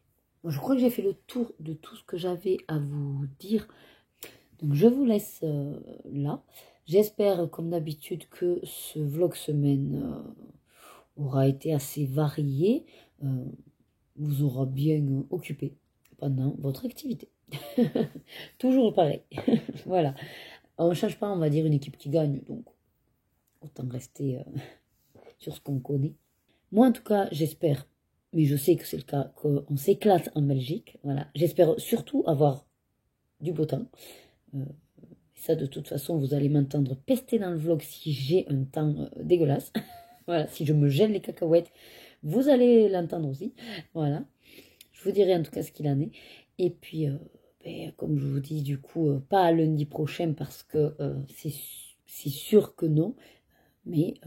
Bon, je crois que j'ai fait le tour de tout ce que j'avais à vous dire. Donc, je vous laisse là. J'espère, comme d'habitude, que ce vlog semaine aura été assez varié, vous aura bien occupé pendant votre activité. Toujours pareil. Voilà. On ne change pas, on va dire, une équipe qui gagne, donc autant rester sur ce qu'on connaît. Moi, en tout cas, j'espère, mais je sais que c'est le cas, qu'on s'éclate en Belgique. Voilà. J'espère surtout avoir du beau temps. Ça, de toute façon, vous allez m'entendre pester dans le vlog si j'ai un temps dégueulasse. Voilà, si je me gèle les cacahuètes, vous allez l'entendre aussi. Voilà. Je vous dirai en tout cas ce qu'il en est. Et puis, ben, comme je vous dis, du coup, pas lundi prochain parce que c'est sûr que non. Mais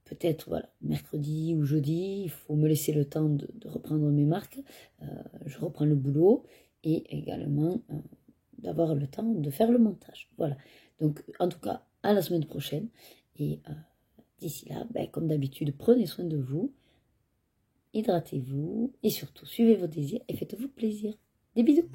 peut-être, voilà, mercredi ou jeudi, il faut me laisser le temps de reprendre mes marques. Je reprends le boulot et également... d'avoir le temps de faire le montage. Voilà. Donc, en tout cas, à la semaine prochaine. Et D'ici là, ben, comme d'habitude, prenez soin de vous, hydratez-vous et surtout, suivez vos désirs et faites-vous plaisir. Des bisous.